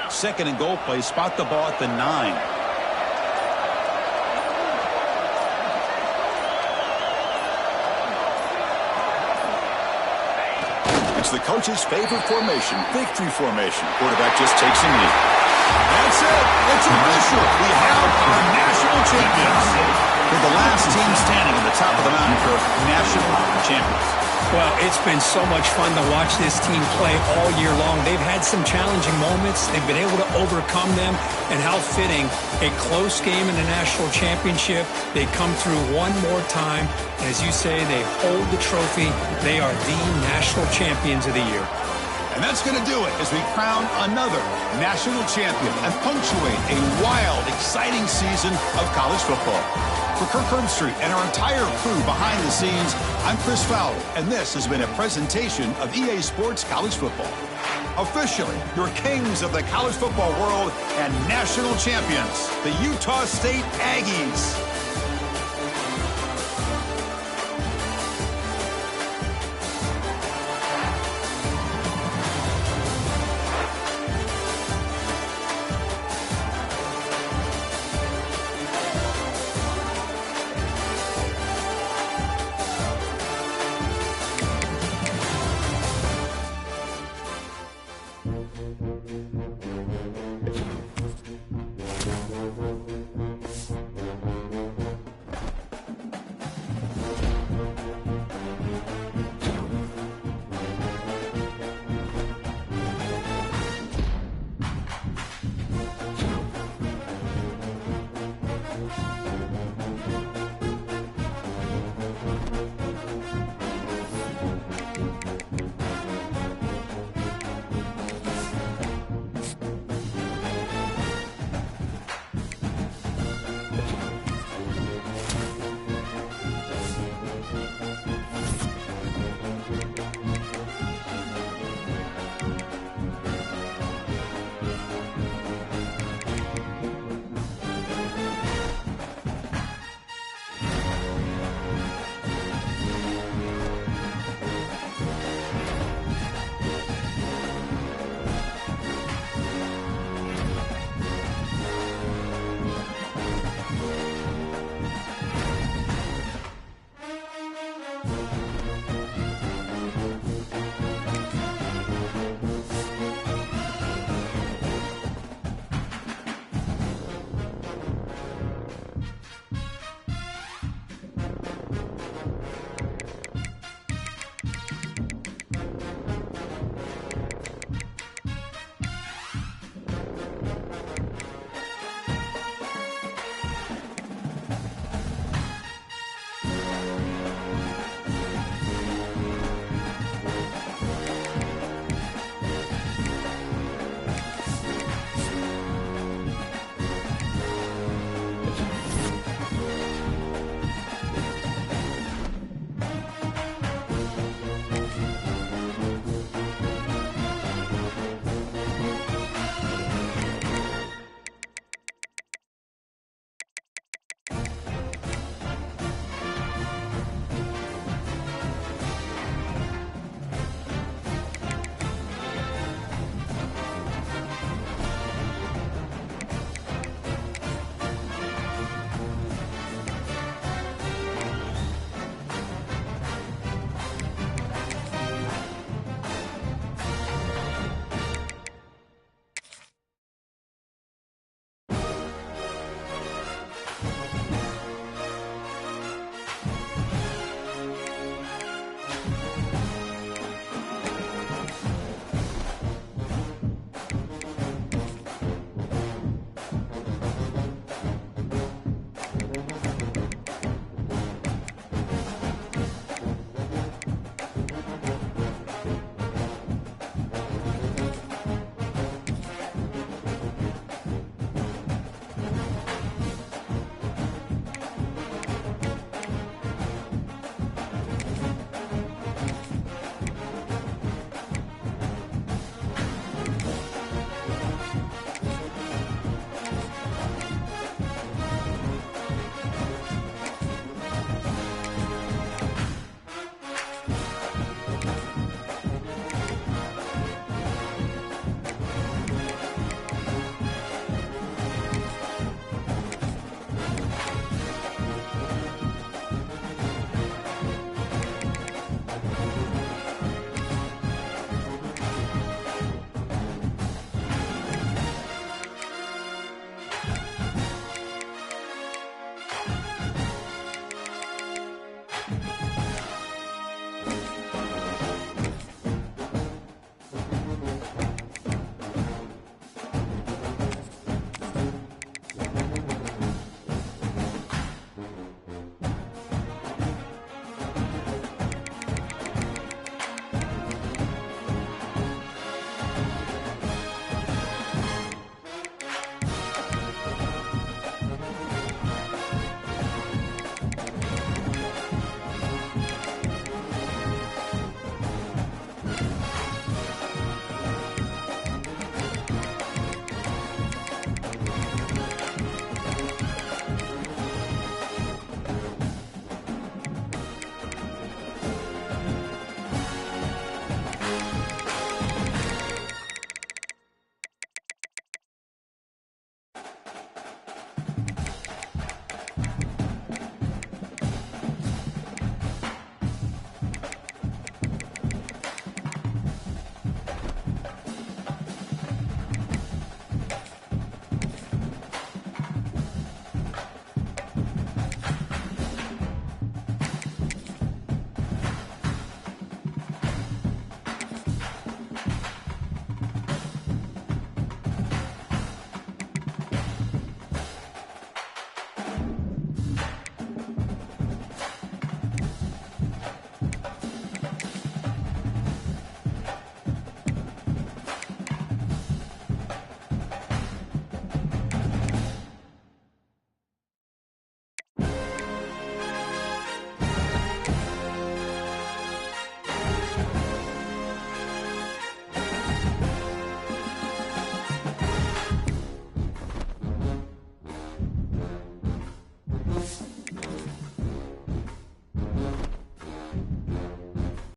2nd and goal play. Spot the ball at the 9. It's the coach's favorite formation, victory formation. Quarterback just takes a knee. That's it. It's official. We have our national champions. We're the last team standing at the top of the mountain for national champions. Well, it's been so much fun to watch this team play all year long. They've had some challenging moments. They've been able to overcome them. And how fitting, a close game in the national championship. They come through one more time. And as you say, they hold the trophy. They are the national champions of the year. And that's going to do it as we crown another national champion and punctuate a wild, exciting season of college football. For Kirk Herbstreit and our entire crew behind the scenes, I'm Chris Fowler, and this has been a presentation of EA Sports College Football. Officially, your kings of the college football world and national champions, the Utah State Aggies.